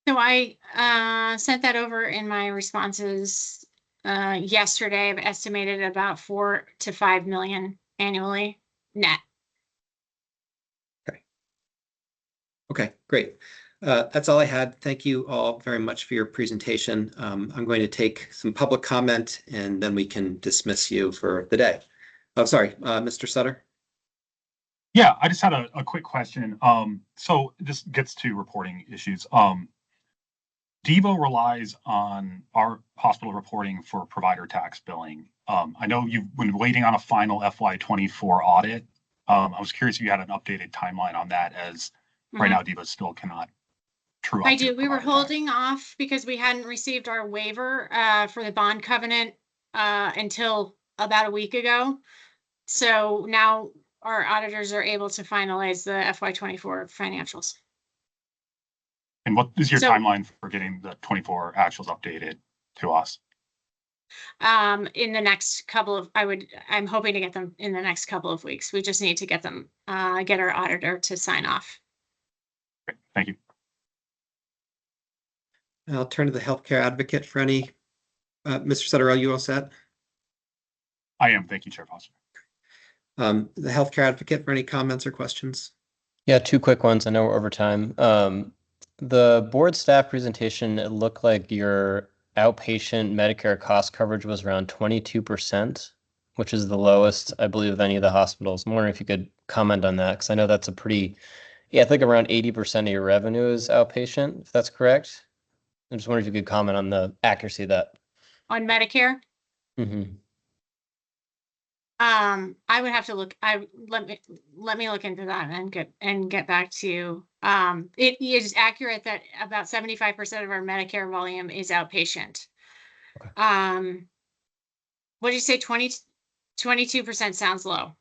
So I sent that over in my responses yesterday. I've estimated about 4 to 5 million annually net. Okay, great. That's all I had. Thank you all very much for your presentation. I'm going to take some public comment and then we can dismiss you for the day. Oh, sorry, Mr. Sutter. Yeah, I just had a quick question. So this gets to reporting issues. Devo relies on our hospital reporting for provider tax billing. I know you've been waiting on a final FY24 audit. I was curious if you had an updated timeline on that, as right now Devo still cannot true up. I do. We were provider holding tax. off because we hadn't received our waiver for the bond covenant until about a week ago. So now our auditors are able to finalize the FY24 financials. And what is your So- timeline for getting the 24 actuals updated to us? In the next couple of, I'm hoping to get them in the next couple of weeks. We just need to get them, get our auditor to sign off. Great, thank you. I'll turn to the healthcare advocate for any, Mr. Sutter, are you all set? I am, thank you, Chair Foster. The healthcare advocate for any comments or questions? Yeah, two quick ones. I know we're over time. The board staff presentation, it looked like your outpatient Medicare cost coverage was around 22%, which is the lowest, I believe, of any of the hospitals. I'm wondering if you could comment on that, because I know that's a pretty, I think around 80% of your revenue is outpatient, if that's correct. I'm just wondering if you could comment on the accuracy of that. On Medicare? Mm-hmm. I would have to look, let me look into that and get back to you. It is accurate that about 75% of our Medicare volume is outpatient. Okay. What did you say? 22% sounds low.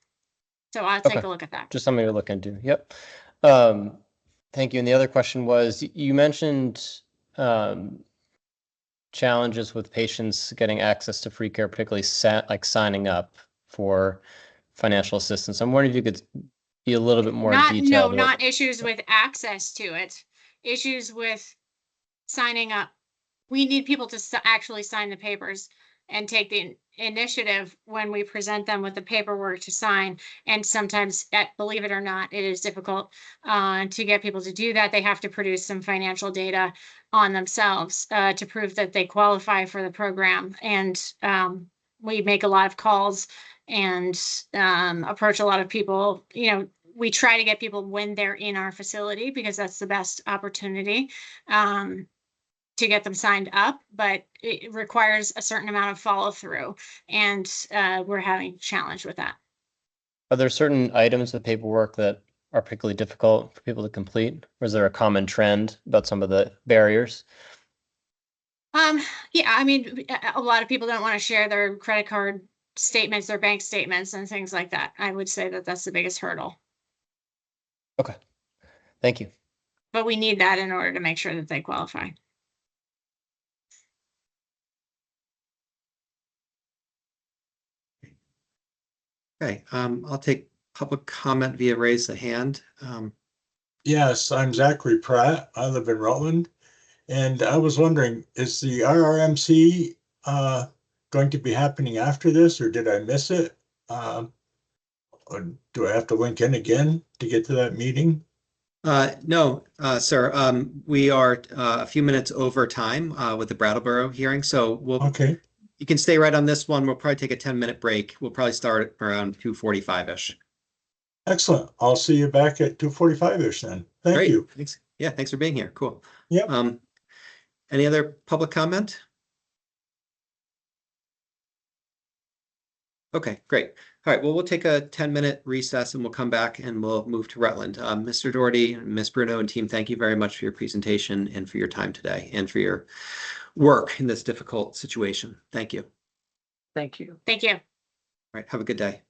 So I'll take a look at that. Just something to look into. Yep. Thank you. And the other question was, you mentioned challenges with patients getting access to free care, particularly like signing up for financial assistance. I'm wondering if you could be a little bit more detailed. No, not issues with access to it. Issues with signing up. We need people to actually sign the papers and take the initiative when we present them with the paperwork to sign. And sometimes, believe it or not, it is difficult to get people to do that. They have to produce some financial data on themselves to prove that they qualify for the program. And we make a lot of calls and approach a lot of people. You know, we try to get people when they're in our facility because that's the best opportunity to get them signed up, but it requires a certain amount of follow through, and we're having a challenge with that. Are there certain items of paperwork that are particularly difficult for people to complete, or is there a common trend about some of the barriers? Yeah, I mean, a lot of people don't want to share their credit card statements, their bank statements, and things like that. I would say that that's the biggest hurdle. Okay, thank you. But we need that in order to make sure that they qualify. Okay, I'll take public comment via raise the hand. Yes, I'm Zachary Pratt. I live in Rutland. And I was wondering, is the RRMC going to be happening after this, or did I miss it? Or do I have to link in again to get to that meeting? No, sir. We are a few minutes over time with the Brattleboro hearing, so Okay, you can stay right on this one. We'll probably take a 10-minute break. We'll probably start around 2:45-ish. excellent. I'll see you back at 2:45-ish then. Thank Great. you. Thanks. Yeah, thanks for being here. Cool. Yep. Any other public comment? Okay, great. All right, well, we'll take a 10-minute recess and we'll come back and we'll move to Rutland. Mr. Doherty, Ms. Bruno, and team, thank you very much for your presentation and for your time today and for your work in this difficult situation. Thank you. Thank you. Thank you. All right, have a good day.